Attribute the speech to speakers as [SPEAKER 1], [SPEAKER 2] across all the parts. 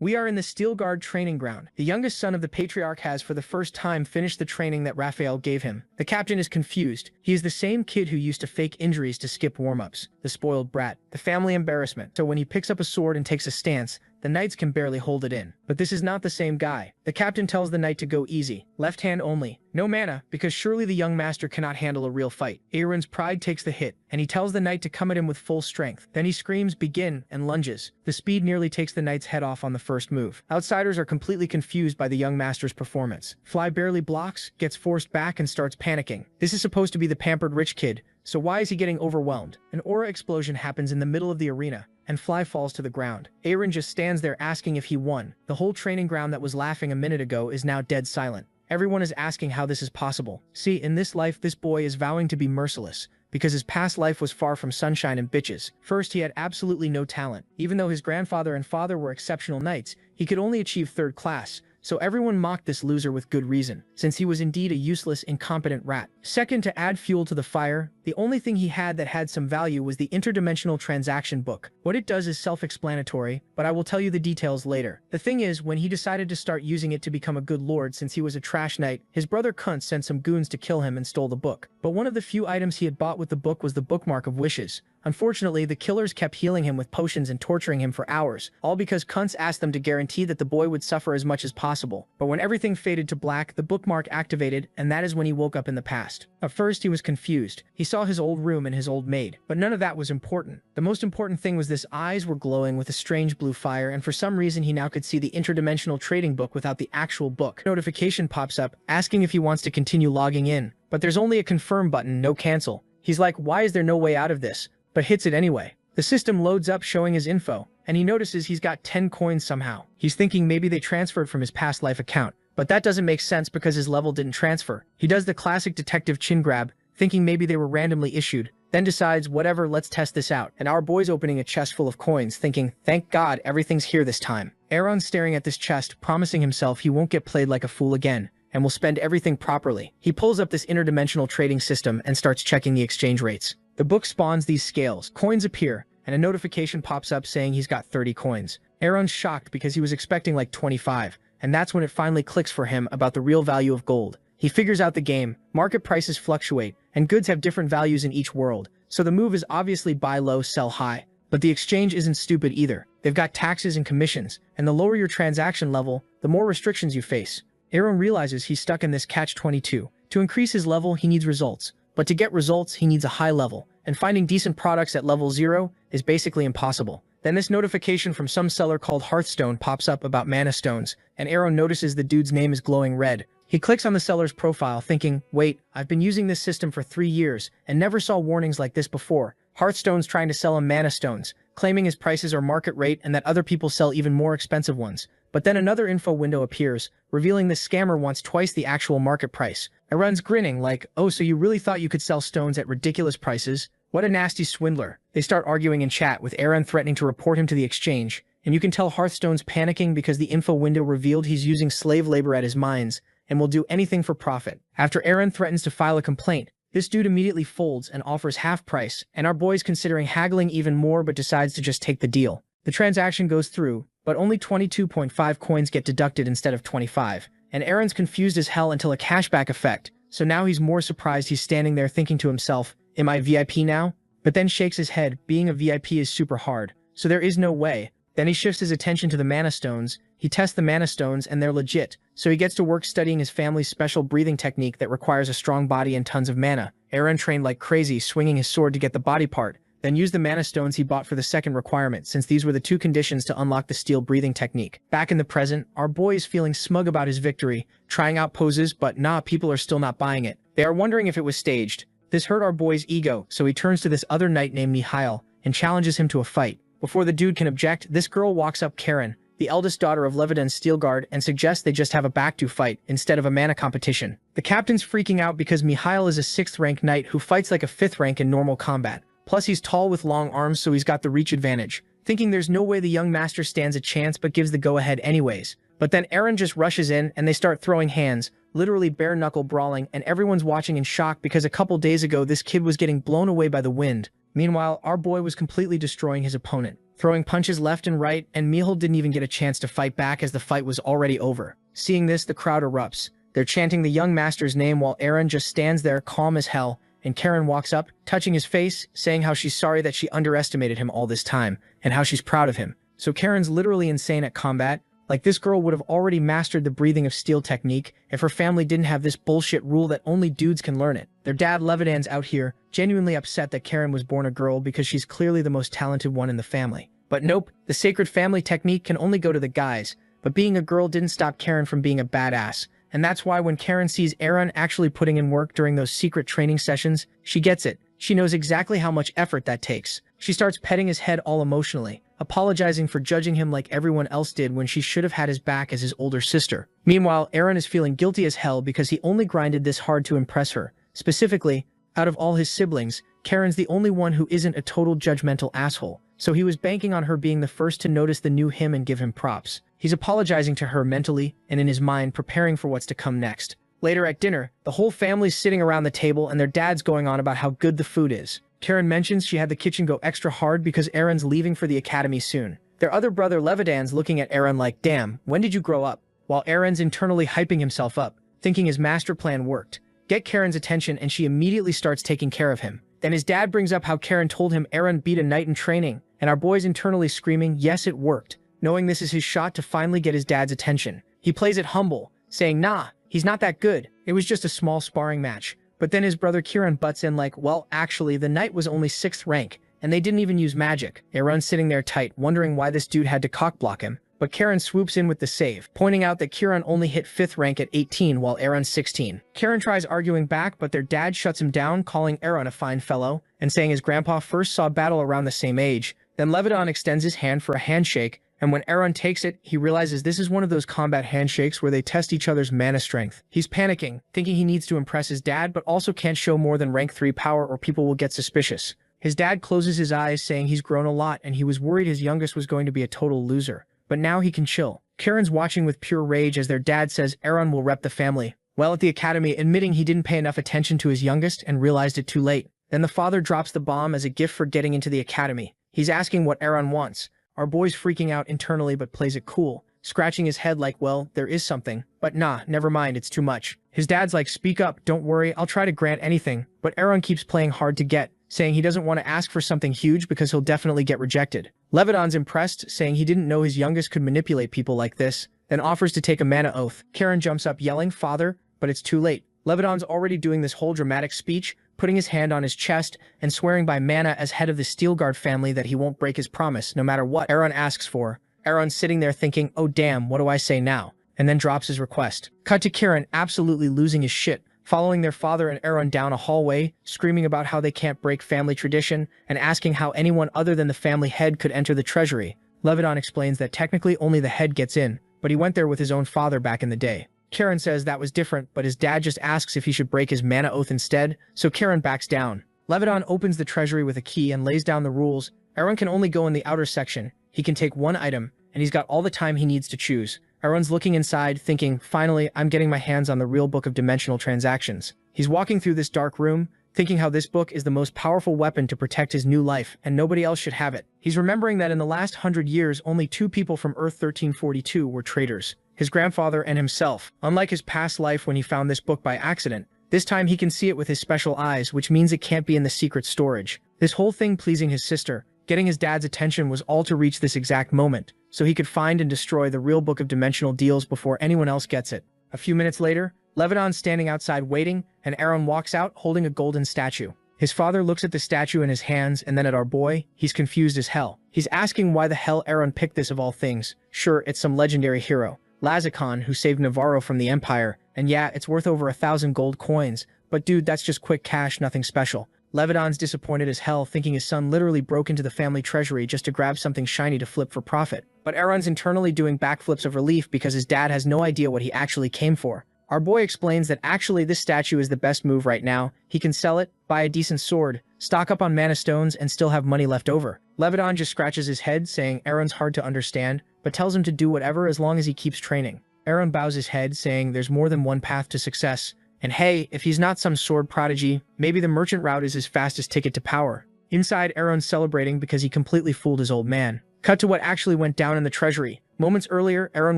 [SPEAKER 1] We are in the Steel Guard training ground. The youngest son of the Patriarch has for the first time finished the training that Raphael gave him. The captain is confused. He is the same kid who used to fake injuries to skip warm-ups. The spoiled brat. The family embarrassment. So when he picks up a sword and takes a stance, the knights can barely hold it in. But this is not the same guy. The captain tells the knight to go easy. Left hand only. No mana, because surely the young master cannot handle a real fight. Aaron's pride takes the hit, and he tells the knight to come at him with full strength. Then he screams, begin, and lunges. The speed nearly takes the knight's head off on the first move. Outsiders are completely confused by the young master's performance. Fly barely blocks, gets forced back, and starts panicking. This is supposed to be the pampered rich kid, so why is he getting overwhelmed? An aura explosion happens in the middle of the arena, and Fly falls to the ground. Aaron just stands there asking if he won. The whole training ground that was laughing a minute ago is now dead silent. Everyone is asking how this is possible. See, in this life, this boy is vowing to be merciless, because his past life was far from sunshine and bitches. First, he had absolutely no talent. Even though his grandfather and father were exceptional knights, he could only achieve 3rd class, so everyone mocked this loser with good reason, since he was indeed a useless, incompetent rat. Second, to add fuel to the fire, the only thing he had that had some value was the interdimensional transaction book. What it does is self-explanatory, but I will tell you the details later. The thing is, when he decided to start using it to become a good lord since he was a trash knight, his brother Kuntz sent some goons to kill him and stole the book. But one of the few items he had bought with the book was the bookmark of wishes. Unfortunately, the killers kept healing him with potions and torturing him for hours, all because Kuntz asked them to guarantee that the boy would suffer as much as possible. But when everything faded to black, the bookmark activated, and that is when he woke up in the past. At first, he was confused. He saw his old room and his old maid, but none of that was important. The most important thing was his eyes were glowing with a strange blue fire, and for some reason he now could see the interdimensional trading book without the actual book. Notification pops up, asking if he wants to continue logging in, but there's only a confirm button, no cancel. He's like, why is there no way out of this? But hits it anyway. The system loads up showing his info, and he notices he's got 10 coins somehow. He's thinking maybe they transferred from his past life account, but that doesn't make sense because his level didn't transfer. He does the classic detective chin grab, thinking maybe they were randomly issued, then decides, whatever, let's test this out. And our boy's opening a chest full of coins, thinking, thank God, everything's here this time. Aaron's staring at this chest, promising himself he won't get played like a fool again, and will spend everything properly. He pulls up this interdimensional trading system and starts checking the exchange rates. The book spawns these scales, coins appear, and a notification pops up saying he's got 30 coins. Aaron's shocked because he was expecting like 25, and that's when it finally clicks for him about the real value of gold. He figures out the game, market prices fluctuate, and goods have different values in each world, so the move is obviously buy low, sell high. But the exchange isn't stupid either. They've got taxes and commissions, and the lower your transaction level, the more restrictions you face. Aaron realizes he's stuck in this catch-22. To increase his level, he needs results. But to get results, he needs a high level, and finding decent products at level 0 is basically impossible. Then this notification from some seller called Hearthstone pops up about mana stones, and Aaron notices the dude's name is glowing red. He clicks on the seller's profile thinking, wait, I've been using this system for 3 years and never saw warnings like this before. Hearthstone's trying to sell him mana stones, claiming his prices are market rate and that other people sell even more expensive ones. But then another info window appears, revealing the scammer wants twice the actual market price. Aaron's grinning like, oh, so you really thought you could sell stones at ridiculous prices? What a nasty swindler. They start arguing in chat with Aaron threatening to report him to the exchange, and you can tell Hearthstone's panicking because the info window revealed he's using slave labor at his mines and will do anything for profit. After Aaron threatens to file a complaint, this dude immediately folds and offers half price, and our boy's considering haggling even more but decides to just take the deal. The transaction goes through, but only 22.5 coins get deducted instead of 25, and Aaron's confused as hell until a cashback effect, so now he's more surprised. He's standing there thinking to himself, am I VIP now? But then shakes his head, being a VIP is super hard, so there is no way. Then he shifts his attention to the mana stones. He tests the mana stones and they're legit, so he gets to work studying his family's special breathing technique that requires a strong body and tons of mana. Aaron trained like crazy, swinging his sword to get the body part, then used the mana stones he bought for the second requirement, since these were the 2 conditions to unlock the steel breathing technique. Back in the present, our boy is feeling smug about his victory, trying out poses, but nah, people are still not buying it. They are wondering if it was staged. This hurt our boy's ego, so he turns to this other knight named Yahello and challenges him to a fight. Before the dude can object, this girl walks up Karen, the eldest daughter of Leviden's Steelguard, and suggests they just have a back-to fight instead of a mana competition. The captain's freaking out because Yahello is a 6th rank knight who fights like a 5th rank in normal combat. Plus he's tall with long arms, so he's got the reach advantage. Thinking there's no way the young master stands a chance but gives the go-ahead anyways. But then Aaron just rushes in and they start throwing hands, literally bare-knuckle brawling, and everyone's watching in shock because a couple days ago this kid was getting blown away by the wind. Meanwhile, our boy was completely destroying his opponent. throwing punches left and right, and Mihal didn't even get a chance to fight back as the fight was already over. Seeing this, the crowd erupts. They're chanting the young master's name while Eren just stands there calm as hell, and Karen walks up, touching his face, saying how she's sorry that she underestimated him all this time, and how she's proud of him. So Karen's literally insane at combat. Like, this girl would have already mastered the breathing of steel technique if her family didn't have this bullshit rule that only dudes can learn it. Their dad Levidan's out here, genuinely upset that Karen was born a girl because she's clearly the most talented one in the family. But nope, the sacred family technique can only go to the guys, but being a girl didn't stop Karen from being a badass. And that's why when Karen sees Eren actually putting in work during those secret training sessions, she gets it. She knows exactly how much effort that takes. She starts petting his head all emotionally, apologizing for judging him like everyone else did when she should have had his back as his older sister. Meanwhile, Eren is feeling guilty as hell because he only grinded this hard to impress her. Specifically, out of all his siblings, Karen's the only one who isn't a total judgmental asshole. So he was banking on her being the first to notice the new him and give him props. He's apologizing to her mentally and in his mind, preparing for what's to come next. Later at dinner, the whole family's sitting around the table and their dad's going on about how good the food is. Karen mentions she had the kitchen go extra hard because Eren's leaving for the academy soon. Their other brother Levidan's looking at Eren like, damn, when did you grow up? While Eren's internally hyping himself up, thinking his master plan worked. Get Karen's attention and she immediately starts taking care of him. Then his dad brings up how Karen told him Eren beat a knight in training, and our boy's internally screaming, yes, it worked, knowing this is his shot to finally get his dad's attention. He plays it humble, saying, nah, he's not that good. It was just a small sparring match. But then his brother Kieran butts in like, well, actually, the knight was only 6th rank, and they didn't even use magic. Eren's sitting there tight, wondering why this dude had to cockblock him. But Karen swoops in with the save, pointing out that Kieran only hit 5th rank at 18 while Eren's 16. Karen tries arguing back, but their dad shuts him down, calling Eren a fine fellow, and saying his grandpa first saw battle around the same age. Then Levidan extends his hand for a handshake, and when Eren takes it, he realizes this is one of those combat handshakes where they test each other's mana strength. He's panicking, thinking he needs to impress his dad, but also can't show more than rank 3 power or people will get suspicious. His dad closes his eyes, saying he's grown a lot and he was worried his youngest was going to be a total loser. But now he can chill. Karen's watching with pure rage as their dad says Eren will rep the family. While at the academy, admitting he didn't pay enough attention to his youngest and realized it too late. Then the father drops the bomb as a gift for getting into the academy. He's asking what Eren wants. Our boy's freaking out internally but plays it cool, scratching his head like, well, there is something. But nah, never mind, it's too much. His dad's like, speak up, don't worry, I'll try to grant anything. But Eren keeps playing hard to get, saying he doesn't want to ask for something huge because he'll definitely get rejected. Levidan's impressed, saying he didn't know his youngest could manipulate people like this, then offers to take a mana oath. Karen jumps up yelling, father, but it's too late. Levidan's already doing this whole dramatic speech, putting his hand on his chest and swearing by Mana as head of the Steelguard family that he won't break his promise no matter what Eren asks for. Eren's sitting there thinking, oh damn, what do I say now? And then drops his request. Cut to Kieran absolutely losing his shit, following their father and Eren down a hallway, screaming about how they can't break family tradition and asking how anyone other than the family head could enter the treasury. Levidan explains that technically only the head gets in, but he went there with his own father back in the day. Karen says that was different, but his dad just asks if he should break his mana oath instead, so Karen backs down. Levidan opens the treasury with a key and lays down the rules. Eren can only go in the outer section. He can take one item, and he's got all the time he needs to choose. Eren's looking inside, thinking, finally, I'm getting my hands on the real book of dimensional transactions. He's walking through this dark room, thinking how this book is the most powerful weapon to protect his new life, and nobody else should have it. He's remembering that in the last 100 years, only 2 people from Earth 1342 were traitors. His grandfather and himself. Unlike his past life when he found this book by accident, this time he can see it with his special eyes, which means it can't be in the secret storage. This whole thing pleasing his sister, getting his dad's attention was all to reach this exact moment, so he could find and destroy the real book of dimensional deals before anyone else gets it. A few minutes later, Levidan's standing outside waiting, and Eren walks out holding a golden statue. His father looks at the statue in his hands and then at our boy. He's confused as hell. He's asking why the hell Eren picked this of all things. Sure, it's some legendary hero, Lazikon, who saved Navarro from the Empire, and yeah, it's worth over 1,000 gold coins, but dude, that's just quick cash, nothing special. Levidan's disappointed as hell, thinking his son literally broke into the family treasury just to grab something shiny to flip for profit. But Eren's internally doing backflips of relief because his dad has no idea what he actually came for. Our boy explains that actually this statue is the best move right now. He can sell it, buy a decent sword, stock up on mana stones, and still have money left over. Levidan just scratches his head, saying Eren's hard to understand, but tells him to do whatever as long as he keeps training. Eren bows his head, saying there's more than one path to success. And hey, if he's not some sword prodigy, maybe the merchant route is his fastest ticket to power. Inside, Eren's celebrating because he completely fooled his old man. Cut to what actually went down in the treasury. Moments earlier, Aaron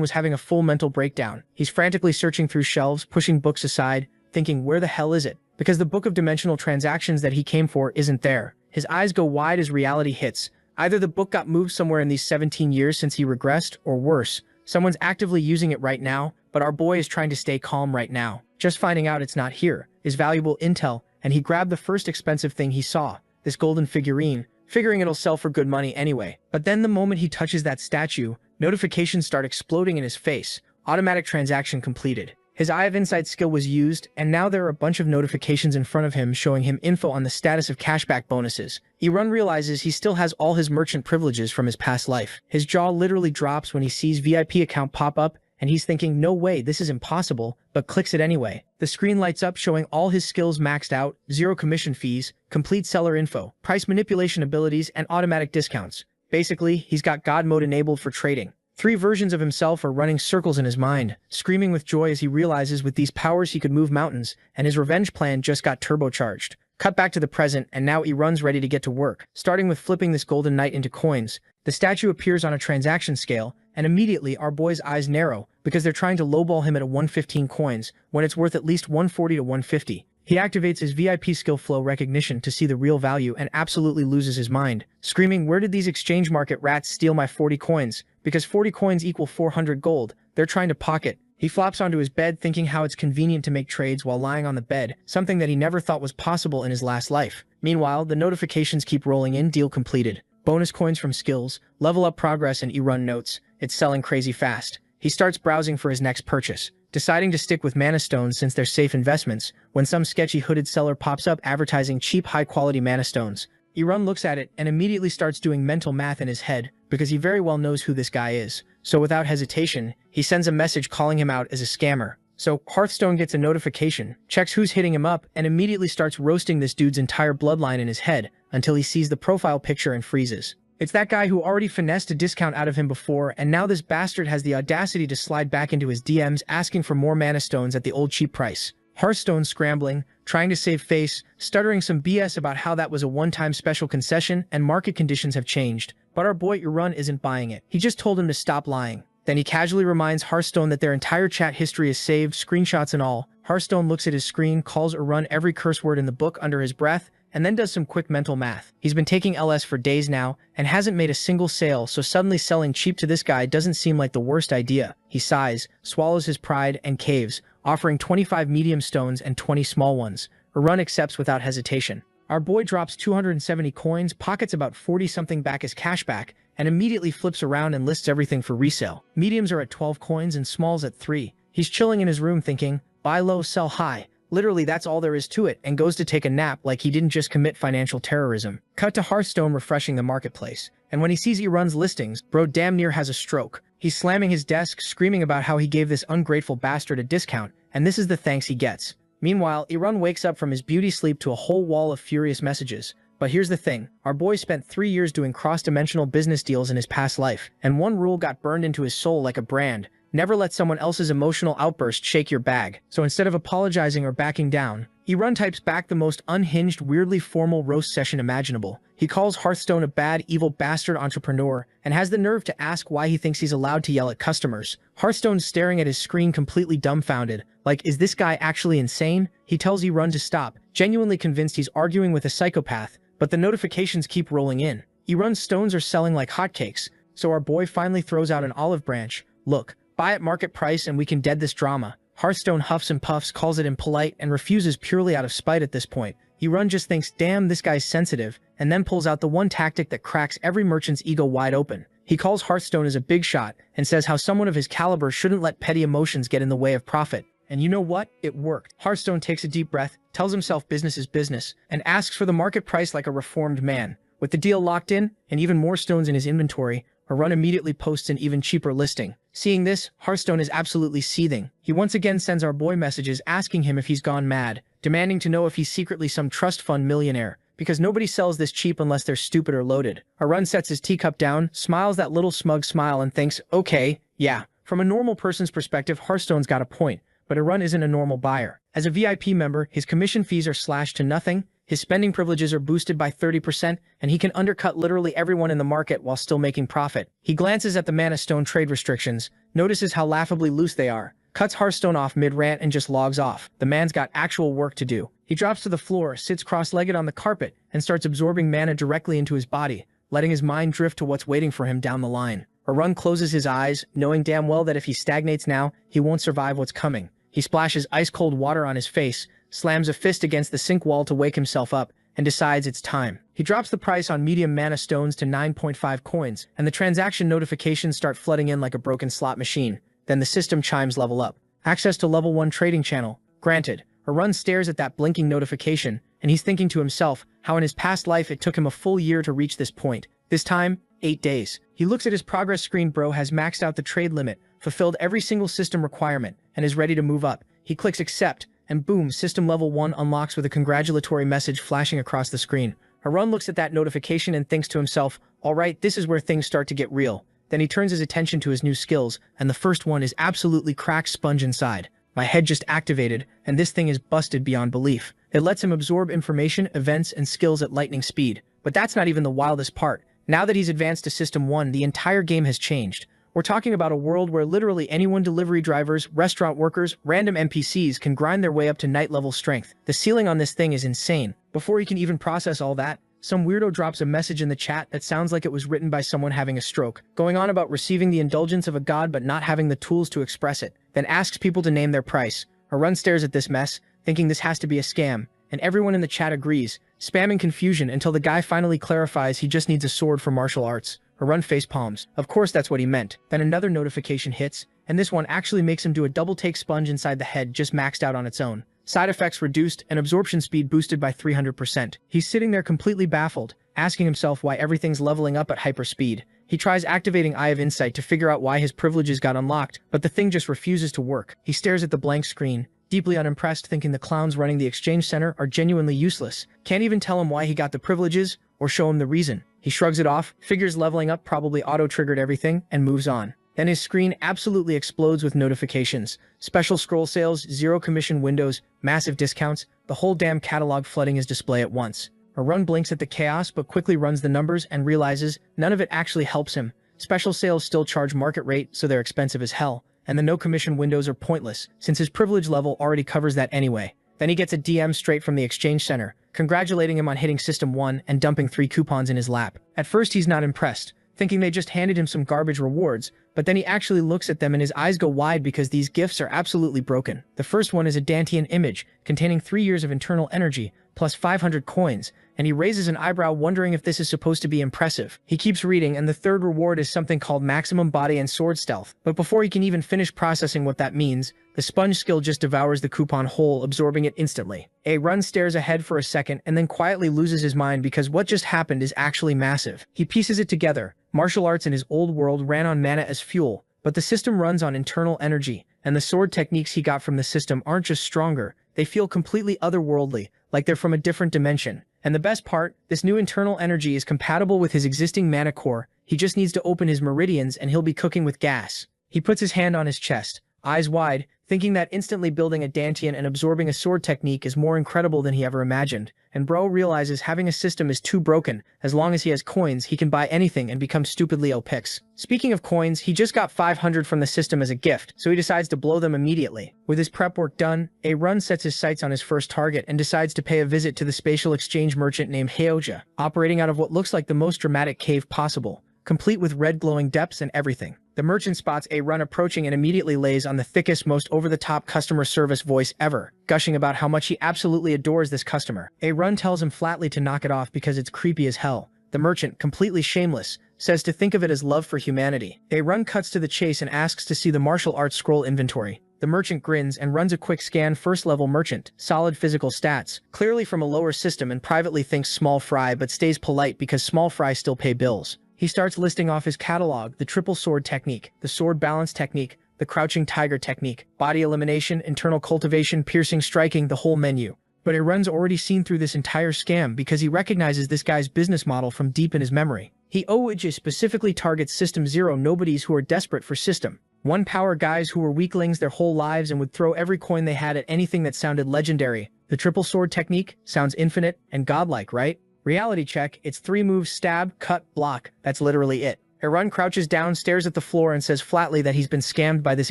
[SPEAKER 1] was having a full mental breakdown. He's frantically searching through shelves, pushing books aside, thinking, where the hell is it? Because the book of dimensional transactions that he came for isn't there. His eyes go wide as reality hits. Either the book got moved somewhere in these 17 years since he regressed, or worse, someone's actively using it right now, but our boy is trying to stay calm right now. Just finding out it's not here is valuable intel, and he grabbed the first expensive thing he saw, this golden figurine, figuring it'll sell for good money anyway. But then the moment he touches that statue, notifications start exploding in his face. Automatic transaction completed. His Eye of Insight skill was used, and now there are a bunch of notifications in front of him showing him info on the status of cashback bonuses. Irun realizes he still has all his merchant privileges from his past life. His jaw literally drops when he sees VIP account pop up, and he's thinking, no way, this is impossible, but clicks it anyway. The screen lights up showing all his skills maxed out, 0 commission fees, complete seller info, price manipulation abilities, and automatic discounts. Basically, he's got God mode enabled for trading. 3 versions of himself are running circles in his mind, screaming with joy as he realizes with these powers he could move mountains, and his revenge plan just got turbocharged. Cut back to the present, and now Irun's ready to get to work, starting with flipping this golden knight into coins. The statue appears on a transaction scale, and immediately our boy's eyes narrow, because they're trying to lowball him at a 115 coins, when it's worth at least 140 to 150. He activates his VIP skill flow recognition to see the real value and absolutely loses his mind, screaming, where did these exchange market rats steal my 40 coins? Because 40 coins equal 400 gold, they're trying to pocket. He flops onto his bed thinking how it's convenient to make trades while lying on the bed, something that he never thought was possible in his last life. Meanwhile, the notifications keep rolling in, deal completed. Bonus coins from skills, level up progress, and Irun notes. It's selling crazy fast. He starts browsing for his next purchase, deciding to stick with mana stones since they're safe investments, when some sketchy hooded seller pops up advertising cheap high-quality mana stones. Irun looks at it and immediately starts doing mental math in his head, because he very well knows who this guy is. So without hesitation, he sends a message calling him out as a scammer. So Hearthstone gets a notification, checks who's hitting him up, and immediately starts roasting this dude's entire bloodline in his head until he sees the profile picture and freezes. It's that guy who already finessed a discount out of him before, and now this bastard has the audacity to slide back into his DMs asking for more mana stones at the old cheap price. Hearthstone scrambling, trying to save face, stuttering some BS about how that was a one-time special concession and market conditions have changed. But our boy Irun isn't buying it. He just told him to stop lying. Then he casually reminds Hearthstone that their entire chat history is saved, screenshots and all. Hearthstone looks at his screen, calls Irun every curse word in the book under his breath, and then does some quick mental math. He's been taking LS for days now, and hasn't made a single sale, so suddenly selling cheap to this guy doesn't seem like the worst idea. He sighs, swallows his pride, and caves, offering 25 medium stones and 20 small ones. Irun accepts without hesitation. Our boy drops 270 coins, pockets about 40-something back as cashback, and immediately flips around and lists everything for resale. Mediums are at 12 coins and smalls at 3. He's chilling in his room thinking, buy low, sell high. Literally, that's all there is to it, and goes to take a nap like he didn't just commit financial terrorism. Cut to Hearthstone refreshing the marketplace, and when he sees Irun's listings, bro damn near has a stroke. He's slamming his desk, screaming about how he gave this ungrateful bastard a discount, and this is the thanks he gets. Meanwhile, Irun wakes up from his beauty sleep to a whole wall of furious messages. But here's the thing, our boy spent 3 years doing cross-dimensional business deals in his past life, and one rule got burned into his soul like a brand: never let someone else's emotional outburst shake your bag. So instead of apologizing or backing down, Irun types back the most unhinged, weirdly formal roast session imaginable. He calls Hearthstone a bad, evil bastard entrepreneur, and has the nerve to ask why he thinks he's allowed to yell at customers. Hearthstone's staring at his screen completely dumbfounded, like, is this guy actually insane? He tells Irun to stop, genuinely convinced he's arguing with a psychopath, but the notifications keep rolling in. Irun's stones are selling like hotcakes, so our boy finally throws out an olive branch. Look, buy at market price and we can dead this drama. Hearthstone huffs and puffs, calls it impolite, and refuses purely out of spite at this point. Irun just thinks, damn, this guy's sensitive, and then pulls out the one tactic that cracks every merchant's ego wide open. He calls Hearthstone as a big shot, and says how someone of his caliber shouldn't let petty emotions get in the way of profit. And you know what? It worked. Hearthstone takes a deep breath, tells himself business is business, and asks for the market price like a reformed man. With the deal locked in, and even more stones in his inventory, Irun immediately posts an even cheaper listing. Seeing this, Hearthstone is absolutely seething. He once again sends our boy messages asking him if he's gone mad, demanding to know if he's secretly some trust fund millionaire, because nobody sells this cheap unless they're stupid or loaded. Irun sets his teacup down, smiles that little smug smile and thinks, okay, yeah. From a normal person's perspective, Hearthstone's got a point, but Irun isn't a normal buyer. As a VIP member, his commission fees are slashed to nothing, His spending privileges are boosted by 30%, and he can undercut literally everyone in the market while still making profit. He glances at the mana stone trade restrictions, notices how laughably loose they are, cuts Hearthstone off mid-rant and just logs off. The man's got actual work to do. He drops to the floor, sits cross-legged on the carpet, and starts absorbing mana directly into his body, letting his mind drift to what's waiting for him down the line. Harun closes his eyes, knowing damn well that if he stagnates now, he won't survive what's coming. He splashes ice-cold water on his face, slams a fist against the sink wall to wake himself up, and decides it's time. He drops the price on medium mana stones to 9.5 coins, and the transaction notifications start flooding in like a broken slot machine. Then the system chimes level up. Access to level 1 trading channel. Granted. Harun stares at that blinking notification, and he's thinking to himself how in his past life it took him a full year to reach this point. This time, 8 days. He looks at his progress screen. Bro has maxed out the trade limit, fulfilled every single system requirement, and is ready to move up. He clicks accept, and boom, system level 1 unlocks with a congratulatory message flashing across the screen. Harun looks at that notification and thinks to himself, alright, this is where things start to get real. Then he turns his attention to his new skills, and the first one is absolutely cracked sponge inside. My head just activated, and this thing is busted beyond belief. It lets him absorb information, events, and skills at lightning speed. But that's not even the wildest part. Now that he's advanced to System 1, the entire game has changed. We're talking about a world where literally anyone, delivery drivers, restaurant workers, random NPCs, can grind their way up to night level strength. The ceiling on this thing is insane. Before he can even process all that, some weirdo drops a message in the chat that sounds like it was written by someone having a stroke, going on about receiving the indulgence of a god but not having the tools to express it, then asks people to name their price. Harun stares at this mess, thinking this has to be a scam, and everyone in the chat agrees, spamming confusion until the guy finally clarifies he just needs a sword for martial arts. Harun facepalms. Of course that's what he meant. Then another notification hits, and this one actually makes him do a double-take sponge inside the head just maxed out on its own. Side effects reduced and absorption speed boosted by 300%. He's sitting there completely baffled, asking himself why everything's leveling up at hyperspeed. He tries activating Eye of Insight to figure out why his privileges got unlocked, but the thing just refuses to work. He stares at the blank screen, deeply unimpressed, thinking the clowns running the exchange center are genuinely useless. Can't even tell him why he got the privileges, or show him the reason. He shrugs it off, figures leveling up probably auto-triggered everything, and moves on. Then his screen absolutely explodes with notifications. Special scroll sales, zero commission windows, massive discounts, the whole damn catalog flooding his display at once. Harun blinks at the chaos but quickly runs the numbers and realizes none of it actually helps him. Special sales still charge market rate, so they're expensive as hell, and the no commission windows are pointless, since his privilege level already covers that anyway. Then he gets a DM straight from the exchange center, congratulating him on hitting System 1 and dumping 3 coupons in his lap. At first he's not impressed, thinking they just handed him some garbage rewards, but then he actually looks at them and his eyes go wide because these gifts are absolutely broken. The first one is a Dantian image, containing 3 years of internal energy, plus 500 coins, and he raises an eyebrow wondering if this is supposed to be impressive. He keeps reading, and the third reward is something called maximum body and sword stealth. But before he can even finish processing what that means, the sponge skill just devours the coupon whole, absorbing it instantly. Harun stares ahead for a second and then quietly loses his mind because what just happened is actually massive. He pieces it together. Martial arts in his old world ran on mana as fuel, but the system runs on internal energy, and the sword techniques he got from the system aren't just stronger, they feel completely otherworldly, like they're from a different dimension. And the best part, this new internal energy is compatible with his existing mana core. He just needs to open his meridians and he'll be cooking with gas. He puts his hand on his chest, eyes wide, thinking that instantly building a Dantian and absorbing a sword technique is more incredible than he ever imagined. And bro realizes having a system is too broken. As long as he has coins, he can buy anything and become stupidly OP. Speaking of coins, he just got 500 from the system as a gift, so he decides to blow them immediately. With his prep work done, Harun sets his sights on his first target and decides to pay a visit to the spatial exchange merchant named Yahello, operating out of what looks like the most dramatic cave possible, complete with red glowing depths and everything. The merchant spots Harun approaching and immediately lays on the thickest, most over-the-top customer service voice ever, gushing about how much he absolutely adores this customer. Harun tells him flatly to knock it off because it's creepy as hell. The merchant, completely shameless, says to think of it as love for humanity. Harun cuts to the chase and asks to see the martial arts scroll inventory. The merchant grins and runs a quick scan. First-level merchant, solid physical stats, clearly from a lower system, and privately thinks small fry but stays polite because small fry still pay bills. He starts listing off his catalog: the triple sword technique, the sword balance technique, the crouching tiger technique, body elimination, internal cultivation, piercing striking, the whole menu. But Harun's already seen through this entire scam because he recognizes this guy's business model from deep in his memory. He specifically targets System 0 nobodies who are desperate for System 1 power, guys who were weaklings their whole lives and would throw every coin they had at anything that sounded legendary, The triple sword technique sounds infinite and godlike, right? Reality check, it's 3 moves: stab, cut, block. That's literally it. Erun crouches down, stares at the floor, and says flatly that he's been scammed by this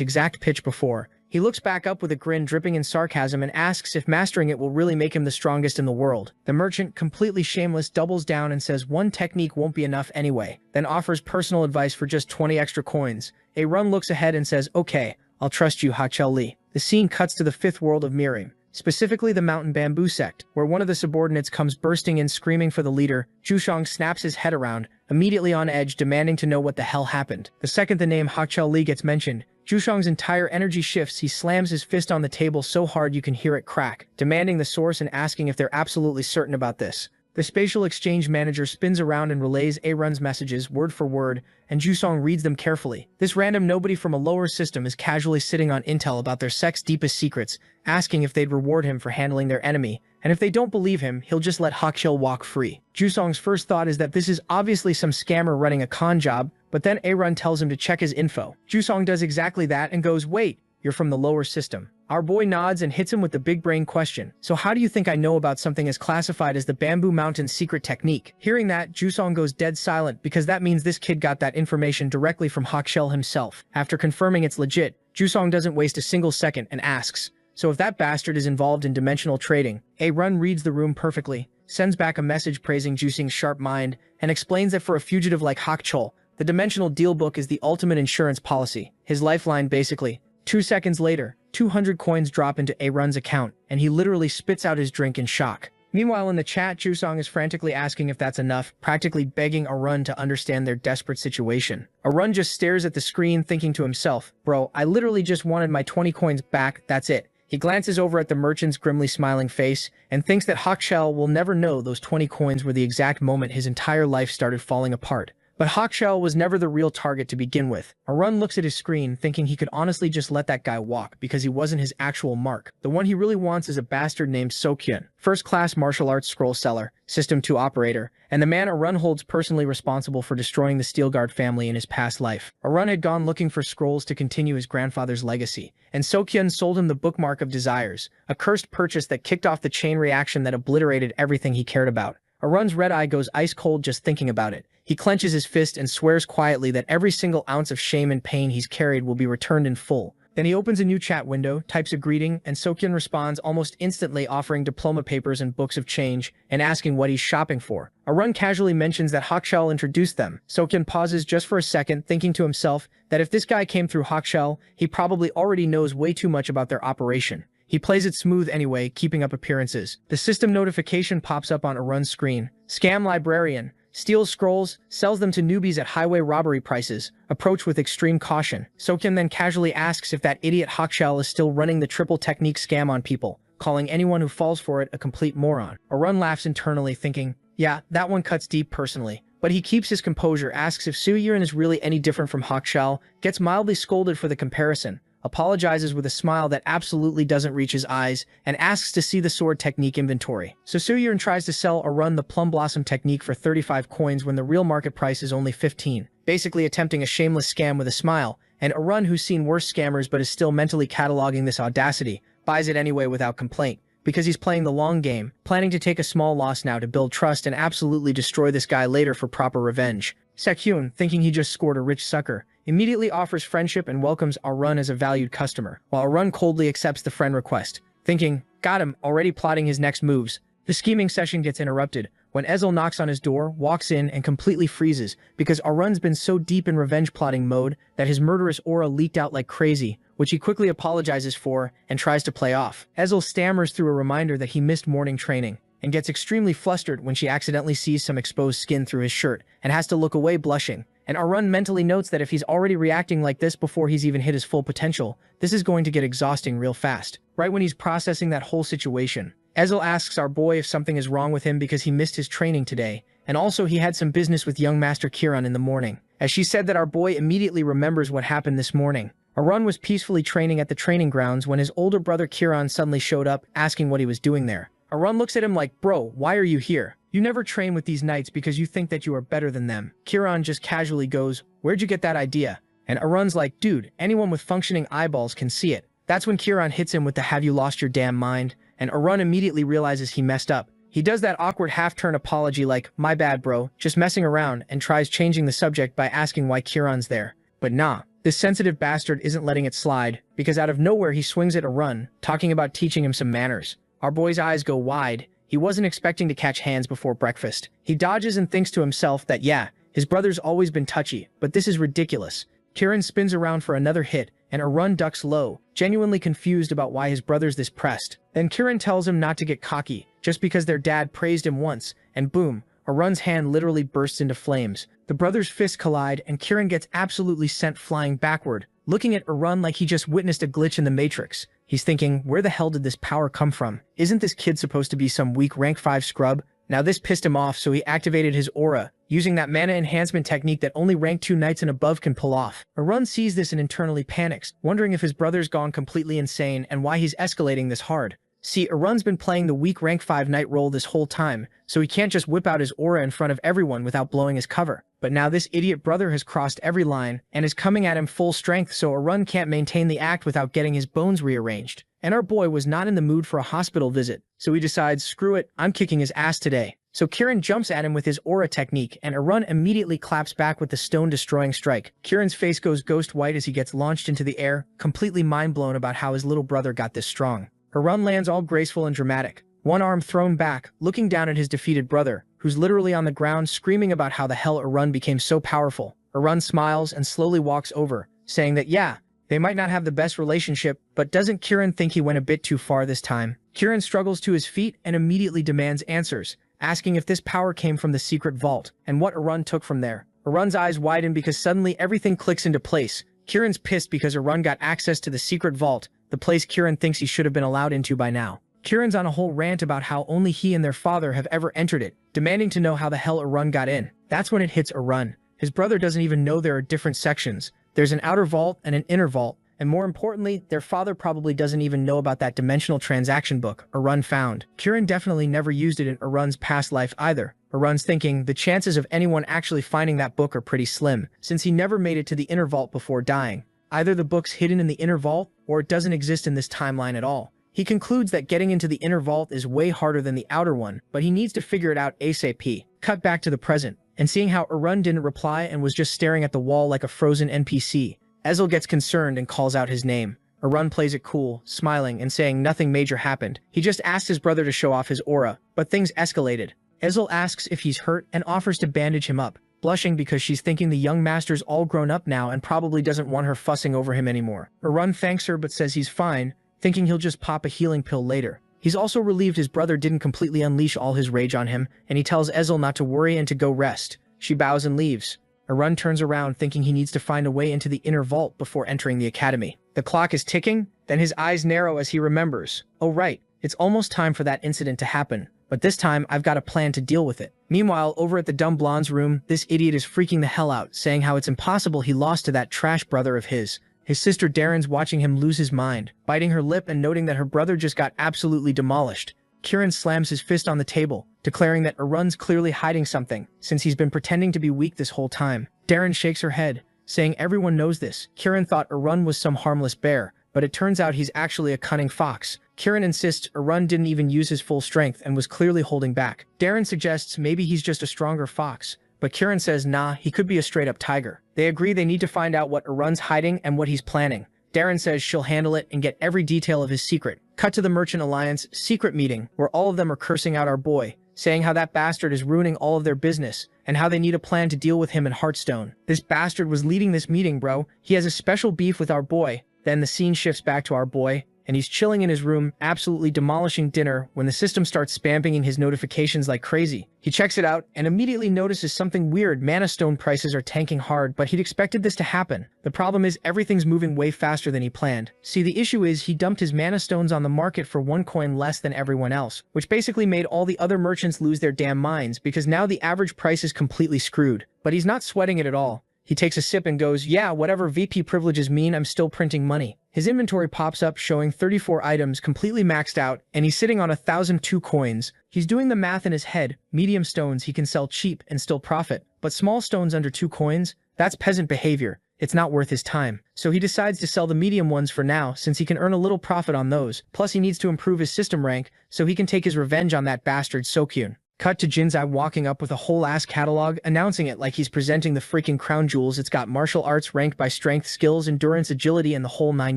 [SPEAKER 1] exact pitch before. He looks back up with a grin dripping in sarcasm and asks if mastering it will really make him the strongest in the world. The merchant, completely shameless, doubles down and says one technique won't be enough anyway, then offers personal advice for just 20 extra coins. Erun looks ahead and says, "Okay, I'll trust you, Hachel Li." The scene cuts to the 5th world of Mirim, specifically the Mountain Bamboo sect, where one of the subordinates comes bursting in screaming for the leader. Jushong snaps his head around, immediately on edge, demanding to know what the hell happened. The second the name Hachel Li gets mentioned, Jushong's entire energy shifts. He slams his fist on the table so hard you can hear it crack, demanding the source and asking if they're absolutely certain about this. The spatial exchange manager spins around and relays Erun's messages word for word, and Jusong reads them carefully. This random nobody from a lower system is casually sitting on intel about their sect's deepest secrets, asking if they'd reward him for handling their enemy, and if they don't believe him, he'll just let Hachil walk free. Jusong's first thought is that this is obviously some scammer running a con job, but then Erun tells him to check his info. Jusong does exactly that and goes, "Wait, you're from the lower system." Our boy nods and hits him with the big brain question. "So how do you think I know about something as classified as the Bamboo Mountain secret technique?" Hearing that, Jusong goes dead silent because that means this kid got that information directly from Hachel himself. After confirming it's legit, Jusong doesn't waste a single second and asks, "So if that bastard is involved in dimensional trading?" Erun reads the room perfectly, sends back a message praising Jusong's sharp mind, and explains that for a fugitive like Hachel, the dimensional deal book is the ultimate insurance policy. His lifeline, basically. 2 seconds later, 200 coins drop into Erun's account, and he literally spits out his drink in shock. Meanwhile, in the chat, Jusong is frantically asking if that's enough, practically begging Erun to understand their desperate situation. Erun just stares at the screen, thinking to himself, "Bro, I literally just wanted my 20 coins back, that's it." He glances over at the merchant's grimly smiling face and thinks that Hachel will never know those 20 coins were the exact moment his entire life started falling apart. But Hachel was never the real target to begin with. Erun looks at his screen, thinking he could honestly just let that guy walk because he wasn't his actual mark. The one he really wants is a bastard named Sokyun, first-class martial arts scroll seller, System 2 operator, and the man Erun holds personally responsible for destroying the Steelguard family in his past life. Erun had gone looking for scrolls to continue his grandfather's legacy, and Sokyun sold him the Bookmark of Desires, a cursed purchase that kicked off the chain reaction that obliterated everything he cared about. Erun's red eye goes ice cold just thinking about it. He clenches his fist and swears quietly that every single ounce of shame and pain he's carried will be returned in full. Then he opens a new chat window, types a greeting, and Sokyun responds almost instantly, offering diploma papers and books of change, and asking what he's shopping for. Erun casually mentions that Hachel introduced them. Sokyun pauses just for a second, thinking to himself that if this guy came through Hachel, he probably already knows way too much about their operation. He plays it smooth anyway, keeping up appearances. The system notification pops up on Erun's screen. Scam librarian. Steals scrolls, sells them to newbies at highway robbery prices. Approach with extreme caution. Sokyun then casually asks if that idiot Hachel is still running the triple technique scam on people, calling anyone who falls for it a complete moron. Erun laughs internally, thinking, yeah, that one cuts deep personally. But he keeps his composure, asks if Suyurin is really any different from Hachel, gets mildly scolded for the comparison, apologizes with a smile that absolutely doesn't reach his eyes, and asks to see the sword technique inventory. So Suyurin tries to sell Erun the Plum Blossom technique for 35 coins when the real market price is only 15, basically attempting a shameless scam with a smile, and Erun, who's seen worse scammers but is still mentally cataloging this audacity, buys it anyway without complaint, because he's playing the long game, planning to take a small loss now to build trust and absolutely destroy this guy later for proper revenge. Sekyun, thinking he just scored a rich sucker, immediately offers friendship and welcomes Erun as a valued customer, while Erun coldly accepts the friend request, thinking, got him, already plotting his next moves. The scheming session gets interrupted when Ezel knocks on his door, walks in, and completely freezes because Erun's been so deep in revenge plotting mode that his murderous aura leaked out like crazy, which he quickly apologizes for and tries to play off. Ezel stammers through a reminder that he missed morning training, and gets extremely flustered when she accidentally sees some exposed skin through his shirt and has to look away blushing. And Erun mentally notes that if he's already reacting like this before he's even hit his full potential, this is going to get exhausting real fast. Right when he's processing that whole situation, Ezel asks our boy if something is wrong with him because he missed his training today, and also he had some business with young Master Kiran in the morning. As she said that our boy immediately remembers what happened this morning. Erun was peacefully training at the training grounds when his older brother Kiran suddenly showed up, asking what he was doing there. Erun looks at him like, bro, why are you here? You never train with these knights because you think that you are better than them. Kiran just casually goes, where'd you get that idea? And Erun's like, dude, anyone with functioning eyeballs can see it. That's when Kiran hits him with the have you lost your damn mind? and Arun immediately realizes he messed up. He does that awkward half-turn apology like, "My bad bro, just messing around," and tries changing the subject by asking why Kieran's there. But nah, this sensitive bastard isn't letting it slide, because out of nowhere he swings at Arun, talking about teaching him some manners. Our boy's eyes go wide. He wasn't expecting to catch hands before breakfast. He dodges and thinks to himself that yeah, his brother's always been touchy, but this is ridiculous. Kieran spins around for another hit, and Arun ducks low, genuinely confused about why his brother's this pressed. Then Kieran tells him not to get cocky, just because their dad praised him once, and boom, Arun's hand literally bursts into flames. The brothers' fists collide, and Kieran gets absolutely sent flying backward, looking at Arun like he just witnessed a glitch in the Matrix. He's thinking, where the hell did this power come from? Isn't this kid supposed to be some weak rank 5 scrub? Now this pissed him off, so he activated his aura, using that mana enhancement technique that only rank 2 knights and above can pull off. Arun sees this and internally panics, wondering if his brother's gone completely insane and why he's escalating this hard. See, Arun's been playing the weak rank 5 knight role this whole time, so he can't just whip out his aura in front of everyone without blowing his cover. But now this idiot brother has crossed every line and is coming at him full strength, so Arun can't maintain the act without getting his bones rearranged. And our boy was not in the mood for a hospital visit, so he decides, screw it, I'm kicking his ass today. So Kieran jumps at him with his aura technique, and Arun immediately claps back with the stone-destroying strike. Kieran's face goes ghost white as he gets launched into the air, completely mind-blown about how his little brother got this strong. Arun lands all graceful and dramatic, one arm thrown back, looking down at his defeated brother, who's literally on the ground screaming about how the hell Arun became so powerful. Arun smiles and slowly walks over, saying that yeah, they might not have the best relationship, but doesn't Kieran think he went a bit too far this time? Kieran struggles to his feet and immediately demands answers, asking if this power came from the secret vault, and what Arun took from there. Arun's eyes widen because suddenly everything clicks into place. Kieran's pissed because Arun got access to the secret vault, the place Kieran thinks he should have been allowed into by now. Kieran's on a whole rant about how only he and their father have ever entered it, demanding to know how the hell Arun got in. That's when it hits Arun. His brother doesn't even know there are different sections. There's an outer vault and an inner vault, and more importantly, their father probably doesn't even know about that dimensional transaction book Arun found. Kieran definitely never used it in Arun's past life either. Arun's thinking the chances of anyone actually finding that book are pretty slim, since he never made it to the inner vault before dying. Either the book's hidden in the inner vault, or it doesn't exist in this timeline at all. He concludes that getting into the inner vault is way harder than the outer one, but he needs to figure it out ASAP. Cut back to the present, and seeing how Arun didn't reply and was just staring at the wall like a frozen NPC, Ezel gets concerned and calls out his name. Arun plays it cool, smiling and saying nothing major happened. He just asked his brother to show off his aura, but things escalated. Ezel asks if he's hurt and offers to bandage him up, blushing because she's thinking the young master's all grown up now and probably doesn't want her fussing over him anymore. Arun thanks her but says he's fine, thinking he'll just pop a healing pill later. He's also relieved his brother didn't completely unleash all his rage on him, and he tells Ezel not to worry and to go rest. She bows and leaves. Arun turns around thinking he needs to find a way into the inner vault before entering the academy. The clock is ticking, then his eyes narrow as he remembers. Oh right, it's almost time for that incident to happen, but this time I've got a plan to deal with it. Meanwhile, over at the dumb blonde's room, this idiot is freaking the hell out, saying how it's impossible he lost to that trash brother of his. His sister Darren's watching him lose his mind, biting her lip and noting that her brother just got absolutely demolished. Kieran slams his fist on the table, declaring that Arun's clearly hiding something, since he's been pretending to be weak this whole time. Darren shakes her head, saying everyone knows this. Kieran thought Arun was some harmless bear, but it turns out he's actually a cunning fox. Kieran insists Arun didn't even use his full strength and was clearly holding back. Darren suggests maybe he's just a stronger fox, but Kieran says nah, he could be a straight-up tiger. They agree they need to find out what Arun's hiding and what he's planning. Darren says she'll handle it and get every detail of his secret. Cut to the Merchant Alliance secret meeting, where all of them are cursing out our boy, saying how that bastard is ruining all of their business, and how they need a plan to deal with him in Hearthstone. This bastard was leading this meeting, bro. He has a special beef with our boy. Then the scene shifts back to our boy, and he's chilling in his room, absolutely demolishing dinner when the system starts spamming his notifications like crazy. He checks it out and immediately notices something weird. Mana stone prices are tanking hard, but he'd expected this to happen. The problem is everything's moving way faster than he planned. See, the issue is he dumped his mana stones on the market for 1 coin less than everyone else, which basically made all the other merchants lose their damn minds because now the average price is completely screwed. But he's not sweating it at all. He takes a sip and goes, yeah, whatever VP privileges mean, I'm still printing money. His inventory pops up showing 34 items completely maxed out, and he's sitting on 1,002 coins. He's doing the math in his head. Medium stones he can sell cheap and still profit, but small stones under 2 coins? That's peasant behavior. it's not worth his time. So he decides to sell the medium ones for now since he can earn a little profit on those, plus he needs to improve his system rank so he can take his revenge on that bastard Sokyun. Cut to Jinzai walking up with a whole-ass catalog, announcing it like he's presenting the freaking crown jewels. It's got martial arts ranked by strength, skills, endurance, agility, and the whole 9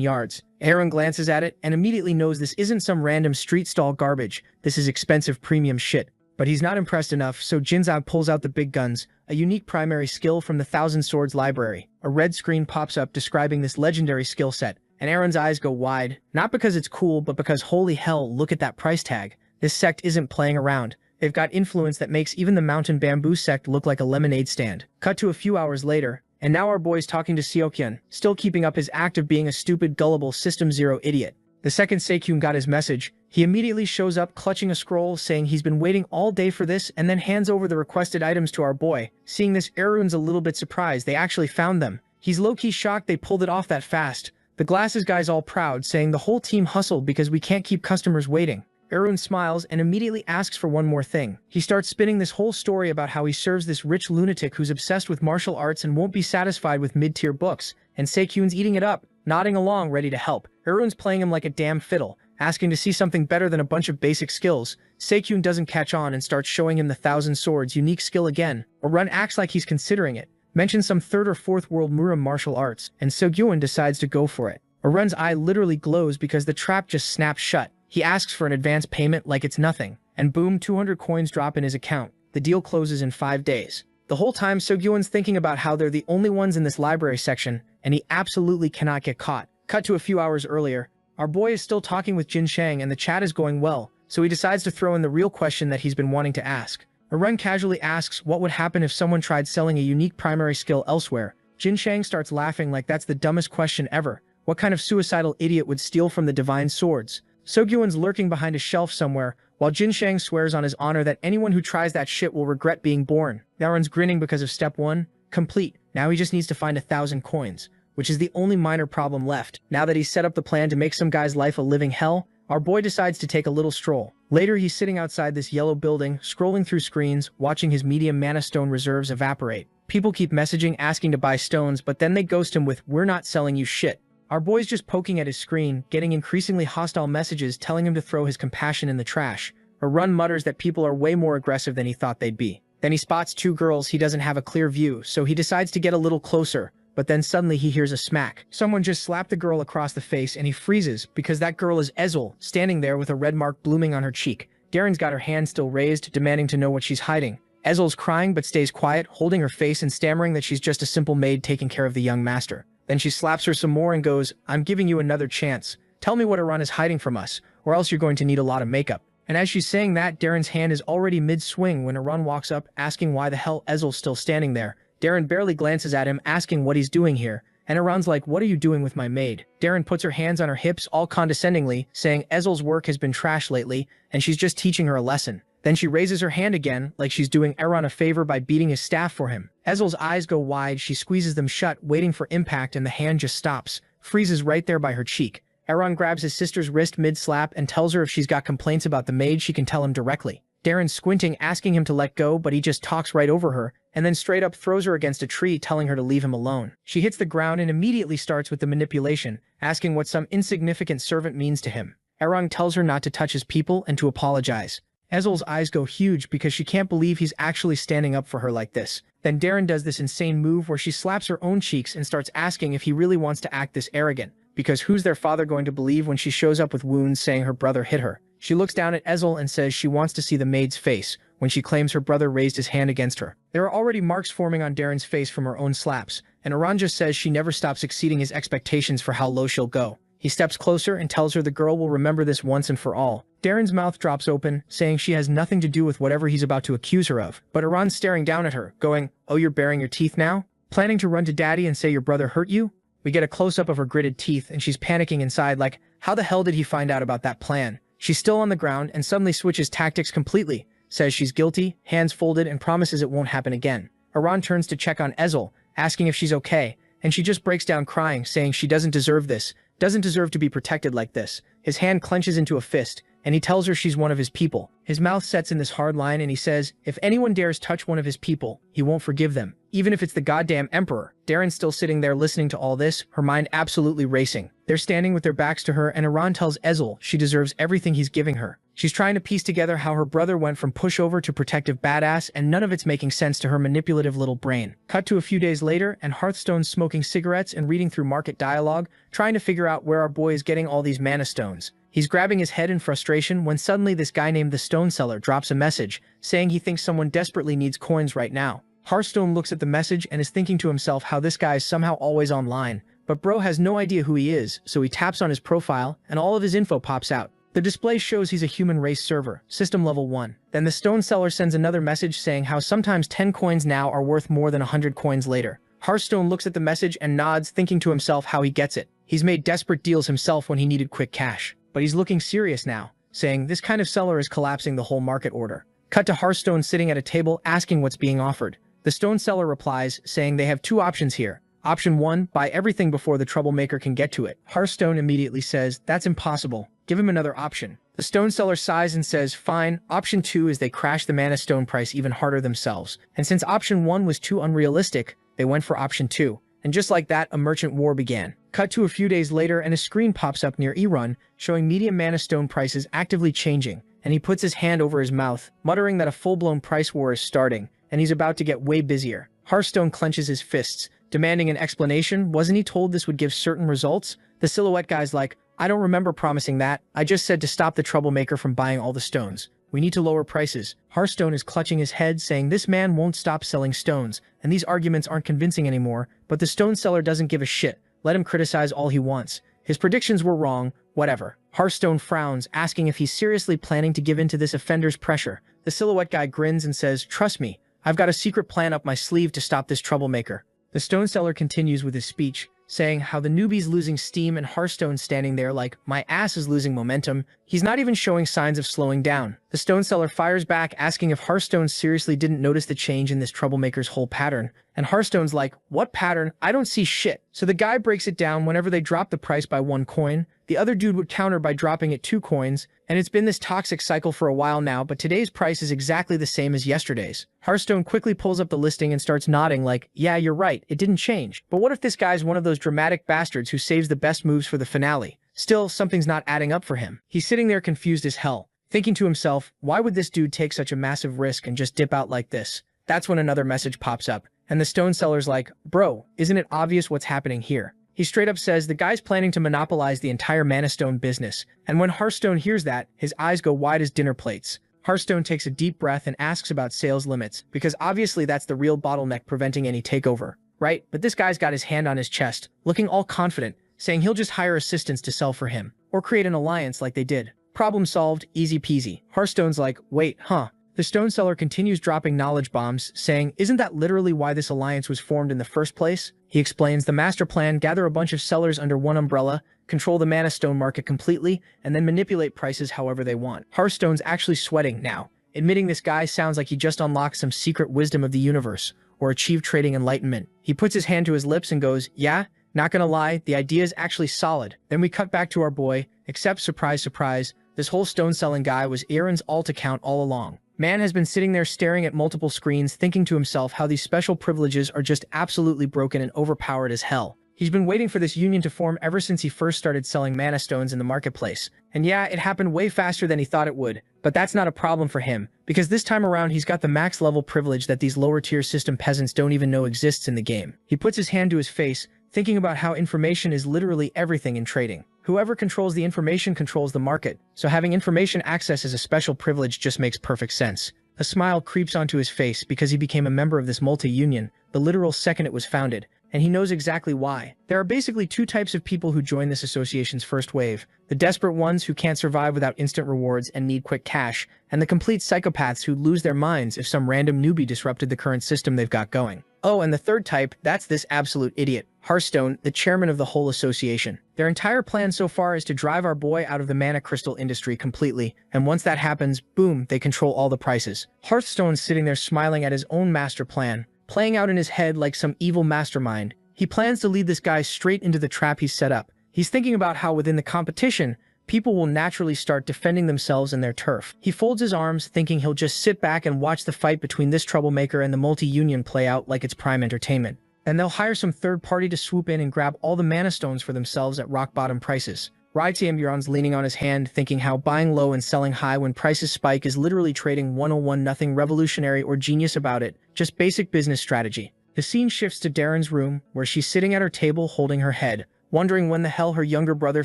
[SPEAKER 1] yards. Aaron glances at it and immediately knows this isn't some random street stall garbage. This is expensive premium shit. But he's not impressed enough, so Jinzai pulls out the big guns, a unique primary skill from the Thousand Swords library. A red screen pops up describing this legendary skill set, and Aaron's eyes go wide, not because it's cool, but because holy hell, look at that price tag. This sect isn't playing around. They've got influence that makes even the Mountain Bamboo sect look like a lemonade stand. Cut to a few hours later, and now our boy's talking to Seokyun, still keeping up his act of being a stupid, gullible System Zero idiot. The second Seokyun got his message, he immediately shows up clutching a scroll saying he's been waiting all day for this and then hands over the requested items to our boy. Seeing this, Erun's a little bit surprised they actually found them. He's low-key shocked they pulled it off that fast. The glasses guy's all proud, saying the whole team hustled because we can't keep customers waiting. Erun smiles and immediately asks for one more thing. He starts spinning this whole story about how he serves this rich lunatic who's obsessed with martial arts and won't be satisfied with mid-tier books, and Seokyun's eating it up, nodding along ready to help. Erun's playing him like a damn fiddle, asking to see something better than a bunch of basic skills. Seokyun doesn't catch on and starts showing him the Thousand Swords unique skill again. Erun acts like he's considering it, mentions some 3rd or 4th world Mura martial arts, and Seokyun decides to go for it. Erun's eye literally glows because the trap just snaps shut. He asks for an advance payment like it's nothing, and boom, 200 coins drop in his account. The deal closes in 5 days. The whole time, Seokyun's thinking about how they're the only ones in this library section, and he absolutely cannot get caught. Cut to a few hours earlier, our boy is still talking with Jin Shang and the chat is going well, so he decides to throw in the real question that he's been wanting to ask. Erun casually asks what would happen if someone tried selling a unique primary skill elsewhere. Jin Shang starts laughing like that's the dumbest question ever. What kind of suicidal idiot would steal from the divine swords? Seokyun's lurking behind a shelf somewhere, while Jin Shang swears on his honor that anyone who tries that shit will regret being born. Aaron's grinning because of step 1, complete. Now he just needs to find 1,000 coins, which is the only minor problem left. Now that he's set up the plan to make some guy's life a living hell, our boy decides to take a little stroll. Later, he's sitting outside this yellow building, scrolling through screens, watching his medium mana stone reserves evaporate. People keep messaging asking to buy stones, but then they ghost him with, "We're not selling you shit." Our boy's just poking at his screen, getting increasingly hostile messages telling him to throw his compassion in the trash. Erun mutters that people are way more aggressive than he thought they'd be. Then he spots 2 girls he doesn't have a clear view, so he decides to get a little closer, but then suddenly he hears a smack. Someone just slapped the girl across the face and he freezes because that girl is Ezel, standing there with a red mark blooming on her cheek. Darren's got her hand still raised, demanding to know what she's hiding. Ezel's crying but stays quiet, holding her face and stammering that she's just a simple maid taking care of the young master. Then she slaps her some more and goes, "I'm giving you another chance. Tell me what Erun is hiding from us, or else you're going to need a lot of makeup." And as she's saying that, Darren's hand is already mid-swing when Erun walks up, asking why the hell Ezel's still standing there. Darren barely glances at him, asking what he's doing here, and Erun's like, "What are you doing with my maid?" Darren puts her hands on her hips all condescendingly, saying Ezel's work has been trash lately, and she's just teaching her a lesson. Then she raises her hand again, like she's doing Erun a favor by beating his staff for him. Ezel's eyes go wide, she squeezes them shut, waiting for impact, and the hand just stops, freezes right there by her cheek. Erun grabs his sister's wrist mid-slap and tells her if she's got complaints about the maid, she can tell him directly. Darren's squinting, asking him to let go, but he just talks right over her, and then straight up throws her against a tree, telling her to leave him alone. She hits the ground and immediately starts with the manipulation, asking what some insignificant servant means to him. Erun tells her not to touch his people and to apologize. Ezel's eyes go huge because she can't believe he's actually standing up for her like this. Then Darren does this insane move where she slaps her own cheeks and starts asking if he really wants to act this arrogant, because who's their father going to believe when she shows up with wounds saying her brother hit her? She looks down at Ezel and says she wants to see the maid's face when she claims her brother raised his hand against her. There are already marks forming on Darren's face from her own slaps, and Erun just says she never stops exceeding his expectations for how low she'll go. He steps closer and tells her the girl will remember this once and for all. Darren's mouth drops open, saying she has nothing to do with whatever he's about to accuse her of. But Erun's staring down at her, going, "Oh, you're baring your teeth now? Planning to run to daddy and say your brother hurt you?" We get a close-up of her gritted teeth, and she's panicking inside like, how the hell did he find out about that plan? She's still on the ground and suddenly switches tactics completely, says she's guilty, hands folded, and promises it won't happen again. Erun turns to check on Ezel, asking if she's okay, and she just breaks down crying, saying she doesn't deserve this, doesn't deserve to be protected like this. His hand clenches into a fist, and he tells her she's one of his people. His mouth sets in this hard line and he says, if anyone dares touch one of his people, he won't forgive them. even if it's the goddamn emperor. Darren's still sitting there listening to all this, her mind absolutely racing. They're standing with their backs to her, and Iran tells Ezel she deserves everything he's giving her. She's trying to piece together how her brother went from pushover to protective badass, and none of it's making sense to her manipulative little brain. Cut to a few days later, and Hearthstone's smoking cigarettes and reading through market dialogue, trying to figure out where our boy is getting all these mana stones. He's grabbing his head in frustration when suddenly this guy named the Stone Seller drops a message, saying he thinks someone desperately needs coins right now. Hearthstone looks at the message and is thinking to himself how this guy is somehow always online, but bro has no idea who he is, so he taps on his profile, and all of his info pops out. The display shows he's a human race server, system level 1. Then the Stone Seller sends another message saying how sometimes 10 coins now are worth more than 100 coins later. Hearthstone looks at the message and nods, thinking to himself how he gets it. He's made desperate deals himself when he needed quick cash. But he's looking serious now, saying this kind of seller is collapsing the whole market order. Cut to Hearthstone sitting at a table asking what's being offered. The Stone Seller replies, saying they have 2 options here. Option 1, buy everything before the troublemaker can get to it. Hearthstone immediately says, that's impossible. Give him another option. The Stone Seller sighs and says, fine. Option 2 is they crash the mana stone price even harder themselves. And since option 1 was too unrealistic, they went for option 2. And just like that, a merchant war began. Cut to a few days later, and a screen pops up near Erun, showing medium mana stone prices actively changing, and he puts his hand over his mouth, muttering that a full-blown price war is starting, and he's about to get way busier. Hearthstone clenches his fists, demanding an explanation. Wasn't he told this would give certain results? The silhouette guy's like, I don't remember promising that. I just said to stop the troublemaker from buying all the stones. We need to lower prices. Hearthstone is clutching his head, saying this man won't stop selling stones, and these arguments aren't convincing anymore, but the Stone Seller doesn't give a shit. Let him criticize all he wants. His predictions were wrong, whatever. Hearthstone frowns, asking if he's seriously planning to give in to this offender's pressure. The silhouette guy grins and says, trust me, I've got a secret plan up my sleeve to stop this troublemaker. The Stone Seller continues with his speech, saying how the newbie's losing steam and Hearthstone standing there like, my ass is losing momentum. He's not even showing signs of slowing down. The Stone Seller fires back, asking if Hearthstone seriously didn't notice the change in this troublemaker's whole pattern. And Hearthstone's like, what pattern? I don't see shit. So the guy breaks it down. Whenever they drop the price by 1 coin, the other dude would counter by dropping it 2 coins, and it's been this toxic cycle for a while now, but today's price is exactly the same as yesterday's. Hearthstone quickly pulls up the listing and starts nodding like, yeah, you're right, it didn't change. But what if this guy's one of those dramatic bastards who saves the best moves for the finale? Still, something's not adding up for him. He's sitting there confused as hell, thinking to himself, why would this dude take such a massive risk and just dip out like this? That's when another message pops up, and the Stone Seller's like, bro, isn't it obvious what's happening here? He straight up says the guy's planning to monopolize the entire mana stone business, and when Hearthstone hears that, his eyes go wide as dinner plates. Hearthstone takes a deep breath and asks about sales limits, because obviously that's the real bottleneck preventing any takeover, right? But this guy's got his hand on his chest, looking all confident, saying he'll just hire assistants to sell for him, or create an alliance like they did. Problem solved, easy peasy. Hearthstone's like, wait, huh? The Stone Seller continues dropping knowledge bombs, saying, isn't that literally why this alliance was formed in the first place? He explains the master plan: gather a bunch of sellers under one umbrella, control the mana stone market completely, and then manipulate prices however they want. Hearthstone's actually sweating now, admitting this guy sounds like he just unlocked some secret wisdom of the universe, or achieved trading enlightenment. He puts his hand to his lips and goes, yeah, not gonna lie, the idea is actually solid. Then we cut back to our boy, except surprise, surprise, this whole stone selling guy was Aaron's alt account all along. Man has been sitting there staring at multiple screens, thinking to himself how these special privileges are just absolutely broken and overpowered as hell. He's been waiting for this union to form ever since he first started selling mana stones in the marketplace. And yeah, it happened way faster than he thought it would, but that's not a problem for him, because this time around he's got the max level privilege that these lower tier system peasants don't even know exists in the game. He puts his hand to his face, thinking about how information is literally everything in trading. Whoever controls the information controls the market, so having information access as a special privilege just makes perfect sense. A smile creeps onto his face because he became a member of this multi-union, the literal second it was founded, and he knows exactly why. There are basically 2 types of people who join this association's first wave: the desperate ones who can't survive without instant rewards and need quick cash, and the complete psychopaths who lose their minds if some random newbie disrupted the current system they've got going. Oh, and the third type, that's this absolute idiot, Hearthstone, the chairman of the whole association. Their entire plan so far is to drive our boy out of the mana crystal industry completely, and once that happens, boom, they control all the prices. Hearthstone's sitting there smiling at his own master plan, playing out in his head like some evil mastermind. He plans to lead this guy straight into the trap he's set up. He's thinking about how within the competition, people will naturally start defending themselves and their turf. He folds his arms, thinking he'll just sit back and watch the fight between this troublemaker and the multi-union play out like it's prime entertainment. And they'll hire some third party to swoop in and grab all the mana stones for themselves at rock-bottom prices. Reincarnated's leaning on his hand, thinking how buying low and selling high when prices spike is literally trading 101, nothing revolutionary or genius about it, just basic business strategy. The scene shifts to Darren's room, where she's sitting at her table holding her head, wondering when the hell her younger brother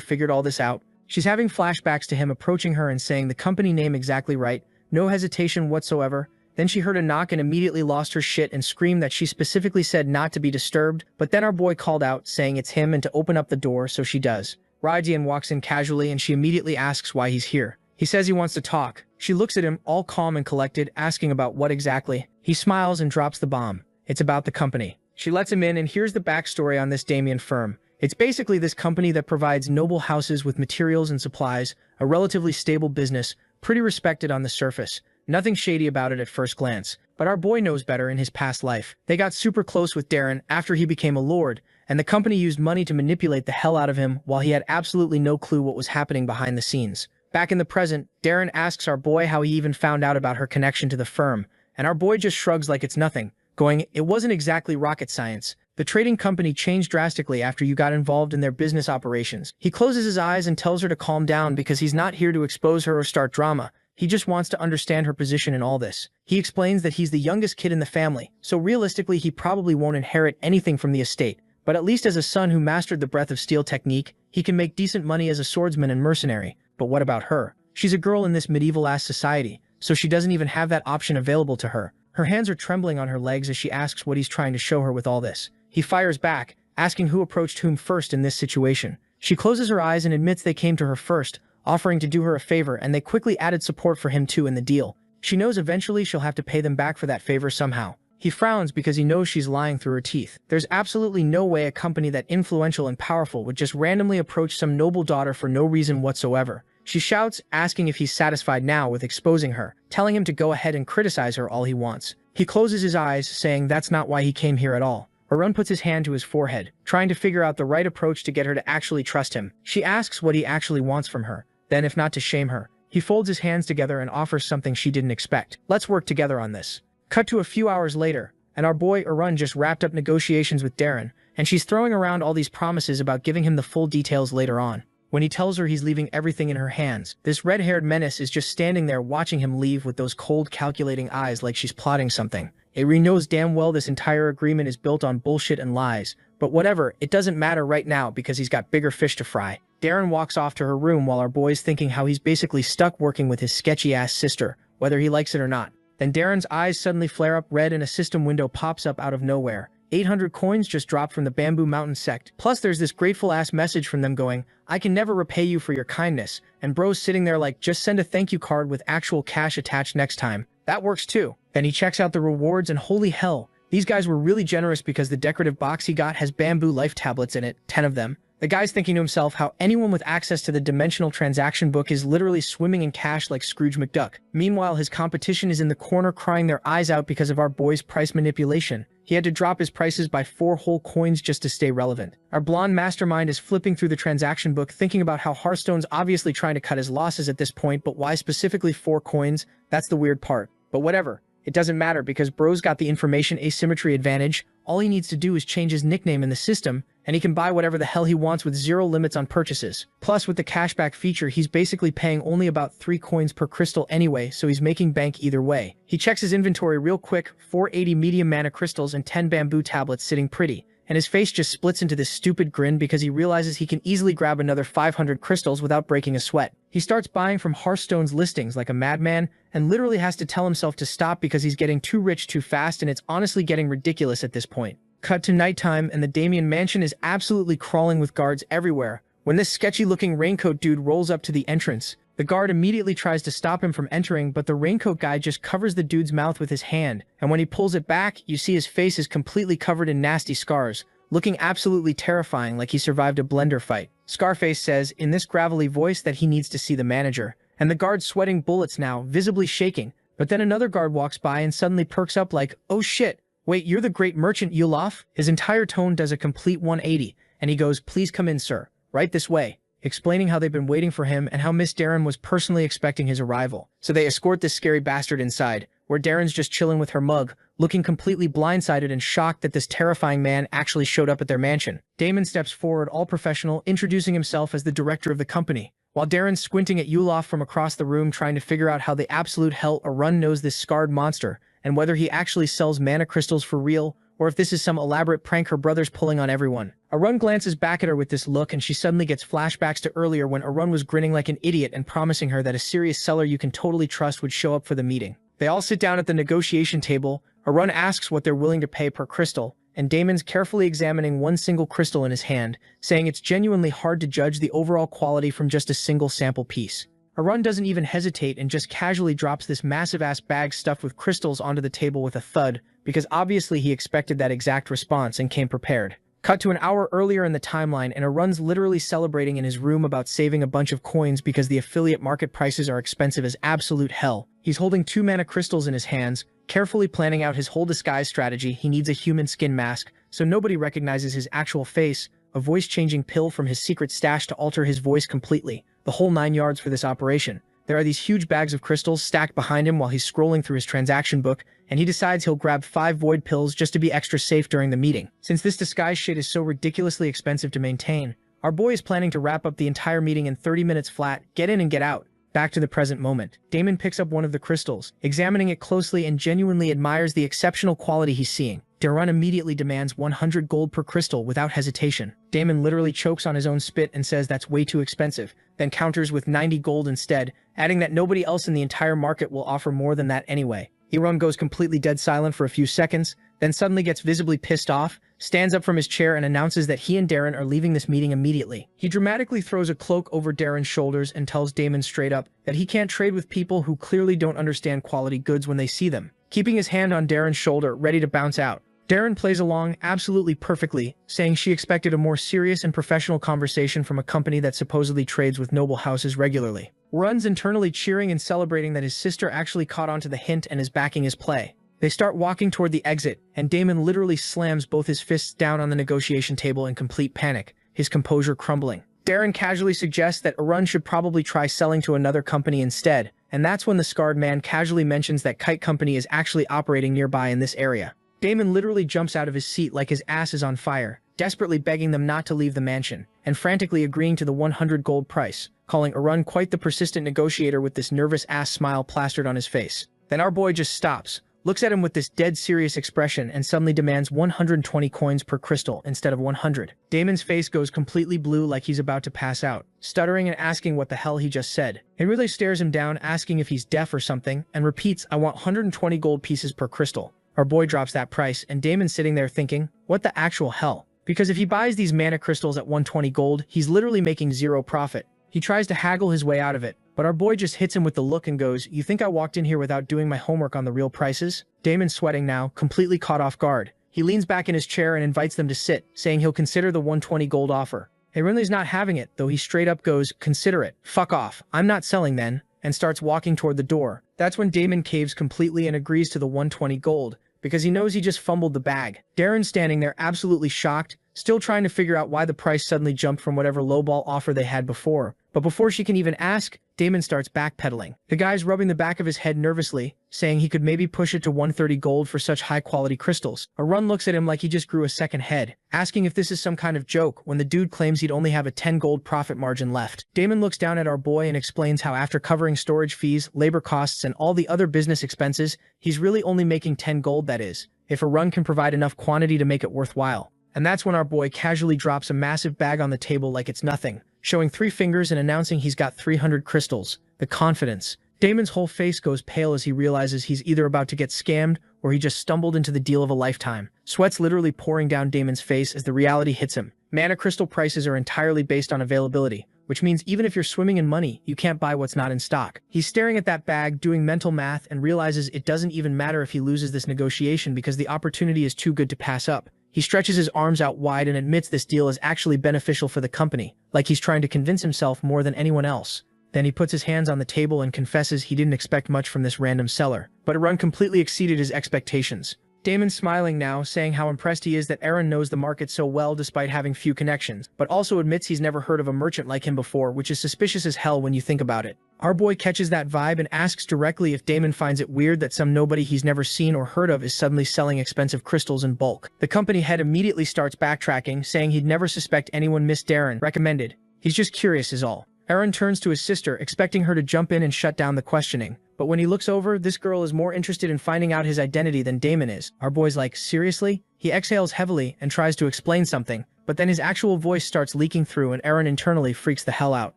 [SPEAKER 1] figured all this out. She's having flashbacks to him approaching her and saying the company name exactly right, no hesitation whatsoever. Then she heard a knock and immediately lost her shit and screamed that she specifically said not to be disturbed, but then our boy called out, saying it's him and to open up the door, so she does. Raidian walks in casually and she immediately asks why he's here. He says he wants to talk. She looks at him, all calm and collected, asking about what exactly. He smiles and drops the bomb. It's about the company. She lets him in and here's the backstory on this Damien firm. It's basically this company that provides noble houses with materials and supplies, a relatively stable business, pretty respected on the surface. Nothing shady about it at first glance. But our boy knows better in his past life. They got super close with Darren after he became a lord, and the company used money to manipulate the hell out of him while he had absolutely no clue what was happening behind the scenes. Back in the present, Darren asks our boy how he even found out about her connection to the firm, and our boy just shrugs like it's nothing, going, it wasn't exactly rocket science. The trading company changed drastically after you got involved in their business operations. He closes his eyes and tells her to calm down because he's not here to expose her or start drama. He just wants to understand her position in all this. He explains that he's the youngest kid in the family, so realistically he probably won't inherit anything from the estate. But at least as a son who mastered the breath of steel technique, he can make decent money as a swordsman and mercenary. But what about her? She's a girl in this medieval-ass society, so she doesn't even have that option available to her. Her hands are trembling on her legs as she asks what he's trying to show her with all this. He fires back, asking who approached whom first in this situation. She closes her eyes and admits they came to her first, offering to do her a favor, and they quickly added support for him too in the deal. She knows eventually she'll have to pay them back for that favor somehow. He frowns because he knows she's lying through her teeth. There's absolutely no way a company that influential and powerful would just randomly approach some noble daughter for no reason whatsoever. She shouts, asking if he's satisfied now with exposing her, telling him to go ahead and criticize her all he wants. He closes his eyes, saying that's not why he came here at all. Arun puts his hand to his forehead, trying to figure out the right approach to get her to actually trust him. She asks what he actually wants from her. Then, if not to shame her, he folds his hands together and offers something she didn't expect. Let's work together on this. Cut to a few hours later, and our boy Arun just wrapped up negotiations with Darren, and she's throwing around all these promises about giving him the full details later on. When he tells her he's leaving everything in her hands, this red-haired menace is just standing there watching him leave with those cold, calculating eyes like she's plotting something. Ari knows damn well this entire agreement is built on bullshit and lies, but whatever, it doesn't matter right now because he's got bigger fish to fry. Darren walks off to her room while our boy's thinking how he's basically stuck working with his sketchy-ass sister, whether he likes it or not. Then Darren's eyes suddenly flare up red and a system window pops up out of nowhere. 800 coins just dropped from the Bamboo Mountain sect. Plus there's this grateful-ass message from them going, I can never repay you for your kindness, and bro's sitting there like, just send a thank you card with actual cash attached next time. That works too. Then he checks out the rewards and holy hell, these guys were really generous because the decorative box he got has bamboo life tablets in it, 10 of them. The guy's thinking to himself how anyone with access to the dimensional transaction book is literally swimming in cash like Scrooge McDuck. Meanwhile, his competition is in the corner crying their eyes out because of our boy's price manipulation. He had to drop his prices by 4 whole coins just to stay relevant. Our blonde mastermind is flipping through the transaction book thinking about how Hearthstone's obviously trying to cut his losses at this point, but why specifically 4 coins? That's the weird part. But whatever. It doesn't matter because bro's got the information asymmetry advantage. All he needs to do is change his nickname in the system, and he can buy whatever the hell he wants with 0 limits on purchases. Plus, with the cashback feature, he's basically paying only about 3 coins per crystal anyway, so he's making bank either way. He checks his inventory real quick, 480 medium mana crystals and 10 bamboo tablets sitting pretty, and his face just splits into this stupid grin because he realizes he can easily grab another 500 crystals without breaking a sweat. He starts buying from Hearthstone's listings like a madman, and literally has to tell himself to stop because he's getting too rich too fast, and it's honestly getting ridiculous at this point. Cut to nighttime, and the Damien mansion is absolutely crawling with guards everywhere. When this sketchy-looking raincoat dude rolls up to the entrance, the guard immediately tries to stop him from entering, but the raincoat guy just covers the dude's mouth with his hand, and when he pulls it back, you see his face is completely covered in nasty scars, looking absolutely terrifying like he survived a blender fight. Scarface says, in this gravelly voice, that he needs to see the manager, and the guard's sweating bullets now, visibly shaking, but then another guard walks by and suddenly perks up like, oh shit, wait, you're the great merchant Yulof? His entire tone does a complete 180, and he goes, please come in, sir. Right this way. explaining how they've been waiting for him and how Miss Darren was personally expecting his arrival. So they escort this scary bastard inside, where Darren's just chilling with her mug, looking completely blindsided and shocked that this terrifying man actually showed up at their mansion. Damon steps forward, all professional, introducing himself as the director of the company, while Darren's squinting at Yulof from across the room trying to figure out how the absolute hell Arun knows this scarred monster, and whether he actually sells mana crystals for real, or if this is some elaborate prank her brother's pulling on everyone. Arun glances back at her with this look and she suddenly gets flashbacks to earlier when Arun was grinning like an idiot and promising her that a serious seller you can totally trust would show up for the meeting. They all sit down at the negotiation table. Arun asks what they're willing to pay per crystal, and Damon's carefully examining one single crystal in his hand, saying it's genuinely hard to judge the overall quality from just a single sample piece. Arun doesn't even hesitate and just casually drops this massive-ass bag stuffed with crystals onto the table with a thud, because obviously he expected that exact response and came prepared. Cut to an hour earlier in the timeline, and Arun's literally celebrating in his room about saving a bunch of coins because the affiliate market prices are expensive as absolute hell. He's holding 2 mana crystals in his hands, carefully planning out his whole disguise strategy. He needs a human skin mask, so nobody recognizes his actual face, a voice-changing pill from his secret stash to alter his voice completely, the whole 9 yards for this operation. There are these huge bags of crystals stacked behind him while he's scrolling through his transaction book, and he decides he'll grab 5 void pills just to be extra safe during the meeting. Since this disguise shit is so ridiculously expensive to maintain, our boy is planning to wrap up the entire meeting in 30 minutes flat, get in and get out. Back to the present moment. Damon picks up one of the crystals, examining it closely and genuinely admires the exceptional quality he's seeing. Darren immediately demands 100 gold per crystal without hesitation. Damon literally chokes on his own spit and says that's way too expensive, then counters with 90 gold instead, adding that nobody else in the entire market will offer more than that anyway. Arun goes completely dead silent for a few seconds, then suddenly gets visibly pissed off, stands up from his chair and announces that he and Darren are leaving this meeting immediately. He dramatically throws a cloak over Darren's shoulders and tells Damon straight up that he can't trade with people who clearly don't understand quality goods when they see them, keeping his hand on Darren's shoulder, ready to bounce out. Darren plays along absolutely perfectly, saying she expected a more serious and professional conversation from a company that supposedly trades with noble houses regularly. Runs internally cheering and celebrating that his sister actually caught on to the hint and is backing his play. They start walking toward the exit, and Damon literally slams both his fists down on the negotiation table in complete panic, his composure crumbling. Darren casually suggests that Arun should probably try selling to another company instead, and that's when the scarred man casually mentions that Kite Company is actually operating nearby in this area. Damon literally jumps out of his seat like his ass is on fire, desperately begging them not to leave the mansion, and frantically agreeing to the 100 gold price, calling Arun quite the persistent negotiator with this nervous-ass smile plastered on his face. Then our boy just stops, looks at him with this dead serious expression and suddenly demands 120 coins per crystal instead of 100. Damon's face goes completely blue like he's about to pass out, stuttering and asking what the hell he just said. He really stares him down, asking if he's deaf or something, and repeats, "I want 120 gold pieces per crystal." Our boy drops that price, and Damon's sitting there thinking, what the actual hell? Because if he buys these mana crystals at 120 gold, he's literally making 0 profit. He tries to haggle his way out of it, but our boy just hits him with the look and goes, "You think I walked in here without doing my homework on the real prices?" Damon's sweating now, completely caught off guard. He leans back in his chair and invites them to sit, saying he'll consider the 120 gold offer. Arun's not having it, though. He straight up goes, "Consider it. Fuck off. I'm not selling then," and starts walking toward the door. That's when Damon caves completely and agrees to the 120 gold, because he knows he just fumbled the bag. Darren's standing there absolutely shocked, still trying to figure out why the price suddenly jumped from whatever lowball offer they had before. But before she can even ask, Damon starts backpedaling. The guy's rubbing the back of his head nervously, saying he could maybe push it to 130 gold for such high-quality crystals. Arun looks at him like he just grew a second head, asking if this is some kind of joke when the dude claims he'd only have a 10 gold profit margin left. Damon looks down at our boy and explains how after covering storage fees, labor costs, and all the other business expenses, he's really only making 10 gold, that is, if Arun can provide enough quantity to make it worthwhile. And that's when our boy casually drops a massive bag on the table like it's nothing, showing 3 fingers and announcing he's got 300 crystals. The confidence. Damon's whole face goes pale as he realizes he's either about to get scammed or he just stumbled into the deal of a lifetime. Sweat's literally pouring down Damon's face as the reality hits him. Mana crystal prices are entirely based on availability, which means even if you're swimming in money, you can't buy what's not in stock. He's staring at that bag, doing mental math, and realizes it doesn't even matter if he loses this negotiation because the opportunity is too good to pass up. He stretches his arms out wide and admits this deal is actually beneficial for the company, like he's trying to convince himself more than anyone else. Then he puts his hands on the table and confesses he didn't expect much from this random seller, but Arun completely exceeded his expectations. Damon's smiling now, saying how impressed he is that Eren knows the market so well despite having few connections, but also admits he's never heard of a merchant like him before, which is suspicious as hell when you think about it. Our boy catches that vibe and asks directly if Damon finds it weird that some nobody he's never seen or heard of is suddenly selling expensive crystals in bulk. The company head immediately starts backtracking, saying he'd never suspect anyone missed Darren recommended. He's just curious is all. Eren turns to his sister, expecting her to jump in and shut down the questioning. But when he looks over, this girl is more interested in finding out his identity than Damon is. Our boy's like, seriously? He exhales heavily and tries to explain something, but then his actual voice starts leaking through and Eren internally freaks the hell out.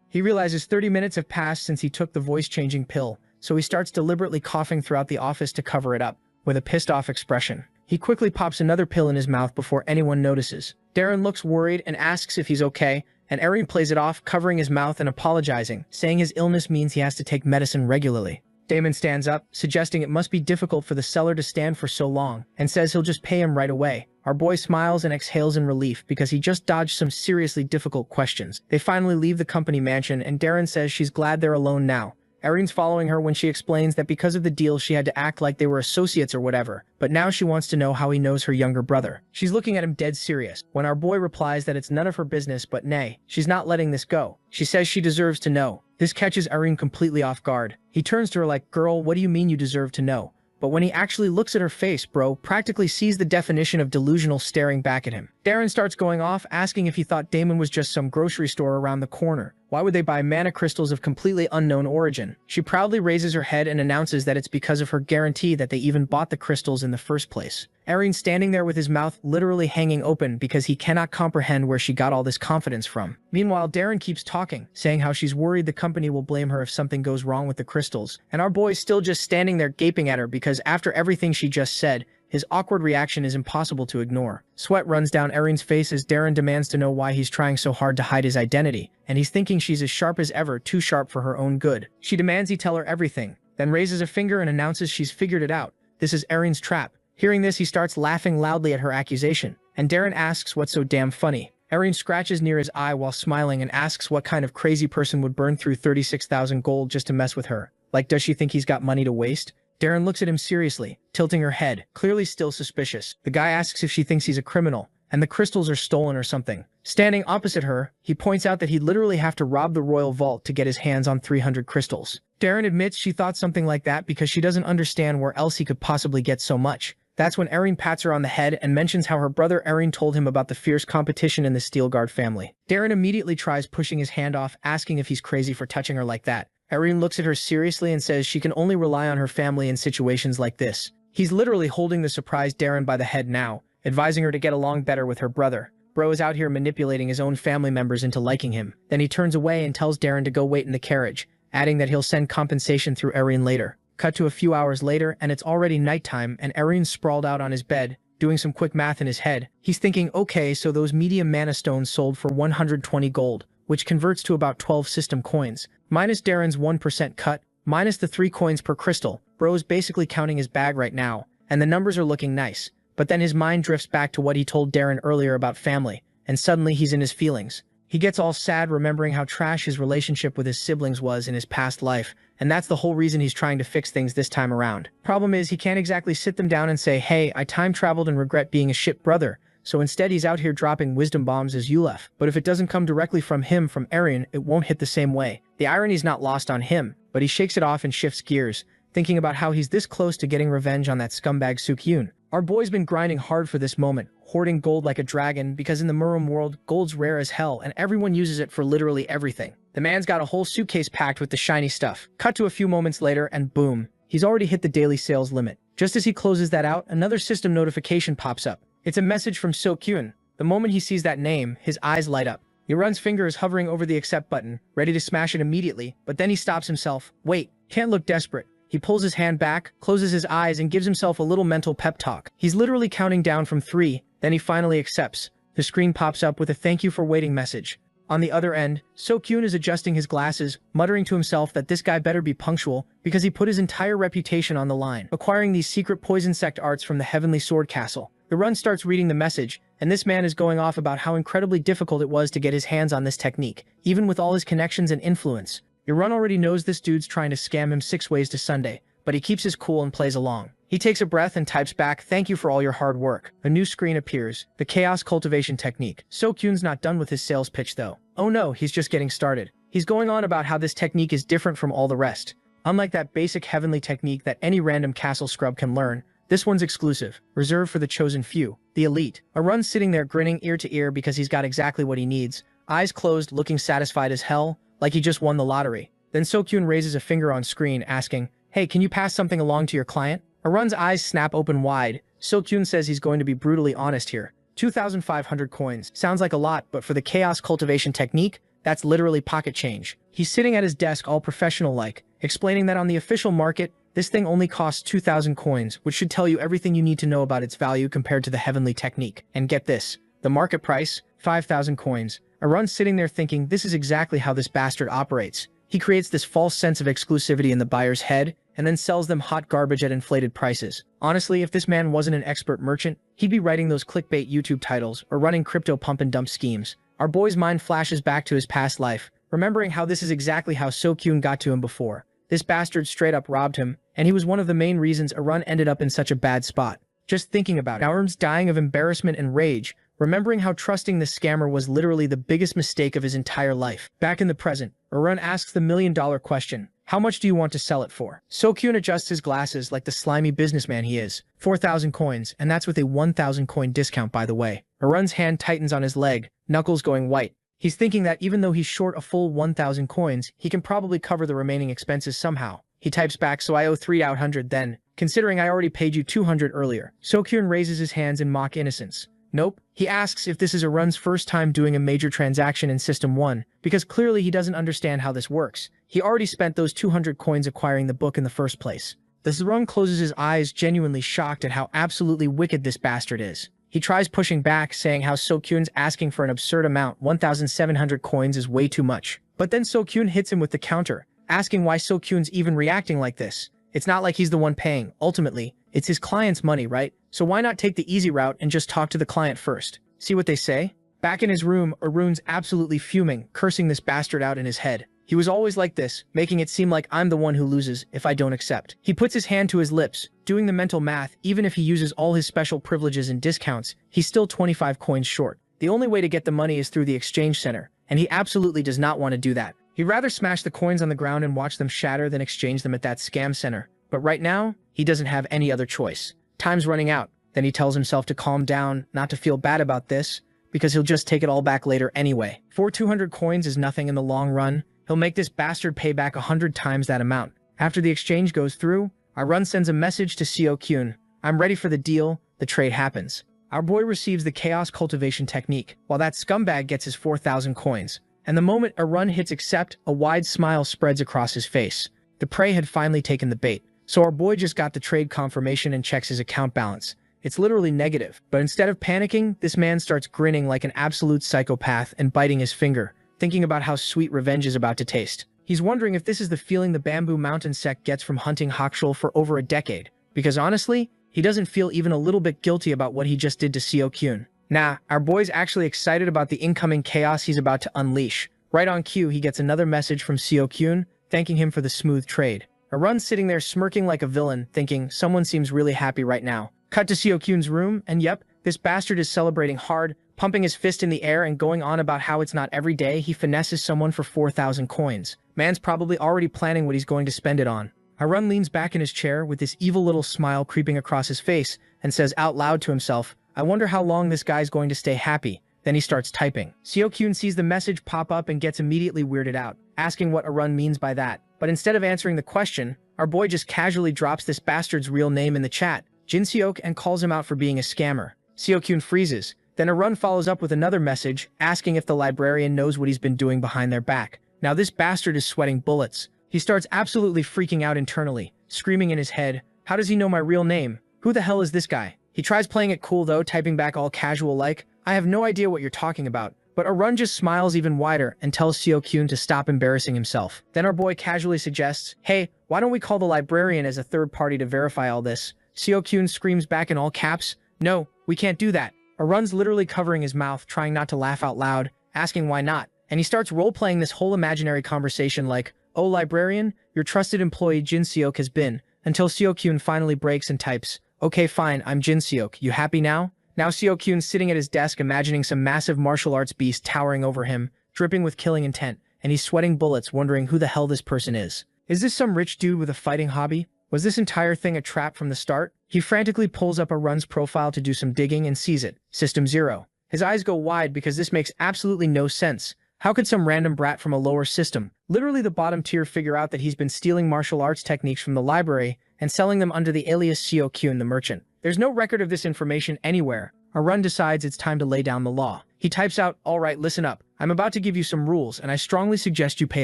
[SPEAKER 1] He realizes 30 minutes have passed since he took the voice-changing pill, so he starts deliberately coughing throughout the office to cover it up, with a pissed-off expression. He quickly pops another pill in his mouth before anyone notices. Darren looks worried and asks if he's okay, and Eren plays it off, covering his mouth and apologizing, saying his illness means he has to take medicine regularly. Damon stands up, suggesting it must be difficult for the seller to stand for so long, and says he'll just pay him right away. Our boy smiles and exhales in relief because he just dodged some seriously difficult questions. They finally leave the company mansion and Darren says she's glad they're alone now. Eren's following her when she explains that because of the deal she had to act like they were associates or whatever, but now she wants to know how he knows her younger brother. She's looking at him dead serious, when our boy replies that it's none of her business but nay, she's not letting this go. She says she deserves to know. This catches Eren completely off guard. He turns to her like, girl, what do you mean you deserve to know? But when he actually looks at her face, bro practically sees the definition of delusional staring back at him. Darren starts going off, asking if he thought Damon was just some grocery store around the corner. Why would they buy mana crystals of completely unknown origin? She proudly raises her head and announces that it's because of her guarantee that they even bought the crystals in the first place. Eren standing there with his mouth literally hanging open because he cannot comprehend where she got all this confidence from. Meanwhile, Darren keeps talking, saying how she's worried the company will blame her if something goes wrong with the crystals, and our boy's still just standing there gaping at her because after everything she just said, his awkward reaction is impossible to ignore. Sweat runs down Eren's face as Darren demands to know why he's trying so hard to hide his identity, and he's thinking she's as sharp as ever, too sharp for her own good. She demands he tell her everything, then raises a finger and announces she's figured it out. This is Eren's trap. Hearing this, he starts laughing loudly at her accusation, and Darren asks what's so damn funny. Eren scratches near his eye while smiling and asks what kind of crazy person would burn through 36,000 gold just to mess with her. Like, does she think he's got money to waste? Darren looks at him seriously, tilting her head, clearly still suspicious. The guy asks if she thinks he's a criminal, and the crystals are stolen or something. Standing opposite her, he points out that he'd literally have to rob the royal vault to get his hands on 300 crystals. Darren admits she thought something like that because she doesn't understand where else he could possibly get so much. That's when Eren pats her on the head and mentions how her brother Eren told him about the fierce competition in the Steelguard family. Darren immediately tries pushing his hand off, asking if he's crazy for touching her like that. Eren looks at her seriously and says she can only rely on her family in situations like this. He's literally holding the surprised Darren by the head now, advising her to get along better with her brother. Bro is out here manipulating his own family members into liking him. Then he turns away and tells Darren to go wait in the carriage, adding that he'll send compensation through Eren later. Cut to a few hours later, and it's already nighttime, and Eren's sprawled out on his bed, doing some quick math in his head. He's thinking, okay, so those medium mana stones sold for 120 gold, which converts to about 12 system coins, minus Darren's 1% cut, minus the 3 coins per crystal. Bro's basically counting his bag right now, and the numbers are looking nice. But then his mind drifts back to what he told Darren earlier about family, and suddenly he's in his feelings. He gets all sad remembering how trash his relationship with his siblings was in his past life, and that's the whole reason he's trying to fix things this time around. Problem is, he can't exactly sit them down and say, hey, I time traveled and regret being a shit brother, so instead he's out here dropping wisdom bombs as Yulef. But if it doesn't come directly from him, from Eren, it won't hit the same way. The irony's not lost on him, but he shakes it off and shifts gears, thinking about how he's this close to getting revenge on that scumbag Sukyun. Our boy's been grinding hard for this moment, hoarding gold like a dragon because in the Murum world, gold's rare as hell and everyone uses it for literally everything. The man's got a whole suitcase packed with the shiny stuff. Cut to a few moments later and boom, he's already hit the daily sales limit. Just as he closes that out, another system notification pops up. It's a message from Sukyun. The moment he sees that name, his eyes light up. Yuran's finger is hovering over the accept button, ready to smash it immediately, but then he stops himself. Wait, can't look desperate. He pulls his hand back, closes his eyes, and gives himself a little mental pep talk. He's literally counting down from 3, then he finally accepts. The screen pops up with a thank you for waiting message. On the other end, Sukyun is adjusting his glasses, muttering to himself that this guy better be punctual, because he put his entire reputation on the line, acquiring these secret poison sect arts from the Heavenly Sword Castle. The run starts reading the message, and this man is going off about how incredibly difficult it was to get his hands on this technique, even with all his connections and influence. Yuran already knows this dude's trying to scam him 6 ways to Sunday, but he keeps his cool and plays along. He takes a breath and types back, "Thank you for all your hard work." A new screen appears, the chaos cultivation technique. So-kyun's not done with his sales pitch though. Oh no, he's just getting started. He's going on about how this technique is different from all the rest. Unlike that basic heavenly technique that any random castle scrub can learn, this one's exclusive, reserved for the chosen few, the elite. Arun's sitting there grinning ear to ear because he's got exactly what he needs, eyes closed, looking satisfied as hell, like he just won the lottery. Then So-kyun raises a finger on screen, asking, "Hey, can you pass something along to your client?" Arun's eyes snap open wide. So-kyun says he's going to be brutally honest here. 2,500 coins. Sounds like a lot, but for the chaos cultivation technique, that's literally pocket change. He's sitting at his desk all professional-like, explaining that on the official market, this thing only costs 2,000 coins, which should tell you everything you need to know about its value compared to the heavenly technique. And get this, the market price, 5,000 coins. Arun's sitting there thinking this is exactly how this bastard operates. He creates this false sense of exclusivity in the buyer's head, and then sells them hot garbage at inflated prices. Honestly, if this man wasn't an expert merchant, he'd be writing those clickbait YouTube titles or running crypto pump and dump schemes. Our boy's mind flashes back to his past life, remembering how this is exactly how So-kyun got to him before. This bastard straight up robbed him, and he was one of the main reasons Arun ended up in such a bad spot. Just thinking about it, Arun's dying of embarrassment and rage, remembering how trusting this scammer was literally the biggest mistake of his entire life. Back in the present, Arun asks the million-dollar question. How much do you want to sell it for? So-kyun adjusts his glasses like the slimy businessman he is. 4,000 coins, and that's with a 1,000 coin discount, by the way. Arun's hand tightens on his leg, knuckles going white. He's thinking that even though he's short a full 1,000 coins, he can probably cover the remaining expenses somehow. He types back, "So I owe 3,800 then, considering I already paid you 200 earlier." So-kyun raises his hands in mock innocence. Nope. He asks if this is Arun's first time doing a major transaction in System 1, because clearly he doesn't understand how this works. He already spent those 200 coins acquiring the book in the first place. Arun closes his eyes, genuinely shocked at how absolutely wicked this bastard is. He tries pushing back, saying how So-kyun's asking for an absurd amount, 1,700 coins is way too much. But then So-kyun hits him with the counter, asking why So-kyun's even reacting like this. It's not like he's the one paying. Ultimately, it's his client's money, right? So why not take the easy route and just talk to the client first? See what they say? Back in his room, Arun's absolutely fuming, cursing this bastard out in his head. He was always like this, making it seem like I'm the one who loses if I don't accept. He puts his hand to his lips, doing the mental math. Even if he uses all his special privileges and discounts, he's still 25 coins short. The only way to get the money is through the exchange center, and he absolutely does not want to do that. He'd rather smash the coins on the ground and watch them shatter than exchange them at that scam center. But right now, he doesn't have any other choice. Time's running out. Then he tells himself to calm down, not to feel bad about this, because he'll just take it all back later anyway. 200 coins is nothing in the long run. He'll make this bastard pay back 100 times that amount. After the exchange goes through, Arun sends a message to So-kyun. "I'm ready for the deal." The trade happens. Our boy receives the chaos cultivation technique, while that scumbag gets his 4,000 coins. And the moment Arun hits accept, a wide smile spreads across his face. The prey had finally taken the bait. So our boy just got the trade confirmation and checks his account balance. It's literally negative. But instead of panicking, this man starts grinning like an absolute psychopath and biting his finger, thinking about how sweet revenge is about to taste. He's wondering if this is the feeling the Bamboo Mountain sect gets from hunting Hakshul for over a decade. Because honestly, he doesn't feel even a little bit guilty about what he just did to So-kyun. Nah, our boy's actually excited about the incoming chaos he's about to unleash. Right on cue, he gets another message from So-kyun, thanking him for the smooth trade. Arun's sitting there smirking like a villain, thinking someone seems really happy right now. Cut to So-kyun's room, and yep, this bastard is celebrating hard, pumping his fist in the air and going on about how it's not every day he finesses someone for 4,000 coins. Man's probably already planning what he's going to spend it on. Arun leans back in his chair with this evil little smile creeping across his face and says out loud to himself, "I wonder how long this guy's going to stay happy." Then he starts typing. So-kyun sees the message pop up and gets immediately weirded out, asking what Arun means by that. But instead of answering the question, our boy just casually drops this bastard's real name in the chat, Jin Seok, and calls him out for being a scammer. So-kyun freezes. Then Arun follows up with another message, asking if the librarian knows what he's been doing behind their back. Now this bastard is sweating bullets. He starts absolutely freaking out internally, screaming in his head, "How does he know my real name? Who the hell is this guy?" He tries playing it cool though, typing back all casual like, "I have no idea what you're talking about." But Arun just smiles even wider and tells So-kyun to stop embarrassing himself. Then our boy casually suggests, "Hey, why don't we call the librarian as a third party to verify all this?" So-kyun screams back in all caps, "No, we can't do that." Arun's literally covering his mouth, trying not to laugh out loud, asking why not. And he starts role-playing this whole imaginary conversation like, "Oh librarian, your trusted employee Jin Seok has been." until Seo-kyun finally breaks and types, "Okay fine, I'm Jin Seok, you happy now?" Now Seo-kyun's sitting at his desk imagining some massive martial arts beast towering over him, dripping with killing intent, and he's sweating bullets wondering who the hell this person is. Is this some rich dude with a fighting hobby? Was this entire thing a trap from the start? He frantically pulls up Arun's profile to do some digging and sees it. System 0. His eyes go wide because this makes absolutely no sense. How could some random brat from a lower system, literally the bottom tier, figure out that he's been stealing martial arts techniques from the library and selling them under the alias Seo-kyun the merchant? There's no record of this information anywhere. Arun decides it's time to lay down the law. He types out, "Alright, listen up. I'm about to give you some rules, and I strongly suggest you pay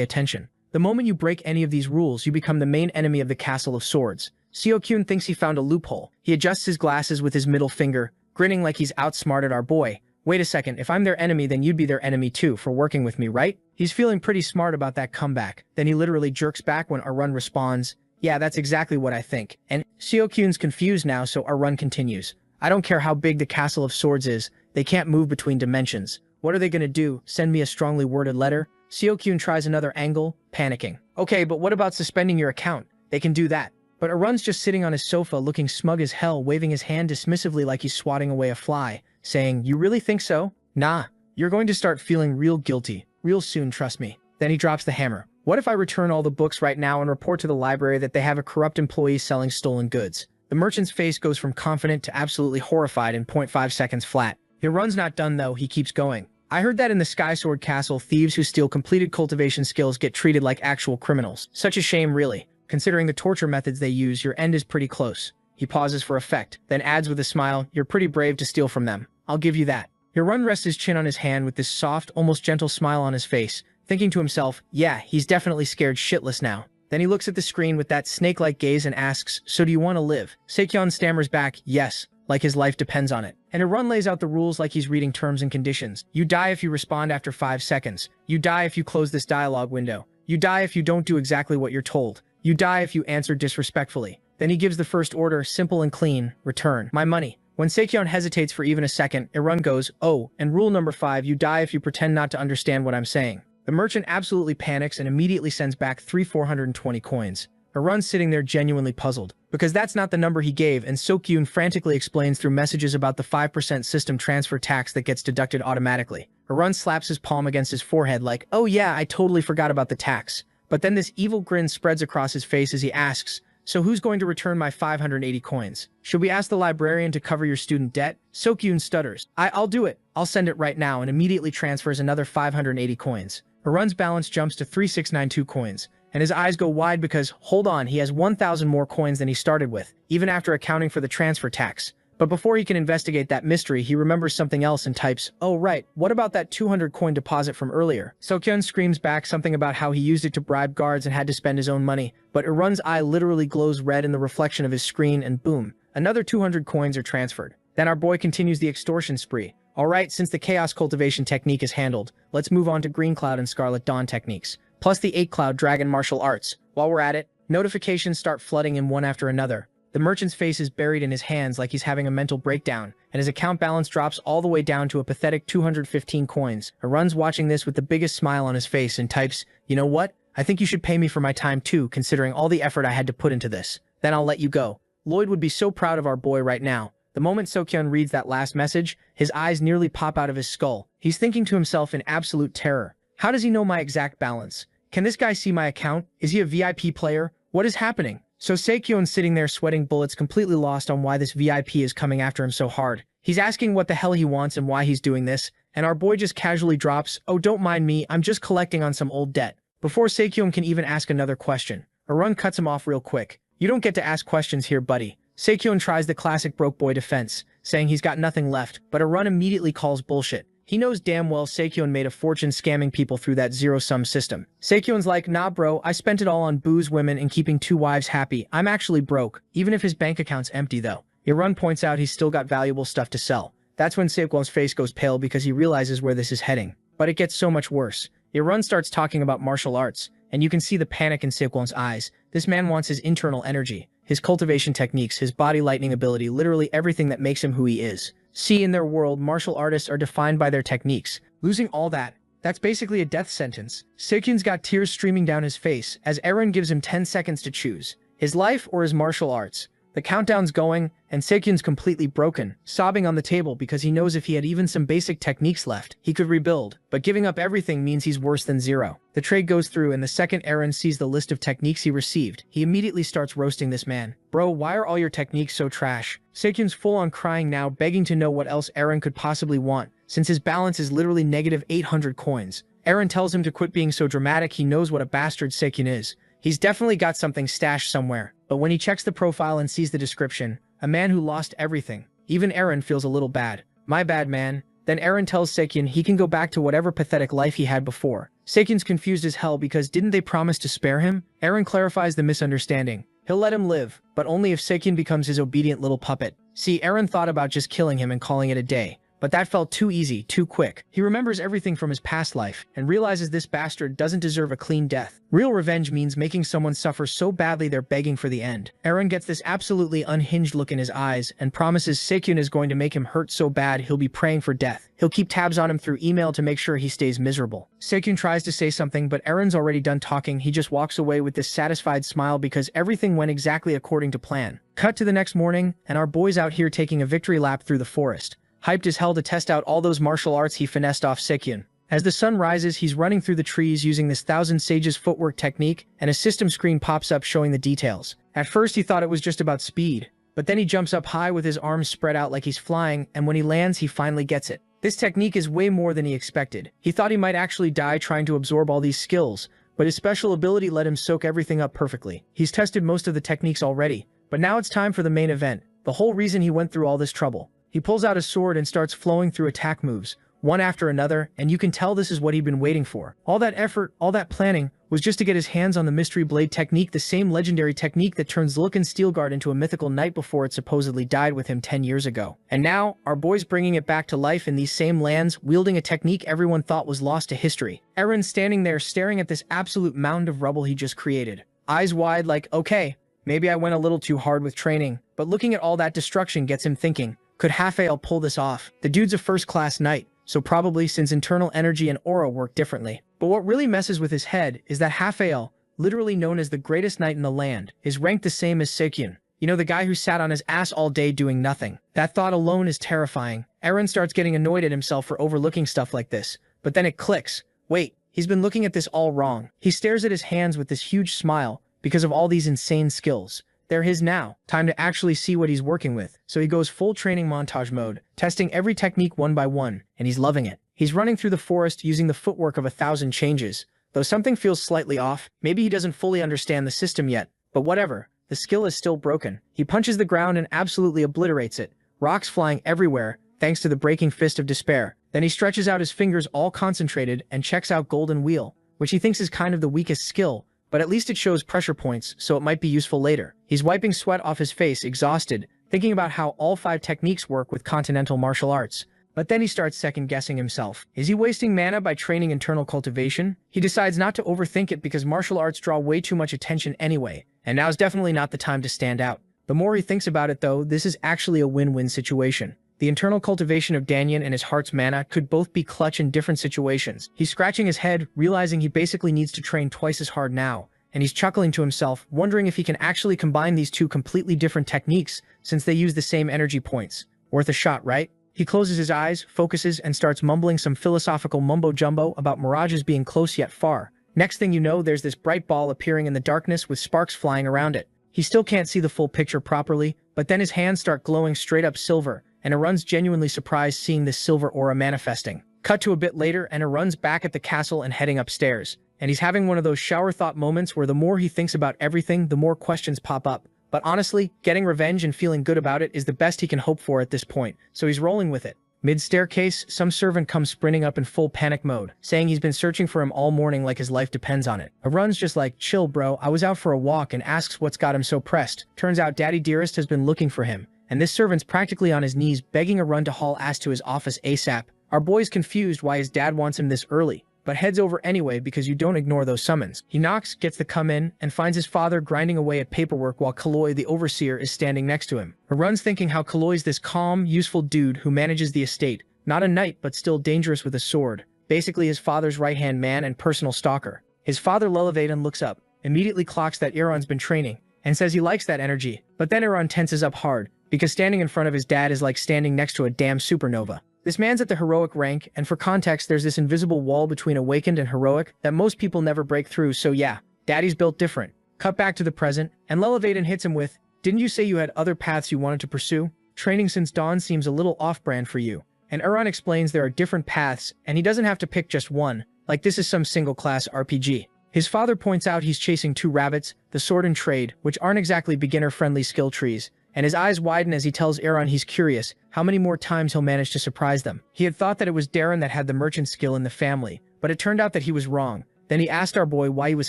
[SPEAKER 1] attention. The moment you break any of these rules, you become the main enemy of the Castle of Swords." Seo-kyun thinks he found a loophole. He adjusts his glasses with his middle finger, grinning like he's outsmarted our boy. "Wait a second, if I'm their enemy, then you'd be their enemy too for working with me, right?" He's feeling pretty smart about that comeback. Then he literally jerks back when Arun responds, "Yeah, that's exactly what I think." And Seo-kyun's confused now, so Arun continues, "I don't care how big the Castle of Swords is, they can't move between dimensions. What are they gonna do, send me a strongly worded letter?" Seo-kyun tries another angle, panicking. "Okay, but what about suspending your account? They can do that." But Arun's just sitting on his sofa looking smug as hell, waving his hand dismissively like he's swatting away a fly, saying, "You really think so? Nah, you're going to start feeling real guilty, real soon, trust me." Then he drops the hammer. "What if I return all the books right now and report to the library that they have a corrupt employee selling stolen goods?" The merchant's face goes from confident to absolutely horrified in 0.5 seconds flat. Arun's not done though, he keeps going. "I heard that in the Skysword Castle, thieves who steal completed cultivation skills get treated like actual criminals. Such a shame, really. Considering the torture methods they use, your end is pretty close." He pauses for effect, then adds with a smile, "You're pretty brave to steal from them. I'll give you that." Arun rests his chin on his hand with this soft, almost gentle smile on his face, thinking to himself, yeah, he's definitely scared shitless now. Then he looks at the screen with that snake-like gaze and asks, "So do you want to live?" Seo-kyun stammers back, "Yes, like his life depends on it." And Arun lays out the rules like he's reading terms and conditions. "You die if you respond after 5 seconds. You die if you close this dialogue window. You die if you don't do exactly what you're told. You die if you answer disrespectfully." Then he gives the first order, simple and clean, "Return my money." When Seo-kyun hesitates for even a second, Arun goes, "Oh, and rule number 5, you die if you pretend not to understand what I'm saying." The merchant absolutely panics and immediately sends back 420 coins. Arun's sitting there genuinely puzzled, because that's not the number he gave, and Seo-kyun frantically explains through messages about the 5% system transfer tax that gets deducted automatically. Arun slaps his palm against his forehead like, "Oh yeah, I totally forgot about the tax." But then this evil grin spreads across his face as he asks, "So who's going to return my 580 coins? Should we ask the librarian to cover your student debt?" Seo-kyun stutters, I'll do it. I'll send it right now," and immediately transfers another 580 coins. Arun's balance jumps to 3692 coins, and his eyes go wide because, hold on, he has 1,000 more coins than he started with, even after accounting for the transfer tax. But before he can investigate that mystery, he remembers something else and types, "Oh right, what about that 200 coin deposit from earlier?" Seo-kyun screams back something about how he used it to bribe guards and had to spend his own money, but Arun's eye literally glows red in the reflection of his screen and boom, another 200 coins are transferred. Then our boy continues the extortion spree. "Alright, since the Chaos Cultivation technique is handled, let's move on to Green Cloud and Scarlet Dawn techniques, plus the 8 Cloud Dragon martial arts. While we're at it, notifications start flooding in one after another. The merchant's face is buried in his hands like he's having a mental breakdown, and his account balance drops all the way down to a pathetic 215 coins. Arun's watching this with the biggest smile on his face and types, "You know what? I think you should pay me for my time too, considering all the effort I had to put into this. Then I'll let you go." Lloyd would be so proud of our boy right now. The moment Seo-kyun reads that last message, his eyes nearly pop out of his skull. He's thinking to himself in absolute terror. How does he know my exact balance? Can this guy see my account? Is he a VIP player? What is happening? So Seo-kyun's sitting there sweating bullets, completely lost on why this VIP is coming after him so hard. He's asking what the hell he wants and why he's doing this, and our boy just casually drops, "Oh, don't mind me, I'm just collecting on some old debt." Before Seo-kyun can even ask another question, Arun cuts him off real quick. "You don't get to ask questions here, buddy." Seo-kyun tries the classic broke boy defense, saying he's got nothing left, but Arun immediately calls bullshit. He knows damn well Seo-kyun made a fortune scamming people through that zero-sum system. Seo-kyun's like, "Nah bro, I spent it all on booze, women, and keeping 2 wives happy. I'm actually broke, even if his bank account's empty though." Arun points out he's still got valuable stuff to sell. That's when Seo-kyun's face goes pale because he realizes where this is heading. But it gets so much worse. Arun starts talking about martial arts, and you can see the panic in Seo-kyun's eyes. This man wants his internal energy, his cultivation techniques, his body lightning ability, literally everything that makes him who he is. See, in their world, martial artists are defined by their techniques. Losing all that, that's basically a death sentence. Seo-kyun's got tears streaming down his face as Arun gives him 10 seconds to choose. His life or his martial arts? The countdown's going, and Sekyun's completely broken, sobbing on the table because he knows if he had even some basic techniques left, he could rebuild, but giving up everything means he's worse than zero. The trade goes through, and the second Eren sees the list of techniques he received, he immediately starts roasting this man. Bro, why are all your techniques so trash? Sekyun's full on crying now, begging to know what else Eren could possibly want, since his balance is literally negative 800 coins. Eren tells him to quit being so dramatic. He knows what a bastard Sekyun is. He's definitely got something stashed somewhere. But when he checks the profile and sees the description, a man who lost everything, even Eren feels a little bad. My bad, man. Then Eren tells Sekyun he can go back to whatever pathetic life he had before. Sekyun's confused as hell because didn't they promise to spare him? Eren clarifies the misunderstanding. He'll let him live, but only if Sekyun becomes his obedient little puppet. See, Eren thought about just killing him and calling it a day. But that felt too easy, too quick. He remembers everything from his past life, and realizes this bastard doesn't deserve a clean death. Real revenge means making someone suffer so badly they're begging for the end. Eren gets this absolutely unhinged look in his eyes, and promises Sekyun is going to make him hurt so bad he'll be praying for death. He'll keep tabs on him through email to make sure he stays miserable. Sekyun tries to say something, but Eren's already done talking. He just walks away with this satisfied smile because everything went exactly according to plan. Cut to the next morning, and our boy's out here taking a victory lap through the forest. Hyped as hell to test out all those martial arts he finessed off Sekyun. As the sun rises, he's running through the trees using this Thousand Sages footwork technique, and a system screen pops up showing the details. At first he thought it was just about speed, but then he jumps up high with his arms spread out like he's flying, and when he lands he finally gets it. This technique is way more than he expected. He thought he might actually die trying to absorb all these skills, but his special ability let him soak everything up perfectly. He's tested most of the techniques already, but now it's time for the main event, the whole reason he went through all this trouble. He pulls out a sword and starts flowing through attack moves, one after another, and you can tell this is what he'd been waiting for. All that effort, all that planning, was just to get his hands on the Mystery Blade technique, the same legendary technique that turns Lucan Steelguard into a mythical knight before it supposedly died with him 10 years ago. And now, our boy's bringing it back to life in these same lands, wielding a technique everyone thought was lost to history. Eren's standing there staring at this absolute mound of rubble he just created. Eyes wide like, okay, maybe I went a little too hard with training, but looking at all that destruction gets him thinking, could Yahello pull this off? The dude's a first-class knight, so probably, since internal energy and aura work differently. But what really messes with his head is that Yahello, literally known as the greatest knight in the land, is ranked the same as Sekyun. You know, the guy who sat on his ass all day doing nothing. That thought alone is terrifying. Eren starts getting annoyed at himself for overlooking stuff like this, but then it clicks. Wait, he's been looking at this all wrong. He stares at his hands with this huge smile because of all these insane skills. They're his now. Time to actually see what he's working with. So he goes full training montage mode, testing every technique one by one, and he's loving it. He's running through the forest using the footwork of 1,000 changes. Though something feels slightly off, maybe he doesn't fully understand the system yet, but whatever, the skill is still broken. He punches the ground and absolutely obliterates it, rocks flying everywhere, thanks to the breaking fist of despair. Then he stretches out his fingers all concentrated and checks out Golden Wheel, which he thinks is kind of the weakest skill, but at least it shows pressure points, so it might be useful later. He's wiping sweat off his face, exhausted, thinking about how all 5 techniques work with continental martial arts. But then he starts second-guessing himself. Is he wasting mana by training internal cultivation? He decides not to overthink it because martial arts draw way too much attention anyway, and now's definitely not the time to stand out. The more he thinks about it though, this is actually a win-win situation. The internal cultivation of Danyan and his heart's mana could both be clutch in different situations. He's scratching his head, realizing he basically needs to train twice as hard now, and he's chuckling to himself, wondering if he can actually combine these two completely different techniques since they use the same energy points. Worth a shot, right? He closes his eyes, focuses, and starts mumbling some philosophical mumbo-jumbo about mirages being close yet far. Next thing you know, there's this bright ball appearing in the darkness with sparks flying around it. He still can't see the full picture properly, but then his hands start glowing straight up silver, and Erun's genuinely surprised seeing this silver aura manifesting. Cut to a bit later, and Erun's back at the castle and heading upstairs. And he's having one of those shower thought moments where the more he thinks about everything, the more questions pop up. But honestly, getting revenge and feeling good about it is the best he can hope for at this point, so he's rolling with it. Mid-staircase, some servant comes sprinting up in full panic mode, saying he's been searching for him all morning like his life depends on it. Erun's just like, chill bro, I was out for a walk, and asks what's got him so pressed. Turns out Daddy Dearest has been looking for him, and this servant's practically on his knees begging Erun to haul ass to his office ASAP. Our boy's confused why his dad wants him this early, but heads over anyway because you don't ignore those summons. He knocks, gets the come in, and finds his father grinding away at paperwork while Kaloy, the overseer, is standing next to him. Erun's thinking how Kaloy's this calm, useful dude who manages the estate, not a knight but still dangerous with a sword, basically his father's right-hand man and personal stalker. His father Lullavedan looks up, immediately clocks that Erun's been training, and says he likes that energy. But then Aaron tenses up hard, because standing in front of his dad is like standing next to a damn supernova. This man's at the heroic rank, and for context, there's this invisible wall between awakened and heroic that most people never break through, so yeah, daddy's built different. Cut back to the present, and Lelevaden hits him with, "Didn't you say you had other paths you wanted to pursue? Training since dawn seems a little off-brand for you." And Aaron explains there are different paths, and he doesn't have to pick just one, like this is some single-class RPG. His father points out he's chasing 2 rabbits, the sword and trade, which aren't exactly beginner-friendly skill trees, and his eyes widen as he tells Aaron he's curious how many more times he'll manage to surprise them. He had thought that it was Darren that had the merchant skill in the family, but it turned out that he was wrong. Then he asked our boy why he was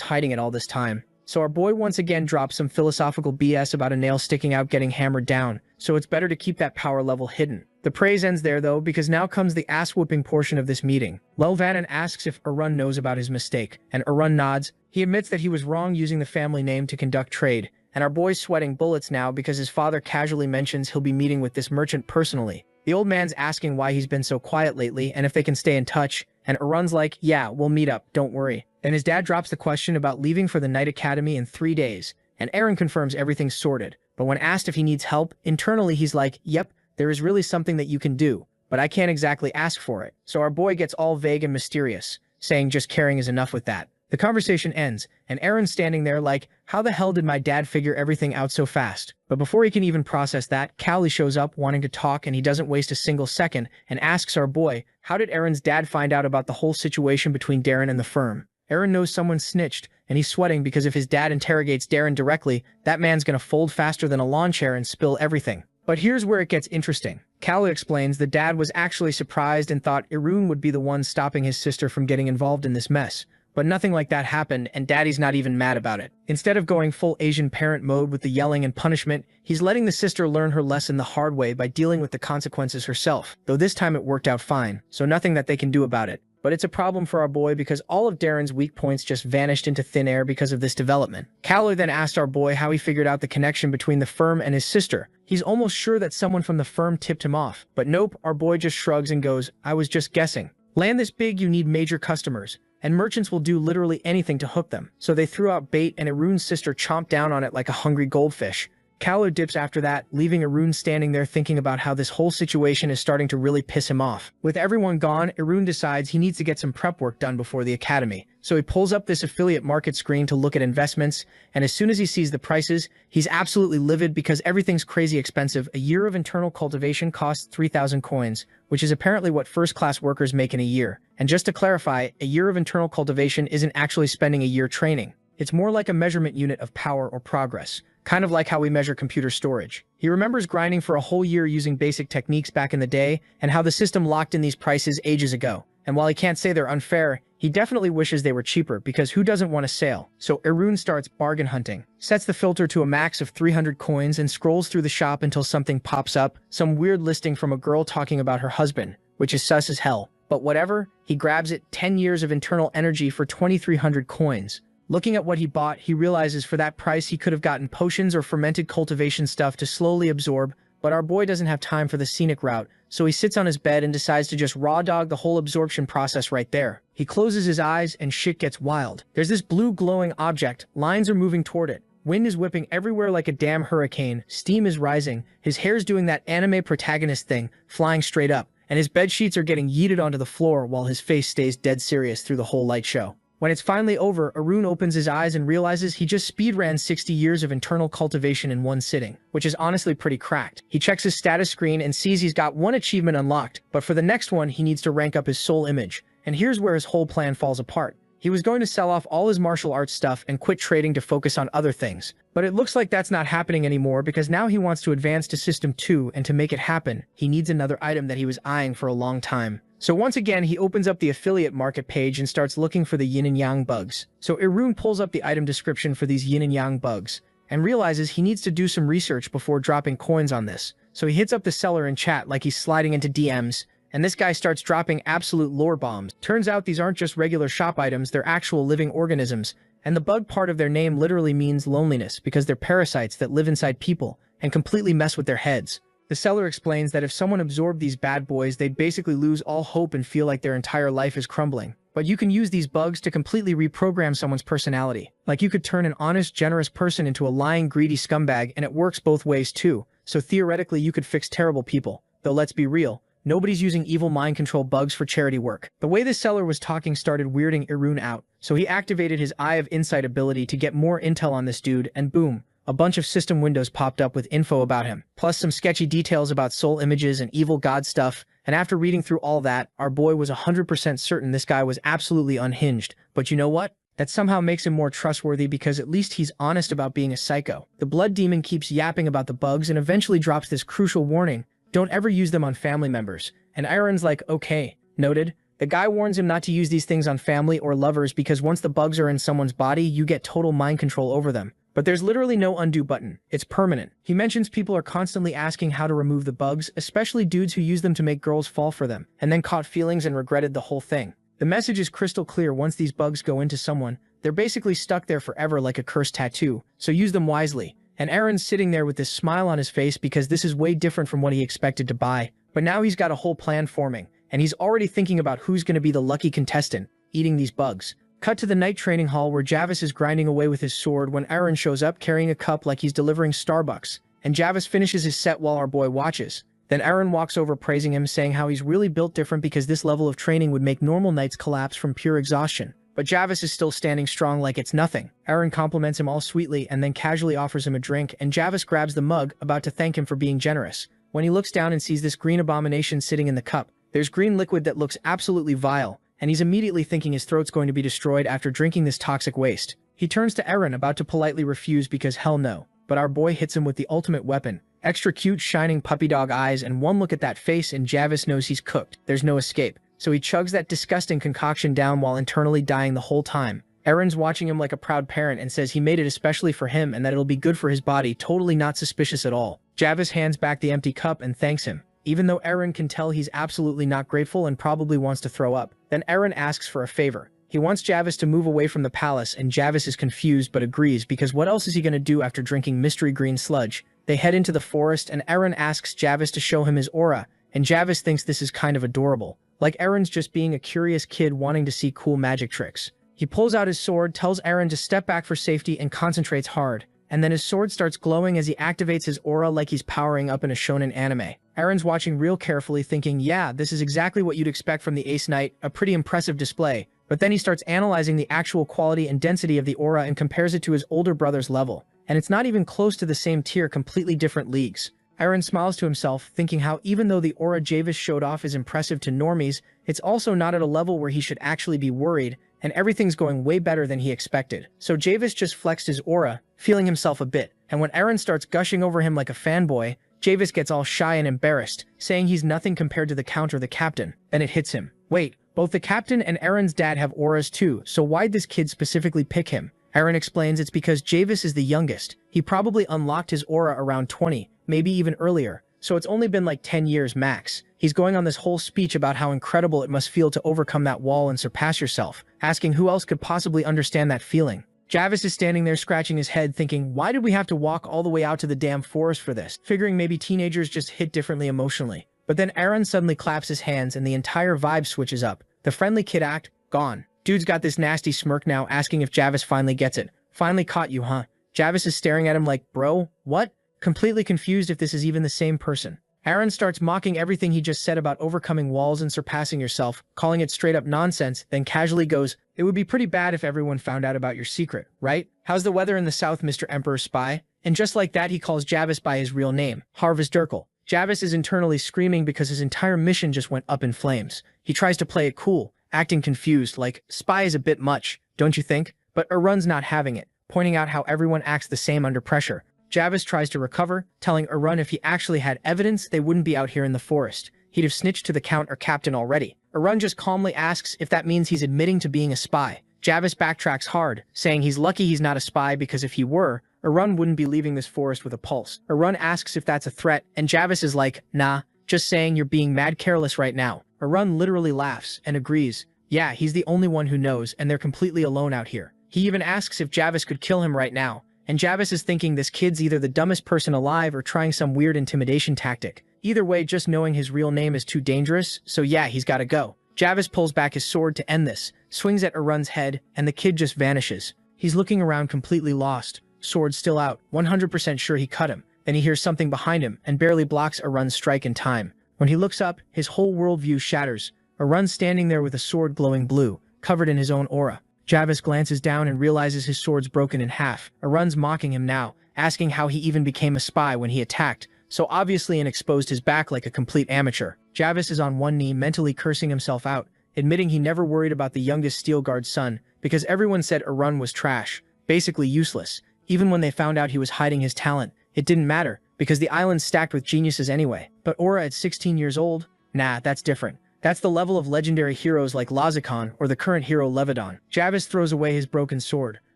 [SPEAKER 1] hiding it all this time. So our boy once again drops some philosophical BS about a nail sticking out getting hammered down, so it's better to keep that power level hidden. The praise ends there though, because now comes the ass-whooping portion of this meeting. Lelevaden asks if Arun knows about his mistake, and Arun nods. He admits that he was wrong using the family name to conduct trade, and our boy's sweating bullets now because his father casually mentions he'll be meeting with this merchant personally. The old man's asking why he's been so quiet lately and if they can stay in touch, and Arun's like, "Yeah, we'll meet up, don't worry." Then his dad drops the question about leaving for the Night Academy in 3 days, and Aaron confirms everything's sorted. But when asked if he needs help, internally he's like, "Yep, there is really something that you can do, but I can't exactly ask for it." So our boy gets all vague and mysterious, saying just caring is enough with that. The conversation ends, and Aaron's standing there like, how the hell did my dad figure everything out so fast? But before he can even process that, Callie shows up wanting to talk, and he doesn't waste a single second and asks our boy, how did Aaron's dad find out about the whole situation between Darren and the firm? Aaron knows someone snitched, and he's sweating because if his dad interrogates Darren directly, that man's gonna fold faster than a lawn chair and spill everything. But here's where it gets interesting. Callie explains the dad was actually surprised and thought Arun would be the one stopping his sister from getting involved in this mess. But nothing like that happened, and daddy's not even mad about it. Instead of going full Asian parent mode with the yelling and punishment, he's letting the sister learn her lesson the hard way by dealing with the consequences herself, though this time it worked out fine, so nothing that they can do about it. But it's a problem for our boy because all of Darren's weak points just vanished into thin air because of this development. Callie then asked our boy how he figured out the connection between the firm and his sister. He's almost sure that someone from the firm tipped him off, but nope, our boy just shrugs and goes, "I was just guessing. Land this big, you need major customers, and merchants will do literally anything to hook them." So they threw out bait, and Arun's sister chomped down on it like a hungry goldfish. Callie dips after that, leaving Arun standing there thinking about how this whole situation is starting to really piss him off. With everyone gone, Arun decides he needs to get some prep work done before the academy. So he pulls up this affiliate market screen to look at investments, and as soon as he sees the prices, he's absolutely livid because everything's crazy expensive. A year of internal cultivation costs 3,000 coins, which is apparently what first-class workers make in a year. And just to clarify, a year of internal cultivation isn't actually spending a year training. It's more like a measurement unit of power or progress, kind of like how we measure computer storage. He remembers grinding for a whole year using basic techniques back in the day, and how the system locked in these prices ages ago. And while he can't say they're unfair, he definitely wishes they were cheaper, because who doesn't want a sale? So Arun starts bargain hunting, sets the filter to a max of 300 coins, and scrolls through the shop until something pops up, some weird listing from a girl talking about her husband, which is sus as hell. But whatever, he grabs it. 10 years of internal energy for 2,300 coins. Looking at what he bought, he realizes for that price he could have gotten potions or fermented cultivation stuff to slowly absorb, but our boy doesn't have time for the scenic route, so he sits on his bed and decides to just raw dog the whole absorption process right there. He closes his eyes and shit gets wild. There's this blue glowing object, lines are moving toward it. Wind is whipping everywhere like a damn hurricane, steam is rising, his hair's doing that anime protagonist thing, flying straight up, and his bed sheets are getting yeeted onto the floor while his face stays dead serious through the whole light show. When it's finally over, Arun opens his eyes and realizes he just speedran 60 years of internal cultivation in one sitting, which is honestly pretty cracked. He checks his status screen and sees he's got one achievement unlocked, but for the next one he needs to rank up his soul image. And here's where his whole plan falls apart. He was going to sell off all his martial arts stuff and quit trading to focus on other things. But it looks like that's not happening anymore because now he wants to advance to System 2, and to make it happen, he needs another item that he was eyeing for a long time. So once again, he opens up the affiliate market page and starts looking for the yin and yang bugs. So Arun pulls up the item description for these yin and yang bugs, and realizes he needs to do some research before dropping coins on this. So he hits up the seller in chat like he's sliding into DMs, and this guy starts dropping absolute lore bombs. Turns out these aren't just regular shop items, they're actual living organisms, and the bug part of their name literally means loneliness because they're parasites that live inside people and completely mess with their heads. The seller explains that if someone absorbed these bad boys, they'd basically lose all hope and feel like their entire life is crumbling. But you can use these bugs to completely reprogram someone's personality. Like you could turn an honest, generous person into a lying, greedy scumbag, and it works both ways too. So theoretically you could fix terrible people. Though let's be real, nobody's using evil mind control bugs for charity work. The way the seller was talking started weirding Irun out, so he activated his Eye of Insight ability to get more intel on this dude, and boom, a bunch of system windows popped up with info about him, plus some sketchy details about soul images and evil god stuff. And after reading through all that, our boy was 100% certain this guy was absolutely unhinged. But you know what? That somehow makes him more trustworthy because at least he's honest about being a psycho. The blood demon keeps yapping about the bugs and eventually drops this crucial warning: don't ever use them on family members. And Aaron's like, okay, noted. The guy warns him not to use these things on family or lovers because once the bugs are in someone's body, you get total mind control over them. But there's literally no undo button. It's permanent. He mentions people are constantly asking how to remove the bugs, especially dudes who use them to make girls fall for them, and then caught feelings and regretted the whole thing. The message is crystal clear: once these bugs go into someone, they're basically stuck there forever like a cursed tattoo, so use them wisely. And Aaron's sitting there with this smile on his face because this is way different from what he expected to buy. But now he's got a whole plan forming, and he's already thinking about who's going to be the lucky contestant eating these bugs. Cut to the night training hall where Javis is grinding away with his sword when Aaron shows up carrying a cup like he's delivering Starbucks, and Javis finishes his set while our boy watches. Then Aaron walks over praising him, saying how he's really built different because this level of training would make normal nights collapse from pure exhaustion. But Javis is still standing strong like it's nothing. Aaron compliments him all sweetly and then casually offers him a drink, and Javis grabs the mug, about to thank him for being generous. When he looks down and sees this green abomination sitting in the cup, there's green liquid that looks absolutely vile, and he's immediately thinking his throat's going to be destroyed after drinking this toxic waste. He turns to Aaron, about to politely refuse because hell no. But our boy hits him with the ultimate weapon. Extra cute shining puppy dog eyes, and one look at that face and Javis knows he's cooked. There's no escape. So he chugs that disgusting concoction down while internally dying the whole time. Aaron's watching him like a proud parent and says he made it especially for him and that it'll be good for his body, totally not suspicious at all. Javis hands back the empty cup and thanks him, even though Aaron can tell he's absolutely not grateful and probably wants to throw up. Then Aaron asks for a favor. He wants Javis to move away from the palace, and Javis is confused but agrees because what else is he going to do after drinking mystery green sludge? They head into the forest and Aaron asks Javis to show him his aura, and Javis thinks this is kind of adorable. Like Aaron's just being a curious kid wanting to see cool magic tricks. He pulls out his sword, tells Aaron to step back for safety, and concentrates hard. And then his sword starts glowing as he activates his aura like he's powering up in a shonen anime. Aaron's watching real carefully thinking, yeah, this is exactly what you'd expect from the Ace Knight, a pretty impressive display. But then he starts analyzing the actual quality and density of the aura and compares it to his older brother's level. And it's not even close to the same tier, completely different leagues. Aaron smiles to himself, thinking how even though the aura Javis showed off is impressive to normies, it's also not at a level where he should actually be worried, and everything's going way better than he expected. So Javis just flexed his aura, feeling himself a bit, and when Aaron starts gushing over him like a fanboy, Javis gets all shy and embarrassed, saying he's nothing compared to the Count or the Captain. Then it hits him. Wait, both the Captain and Aaron's dad have auras too, so why'd this kid specifically pick him? Aaron explains it's because Javis is the youngest. He probably unlocked his aura around 20, maybe even earlier, so it's only been like 10 years max. He's going on this whole speech about how incredible it must feel to overcome that wall and surpass yourself, asking who else could possibly understand that feeling. Javis is standing there scratching his head thinking, why did we have to walk all the way out to the damn forest for this? Figuring maybe teenagers just hit differently emotionally. But then Aaron suddenly claps his hands and the entire vibe switches up. The friendly kid act, gone. Dude's got this nasty smirk now, asking if Javis finally gets it. Finally caught you, huh? Javis is staring at him like, bro, what? Completely confused if this is even the same person. Aaron starts mocking everything he just said about overcoming walls and surpassing yourself, calling it straight up nonsense, then casually goes, it would be pretty bad if everyone found out about your secret, right? How's the weather in the south, Mr. Emperor Spy? And just like that, he calls Javis by his real name, Harvest Durkle. Javis is internally screaming because his entire mission just went up in flames. He tries to play it cool, acting confused, like, Spy is a bit much, don't you think? But Arun's not having it, pointing out how everyone acts the same under pressure. Javis tries to recover, telling Arun if he actually had evidence, they wouldn't be out here in the forest. He'd have snitched to the Count or Captain already. Arun just calmly asks if that means he's admitting to being a spy. Javis backtracks hard, saying he's lucky he's not a spy because if he were, Arun wouldn't be leaving this forest with a pulse. Arun asks if that's a threat, and Javis is like, nah, just saying you're being mad careless right now. Arun literally laughs and agrees. Yeah, he's the only one who knows, and they're completely alone out here. He even asks if Javis could kill him right now. And Javis is thinking this kid's either the dumbest person alive or trying some weird intimidation tactic. Either way, just knowing his real name is too dangerous, so yeah, he's gotta go. Javis pulls back his sword to end this, swings at Arun's head, and the kid just vanishes. He's looking around completely lost, sword still out, 100% sure he cut him. Then he hears something behind him and barely blocks Arun's strike in time. When he looks up, his whole worldview shatters. Arun's standing there with a sword glowing blue, covered in his own aura. Javis glances down and realizes his sword's broken in half. Arun's mocking him now, asking how he even became a spy when he attacked so obviously and exposed his back like a complete amateur. Javis is on one knee mentally cursing himself out, admitting he never worried about the youngest Steel Guard's son because everyone said Arun was trash, basically useless. Even when they found out he was hiding his talent, it didn't matter because the island's stacked with geniuses anyway. But Aura at 16 years old? Nah, that's different. That's the level of legendary heroes like Lazikon or the current hero Levidon. Javis throws away his broken sword,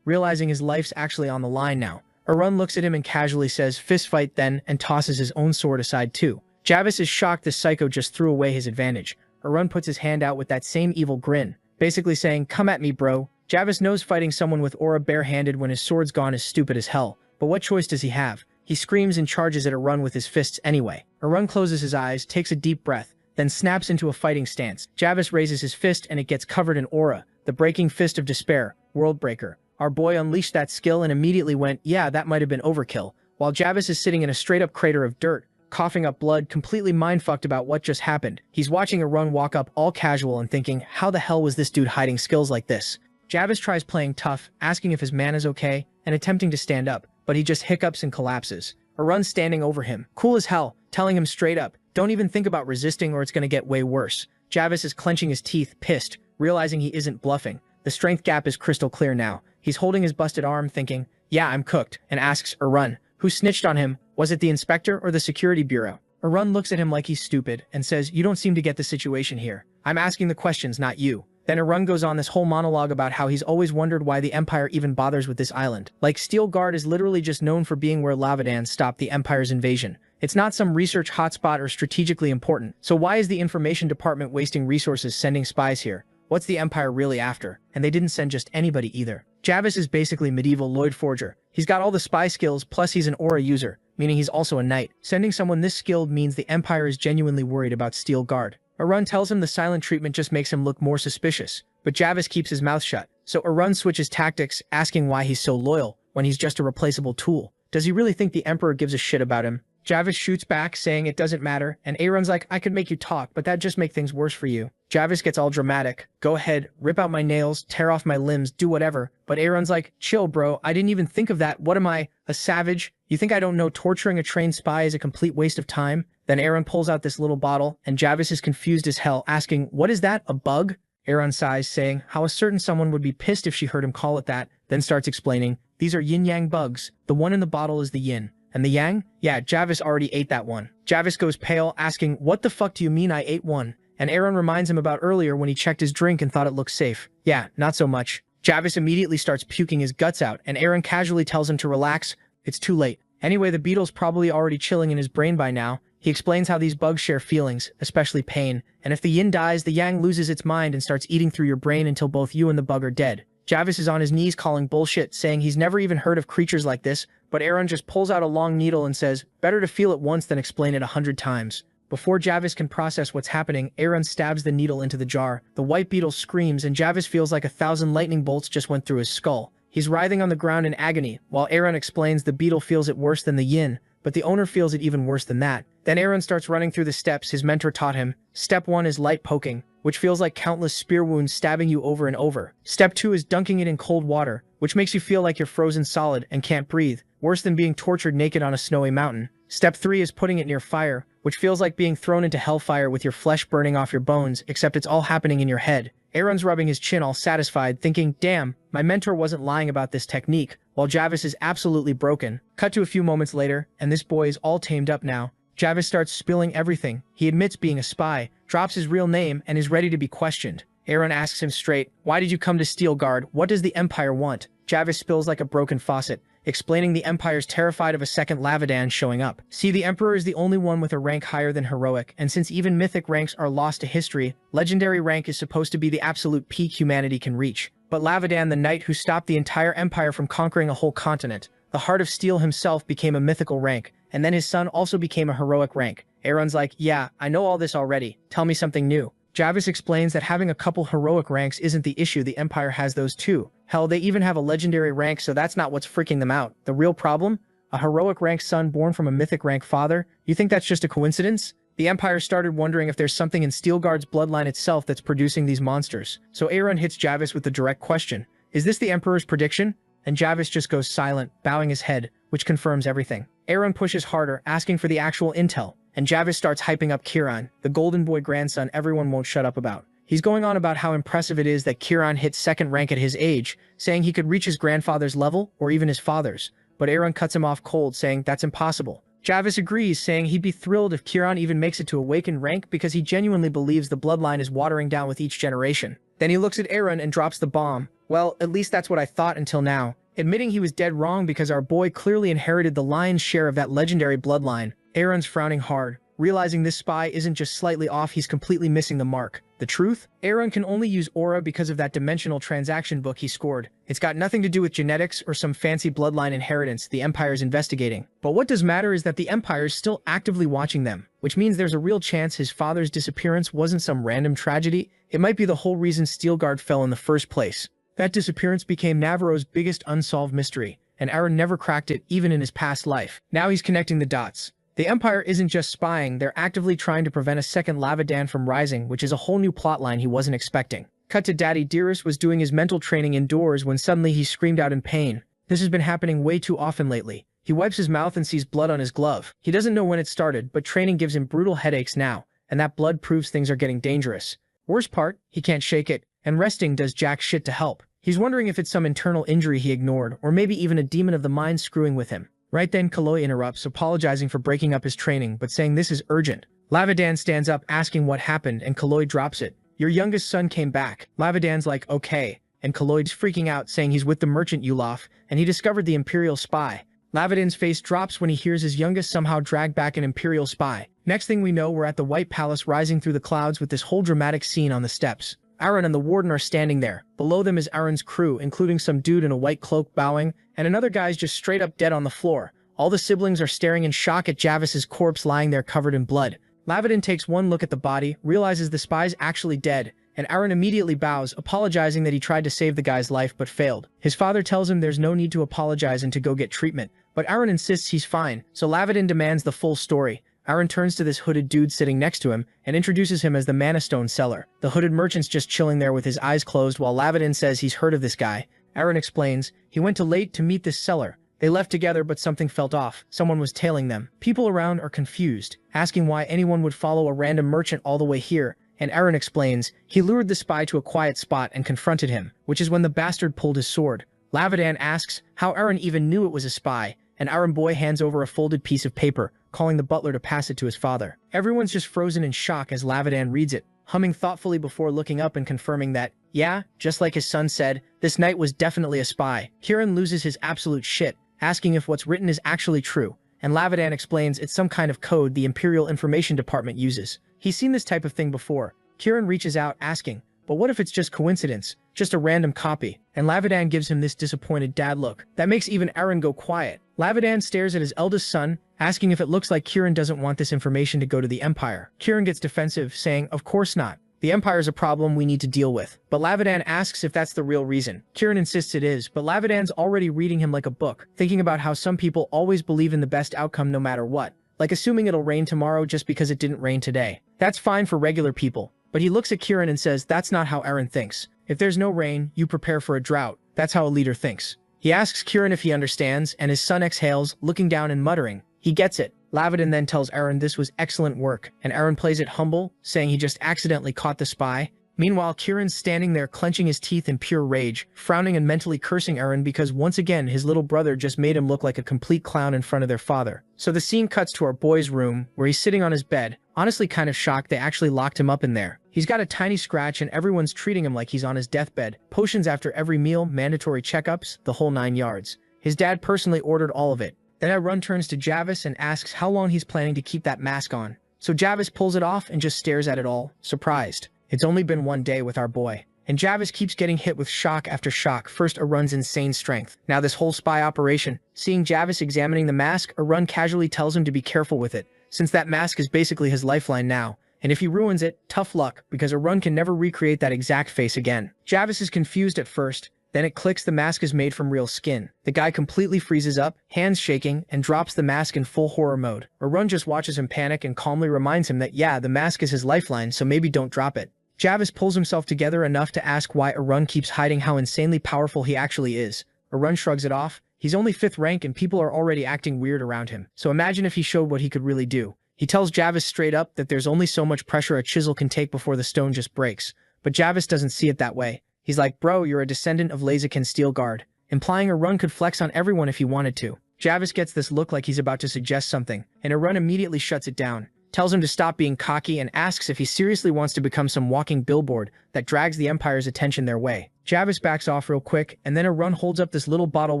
[SPEAKER 1] realizing his life's actually on the line now. Arun looks at him and casually says, "Fist fight then," and tosses his own sword aside too. Javis is shocked this psycho just threw away his advantage. Arun puts his hand out with that same evil grin, basically saying, "Come at me, bro." Javis knows fighting someone with aura barehanded when his sword's gone is stupid as hell, but what choice does he have? He screams and charges at Arun with his fists anyway. Arun closes his eyes, takes a deep breath, then snaps into a fighting stance. Javis raises his fist and it gets covered in aura, the breaking fist of despair, world breaker. Our boy unleashed that skill and immediately went, yeah, that might have been overkill, while Javis is sitting in a straight-up crater of dirt, coughing up blood, completely mind-fucked about what just happened. He's watching Arun walk up all casual and thinking, how the hell was this dude hiding skills like this? Javis tries playing tough, asking if his man is okay, and attempting to stand up, but he just hiccups and collapses. Arun's standing over him, cool as hell, telling him straight up, don't even think about resisting or it's gonna get way worse. Javis is clenching his teeth, pissed, realizing he isn't bluffing. The strength gap is crystal clear now. He's holding his busted arm thinking, yeah, I'm cooked, and asks Arun, who snitched on him? Was it the inspector or the security bureau? Arun looks at him like he's stupid and says, you don't seem to get the situation here. I'm asking the questions, not you. Then Arun goes on this whole monologue about how he's always wondered why the Empire even bothers with this island. Like Steel Guard is literally just known for being where Lavadan stopped the Empire's invasion. It's not some research hotspot or strategically important. So why is the information department wasting resources sending spies here? What's the Empire really after? And they didn't send just anybody either. Javis is basically medieval Lloyd Forger. He's got all the spy skills, plus he's an aura user, meaning he's also a knight. Sending someone this skilled means the Empire is genuinely worried about Steel Guard. Arun tells him the silent treatment just makes him look more suspicious, but Javis keeps his mouth shut. So Arun switches tactics, asking why he's so loyal when he's just a replaceable tool. Does he really think the Emperor gives a shit about him? Javis shoots back, saying it doesn't matter, and Arun's like, I could make you talk, but that'd just make things worse for you. Javis gets all dramatic. Go ahead, rip out my nails, tear off my limbs, do whatever. But Arun's like, chill bro, I didn't even think of that. What am I, a savage? You think I don't know torturing a trained spy is a complete waste of time? Then Arun pulls out this little bottle, and Javis is confused as hell, asking, what is that, a bug? Arun sighs, saying how a certain someone would be pissed if she heard him call it that, then starts explaining, these are yin-yang bugs. The one in the bottle is the yin. And the yang? Yeah, Javis already ate that one. Javis goes pale, asking, what the fuck do you mean I ate one? And Arun reminds him about earlier when he checked his drink and thought it looked safe. Yeah, not so much. Javis immediately starts puking his guts out, and Arun casually tells him to relax. It's too late. Anyway, the beetle's probably already chilling in his brain by now. He explains how these bugs share feelings, especially pain, and if the yin dies, the yang loses its mind and starts eating through your brain until both you and the bug are dead. Javis is on his knees calling bullshit, saying he's never even heard of creatures like this, but Arun just pulls out a long needle and says, better to feel it once than explain it 100 times. Before Javis can process what's happening, Arun stabs the needle into the jar. The white beetle screams and Javis feels like 1,000 lightning bolts just went through his skull. He's writhing on the ground in agony, while Arun explains the beetle feels it worse than the yin, but the owner feels it even worse than that. Then Arun starts running through the steps his mentor taught him. Step 1 is light poking, which feels like countless spear wounds stabbing you over and over. Step 2 is dunking it in cold water, which makes you feel like you're frozen solid and can't breathe, worse than being tortured naked on a snowy mountain. Step 3 is putting it near fire, which feels like being thrown into hellfire with your flesh burning off your bones, except it's all happening in your head. Arun's rubbing his chin all satisfied, thinking, damn, my mentor wasn't lying about this technique, while Javis is absolutely broken. Cut to a few moments later, and this boy is all tamed up now. Javis starts spilling everything. He admits being a spy, drops his real name, and is ready to be questioned. Arun asks him straight, why did you come to Steel Guard? What does the Empire want? Javis spills like a broken faucet, explaining the Empire's terrified of a second Lavadan showing up. See, the Emperor is the only one with a rank higher than heroic, and since even mythic ranks are lost to history, legendary rank is supposed to be the absolute peak humanity can reach. But Lavadan, the knight who stopped the entire Empire from conquering a whole continent, the Heart of Steel himself became a mythical rank, and then his son also became a heroic rank. Arun's like, yeah, I know all this already. Tell me something new. Javis explains that having a couple heroic ranks isn't the issue, the Empire has those too. Hell, they even have a legendary rank, so that's not what's freaking them out. The real problem? A heroic rank son born from a mythic rank father? You think that's just a coincidence? The Empire started wondering if there's something in Steelguard's bloodline itself that's producing these monsters. So Aaron hits Javis with the direct question, is this the Emperor's prediction? And Javis just goes silent, bowing his head, which confirms everything. Aaron pushes harder, asking for the actual intel, and Javis starts hyping up Kieran, the golden boy grandson everyone won't shut up about. He's going on about how impressive it is that Kieran hit second rank at his age, saying he could reach his grandfather's level, or even his father's. But Aaron cuts him off cold, saying that's impossible. Javis agrees, saying he'd be thrilled if Kieran even makes it to awakened rank because he genuinely believes the bloodline is watering down with each generation. Then he looks at Aaron and drops the bomb. Well, at least that's what I thought until now. Admitting he was dead wrong because our boy clearly inherited the lion's share of that legendary bloodline. Aaron's frowning hard, realizing this spy isn't just slightly off, he's completely missing the mark. The truth? Aaron can only use aura because of that dimensional transaction book he scored. It's got nothing to do with genetics or some fancy bloodline inheritance the Empire's investigating. But what does matter is that the Empire's still actively watching them, which means there's a real chance his father's disappearance wasn't some random tragedy. It might be the whole reason Steelguard fell in the first place. That disappearance became Navarro's biggest unsolved mystery, and Aaron never cracked it even in his past life. Now he's connecting the dots. The Empire isn't just spying, they're actively trying to prevent a second Lavadan from rising, which is a whole new plotline he wasn't expecting. Cut to Daddy Dearest was doing his mental training indoors when suddenly he screamed out in pain. This has been happening way too often lately. He wipes his mouth and sees blood on his glove. He doesn't know when it started, but training gives him brutal headaches now, and that blood proves things are getting dangerous. Worst part, he can't shake it, and resting does jack shit to help. He's wondering if it's some internal injury he ignored, or maybe even a demon of the mind screwing with him. Right then, Kaloi interrupts, apologizing for breaking up his training, but saying this is urgent. Lavadan stands up, asking what happened, and Kaloi drops it. Your youngest son came back. Lavadan's like, okay, and Kaloid's freaking out, saying he's with the merchant Ulaf, and he discovered the Imperial spy. Lavadan's face drops when he hears his youngest somehow drag back an Imperial spy. Next thing we know, we're at the White Palace rising through the clouds with this whole dramatic scene on the steps. Aaron and the warden are standing there. Below them is Aaron's crew, including some dude in a white cloak bowing, and another guy's just straight up dead on the floor. All the siblings are staring in shock at Javis's corpse lying there covered in blood. Lavadan takes one look at the body, realizes the spy's actually dead, and Aaron immediately bows, apologizing that he tried to save the guy's life but failed. His father tells him there's no need to apologize and to go get treatment, but Aaron insists he's fine, so Lavadan demands the full story. Aaron turns to this hooded dude sitting next to him and introduces him as the Mana Stone seller. The hooded merchant's just chilling there with his eyes closed while Lavadan says he's heard of this guy. Aaron explains, he went to late to meet this seller. They left together but something felt off. Someone was tailing them. People around are confused, asking why anyone would follow a random merchant all the way here, and Aaron explains, he lured the spy to a quiet spot and confronted him, which is when the bastard pulled his sword. Lavadan asks how Aaron even knew it was a spy, and Aaron boy hands over a folded piece of paper, calling the butler to pass it to his father. Everyone's just frozen in shock as Lavadan reads it, humming thoughtfully before looking up and confirming that, yeah, just like his son said, this knight was definitely a spy. Kieran loses his absolute shit, asking if what's written is actually true, and Lavadan explains it's some kind of code the Imperial Information Department uses. He's seen this type of thing before. Kieran reaches out, asking, but what if it's just coincidence, just a random copy? And Lavadan gives him this disappointed dad look. That makes even Aaron go quiet. Lavadan stares at his eldest son, asking if it looks like Kieran doesn't want this information to go to the Empire. Kieran gets defensive, saying, of course not. The Empire's a problem we need to deal with. But Lavadan asks if that's the real reason. Kieran insists it is, but Lavadan's already reading him like a book, thinking about how some people always believe in the best outcome no matter what. Like assuming it'll rain tomorrow just because it didn't rain today. That's fine for regular people. But he looks at Kieran and says that's not how Aaron thinks. If there's no rain, you prepare for a drought. That's how a leader thinks. He asks Kieran if he understands, and his son exhales, looking down and muttering, he gets it. Lavadan then tells Aaron this was excellent work, and Aaron plays it humble, saying he just accidentally caught the spy. Meanwhile, Kieran's standing there clenching his teeth in pure rage, frowning and mentally cursing Aaron because once again his little brother just made him look like a complete clown in front of their father. So the scene cuts to our boy's room, where he's sitting on his bed, honestly kind of shocked they actually locked him up in there. He's got a tiny scratch and everyone's treating him like he's on his deathbed. Potions after every meal, mandatory checkups, the whole 9 yards. His dad personally ordered all of it. Then Aaron turns to Javis and asks how long he's planning to keep that mask on. So Javis pulls it off and just stares at it all, surprised. It's only been 1 day with our boy. And Javis keeps getting hit with shock after shock. First, Arun's insane strength. Now this whole spy operation. Seeing Javis examining the mask, Arun casually tells him to be careful with it, since that mask is basically his lifeline now. And if he ruins it, tough luck, because Arun can never recreate that exact face again. Javis is confused at first, then it clicks the mask is made from real skin. The guy completely freezes up, hands shaking, and drops the mask in full horror mode. Arun just watches him panic and calmly reminds him that yeah, the mask is his lifeline, so maybe don't drop it. Javis pulls himself together enough to ask why Arun keeps hiding how insanely powerful he actually is. Arun shrugs it off. He's only 5th rank and people are already acting weird around him. So imagine if he showed what he could really do. He tells Javis straight up that there's only so much pressure a chisel can take before the stone just breaks. But Javis doesn't see it that way. He's like, bro, you're a descendant of Lazakin's steel guard, implying Arun could flex on everyone if he wanted to. Javis gets this look like he's about to suggest something, and Arun immediately shuts it down, tells him to stop being cocky and asks if he seriously wants to become some walking billboard that drags the Empire's attention their way. Javis backs off real quick, and then Arun holds up this little bottle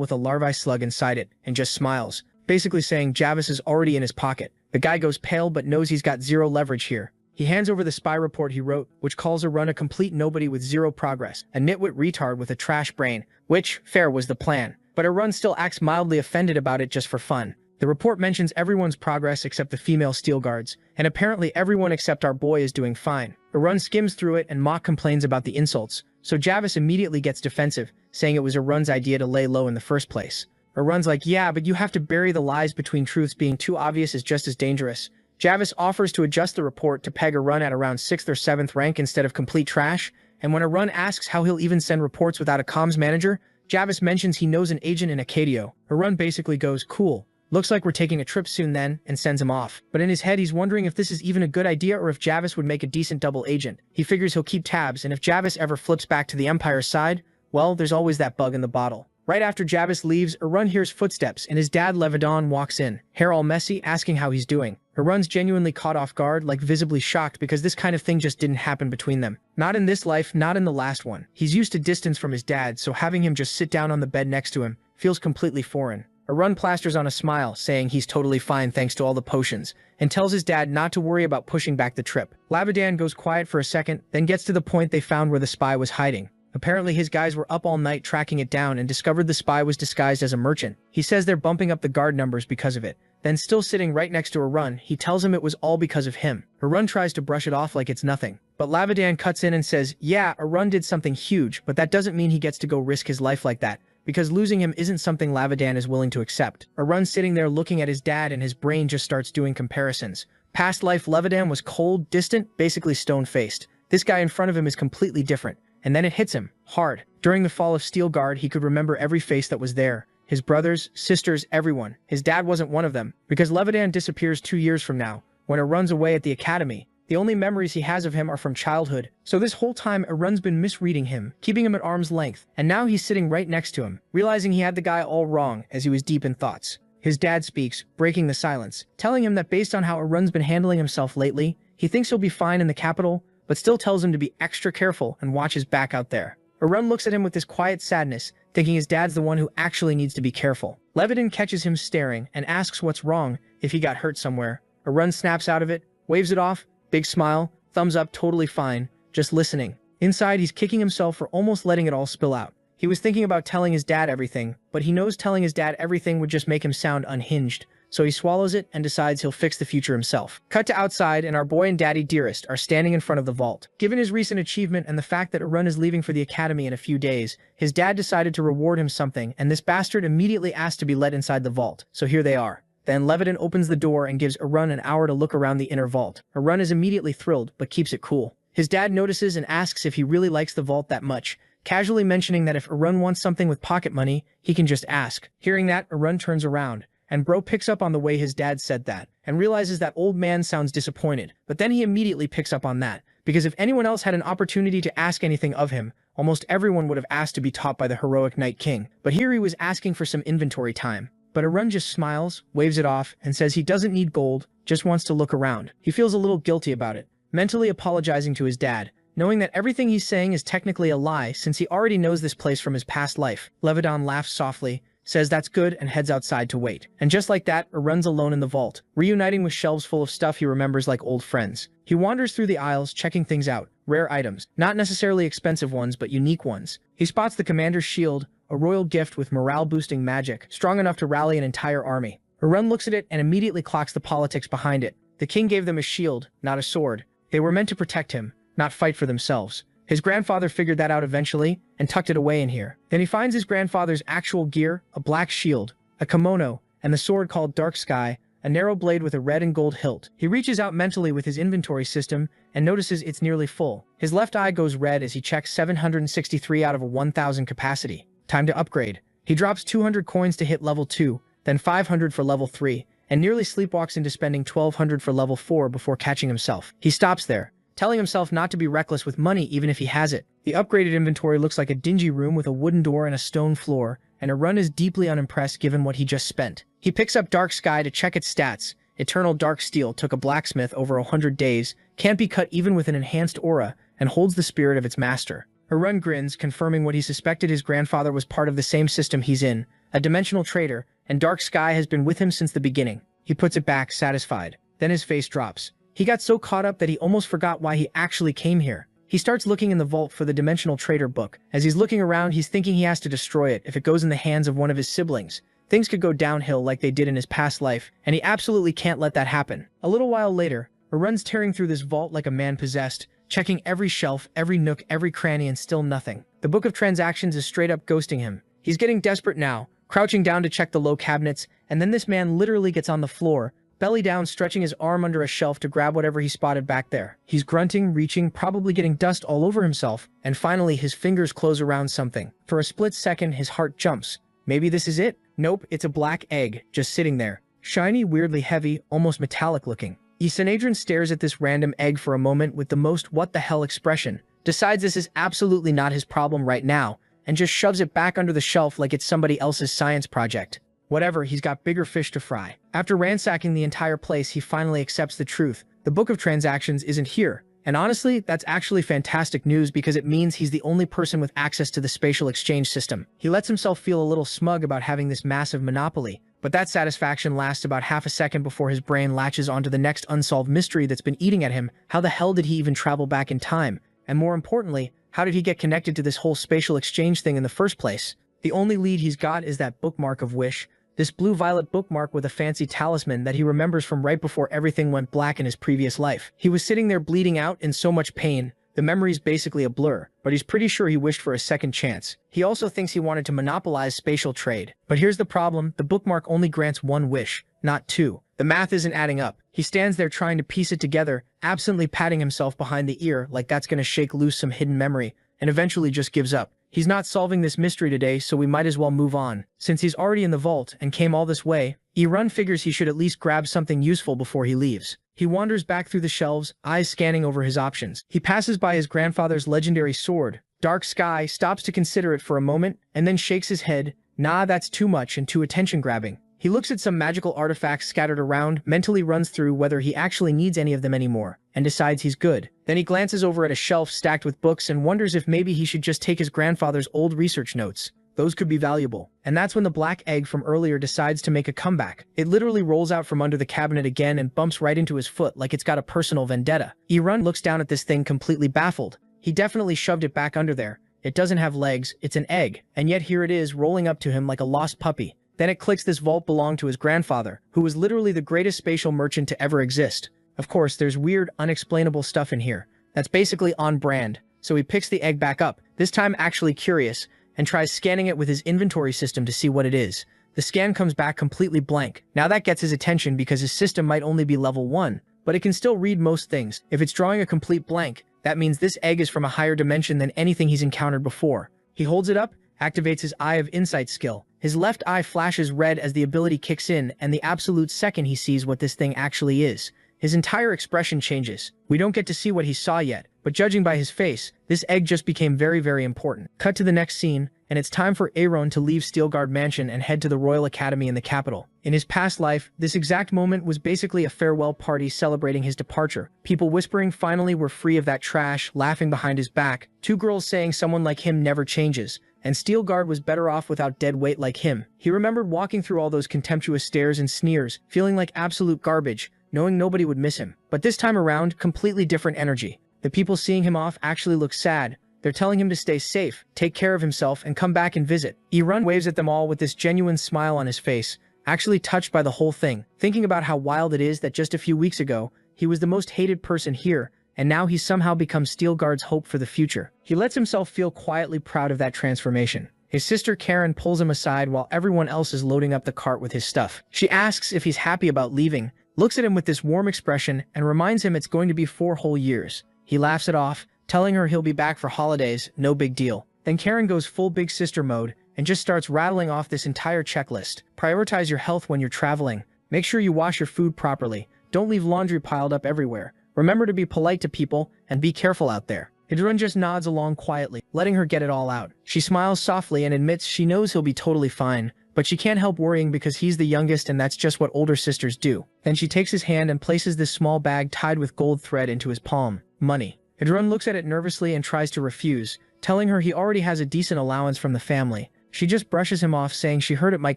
[SPEAKER 1] with a larvae slug inside it, and just smiles, basically saying Javis is already in his pocket. The guy goes pale but knows he's got zero leverage here. He hands over the spy report he wrote, which calls Arun a complete nobody with zero progress, a nitwit retard with a trash brain, which, fair, was the plan. But Arun still acts mildly offended about it just for fun. The report mentions everyone's progress except the female steel guards, and apparently everyone except our boy is doing fine. Arun skims through it and mock complains about the insults, so Javis immediately gets defensive, saying it was Arun's idea to lay low in the first place. Arun's like, yeah, but you have to bury the lies between truths being too obvious is just as dangerous. Javis offers to adjust the report to peg Arun at around 6th or 7th rank instead of complete trash, and when Arun asks how he'll even send reports without a comms manager, Javis mentions he knows an agent in Acadio. Arun basically goes, cool. Looks like we're taking a trip soon then, and sends him off. But in his head he's wondering if this is even a good idea or if Javis would make a decent double agent. He figures he'll keep tabs, and if Javis ever flips back to the Empire's side, well, there's always that bug in the bottle. Right after Javis leaves, Arun hears footsteps, and his dad Levidan walks in, hair all messy, asking how he's doing. Arun's genuinely caught off guard, like visibly shocked because this kind of thing just didn't happen between them. Not in this life, not in the last one. He's used to distance from his dad, so having him just sit down on the bed next to him feels completely foreign. Arun plasters on a smile, saying he's totally fine thanks to all the potions, and tells his dad not to worry about pushing back the trip. Levidan goes quiet for a second, then gets to the point they found where the spy was hiding. Apparently his guys were up all night tracking it down and discovered the spy was disguised as a merchant. He says they're bumping up the guard numbers because of it. Then still sitting right next to Arun, he tells him it was all because of him. Arun tries to brush it off like it's nothing. But Levidan cuts in and says, yeah, Arun did something huge, but that doesn't mean he gets to go risk his life like that, because losing him isn't something Levidan is willing to accept. Arun's sitting there looking at his dad and his brain just starts doing comparisons. Past life Levidan was cold, distant, basically stone-faced. This guy in front of him is completely different. And then it hits him, hard. During the fall of Steel Guard, he could remember every face that was there. His brothers, sisters, everyone. His dad wasn't one of them, because Levidan disappears 2 years from now, when Arun's away at the academy. The only memories he has of him are from childhood, so this whole time Arun's been misreading him, keeping him at arm's length, and now he's sitting right next to him, realizing he had the guy all wrong as he was deep in thoughts. His dad speaks, breaking the silence, telling him that based on how Arun's been handling himself lately, he thinks he'll be fine in the capital, but still tells him to be extra careful and watch his back out there. Arun looks at him with this quiet sadness, thinking his dad's the one who actually needs to be careful. Levidan catches him staring and asks what's wrong, if he got hurt somewhere. Arun snaps out of it, waves it off, big smile, thumbs up, totally fine, just listening. Inside, he's kicking himself for almost letting it all spill out. He was thinking about telling his dad everything, but he knows telling his dad everything would just make him sound unhinged. So he swallows it and decides he'll fix the future himself. Cut to outside, and our boy and daddy Dearest are standing in front of the vault. Given his recent achievement and the fact that Arun is leaving for the academy in a few days, his dad decided to reward him something, and this bastard immediately asked to be let inside the vault. So here they are. Then Levidan opens the door and gives Arun an hour to look around the inner vault. Arun is immediately thrilled, but keeps it cool. His dad notices and asks if he really likes the vault that much, casually mentioning that if Arun wants something with pocket money, he can just ask. Hearing that, Arun turns around, and bro picks up on the way his dad said that, and realizes that old man sounds disappointed, but then he immediately picks up on that, because if anyone else had an opportunity to ask anything of him, almost everyone would have asked to be taught by the heroic Night King, but here he was asking for some inventory time. But Arun just smiles, waves it off, and says he doesn't need gold, just wants to look around. He feels a little guilty about it, mentally apologizing to his dad, knowing that everything he's saying is technically a lie since he already knows this place from his past life. Levidan laughs softly, says that's good, and heads outside to wait. And just like that, Arun's alone in the vault, reuniting with shelves full of stuff he remembers like old friends. He wanders through the aisles, checking things out, rare items, not necessarily expensive ones, but unique ones. He spots the commander's shield, a royal gift with morale-boosting magic, strong enough to rally an entire army. Arun looks at it and immediately clocks the politics behind it. The king gave them a shield, not a sword. They were meant to protect him, not fight for themselves. His grandfather figured that out eventually and tucked it away in here. Then he finds his grandfather's actual gear, a black shield, a kimono, and the sword called Dark Sky, a narrow blade with a red and gold hilt. He reaches out mentally with his inventory system and notices it's nearly full. His left eye goes red as he checks 763 out of a 1000 capacity. Time to upgrade. He drops 200 coins to hit level 2, then 500 for level 3, and nearly sleepwalks into spending 1200 for level 4 before catching himself. He stops there, telling himself not to be reckless with money even if he has it. The upgraded inventory looks like a dingy room with a wooden door and a stone floor, and Arun is deeply unimpressed given what he just spent. He picks up Dark Sky to check its stats. Eternal Dark Steel took a blacksmith over 100 days, can't be cut even with an enhanced aura, and holds the spirit of its master. Arun grins, confirming what he suspected his grandfather was part of the same system he's in, a dimensional traitor, and Dark Sky has been with him since the beginning. He puts it back, satisfied. Then his face drops. He got so caught up that he almost forgot why he actually came here. He starts looking in the vault for the Dimensional Traitor book. As he's looking around, he's thinking he has to destroy it if it goes in the hands of one of his siblings. Things could go downhill like they did in his past life, and he absolutely can't let that happen. A little while later, Arun's tearing through this vault like a man possessed, checking every shelf, every nook, every cranny, and still nothing. The Book of Transactions is straight up ghosting him. He's getting desperate now, crouching down to check the low cabinets, and then this man literally gets on the floor, belly down, stretching his arm under a shelf to grab whatever he spotted back there. He's grunting, reaching, probably getting dust all over himself, and finally his fingers close around something. For a split second, his heart jumps. Maybe this is it? Nope, it's a black egg, just sitting there. Shiny, weirdly heavy, almost metallic looking. Isanadrin stares at this random egg for a moment with the most what the hell expression, decides this is absolutely not his problem right now, and just shoves it back under the shelf like it's somebody else's science project. Whatever, he's got bigger fish to fry. After ransacking the entire place, he finally accepts the truth. The Book of Transactions isn't here. And honestly, that's actually fantastic news because it means he's the only person with access to the spatial exchange system. He lets himself feel a little smug about having this massive monopoly, but that satisfaction lasts about half a second before his brain latches onto the next unsolved mystery that's been eating at him. How the hell did he even travel back in time? And more importantly, how did he get connected to this whole spatial exchange thing in the first place? The only lead he's got is that bookmark of Wish. This blue-violet bookmark with a fancy talisman that he remembers from right before everything went black in his previous life. He was sitting there bleeding out in so much pain, the memory's basically a blur, but he's pretty sure he wished for a second chance. He also thinks he wanted to monopolize spatial trade. But here's the problem, the bookmark only grants one wish, not two. The math isn't adding up. He stands there trying to piece it together, absently patting himself behind the ear like that's gonna shake loose some hidden memory, and eventually just gives up. He's not solving this mystery today, so we might as well move on. Since he's already in the vault and came all this way, Arun figures he should at least grab something useful before he leaves. He wanders back through the shelves, eyes scanning over his options. He passes by his grandfather's legendary sword, Dark Sky, stops to consider it for a moment, and then shakes his head. Nah, that's too much and too attention-grabbing. He looks at some magical artifacts scattered around, mentally runs through whether he actually needs any of them anymore, and decides he's good. Then he glances over at a shelf stacked with books and wonders if maybe he should just take his grandfather's old research notes. Those could be valuable. And that's when the black egg from earlier decides to make a comeback. It literally rolls out from under the cabinet again and bumps right into his foot like it's got a personal vendetta. Arun looks down at this thing completely baffled. He definitely shoved it back under there. It doesn't have legs, it's an egg, and yet here it is rolling up to him like a lost puppy. Then it clicks this vault belonged to his grandfather, who was literally the greatest spatial merchant to ever exist. Of course, there's weird, unexplainable stuff in here. That's basically on brand, so he picks the egg back up, this time actually curious, and tries scanning it with his inventory system to see what it is. The scan comes back completely blank. Now that gets his attention because his system might only be level 1, but it can still read most things. If it's drawing a complete blank, that means this egg is from a higher dimension than anything he's encountered before. He holds it up, activates his Eye of Insight skill. His left eye flashes red as the ability kicks in, and the absolute second he sees what this thing actually is, his entire expression changes. We don't get to see what he saw yet, but judging by his face, this egg just became very, very important. Cut to the next scene, and it's time for Aaron to leave Steelguard Mansion and head to the Royal Academy in the capital. In his past life, this exact moment was basically a farewell party celebrating his departure. People whispering finally we're free of that trash, laughing behind his back, two girls saying someone like him never changes, and Steelguard was better off without dead weight like him. He remembered walking through all those contemptuous stares and sneers, feeling like absolute garbage, knowing nobody would miss him. But this time around, completely different energy. The people seeing him off actually look sad. They're telling him to stay safe, take care of himself, and come back and visit. Arun waves at them all with this genuine smile on his face, actually touched by the whole thing, thinking about how wild it is that just a few weeks ago, he was the most hated person here, and now he's somehow become Steelguard's hope for the future. He lets himself feel quietly proud of that transformation. His sister Karen pulls him aside while everyone else is loading up the cart with his stuff. She asks if he's happy about leaving, looks at him with this warm expression, and reminds him it's going to be 4 whole years. He laughs it off, telling her he'll be back for holidays, no big deal. Then Karen goes full big sister mode and just starts rattling off this entire checklist. Prioritize your health when you're traveling. Make sure you wash your food properly. Don't leave laundry piled up everywhere. Remember to be polite to people and be careful out there. Idrun just nods along quietly, letting her get it all out. She smiles softly and admits she knows he'll be totally fine, but she can't help worrying because he's the youngest and that's just what older sisters do. Then she takes his hand and places this small bag tied with gold thread into his palm. Money. Idrun looks at it nervously and tries to refuse, telling her he already has a decent allowance from the family. She just brushes him off, saying she heard it might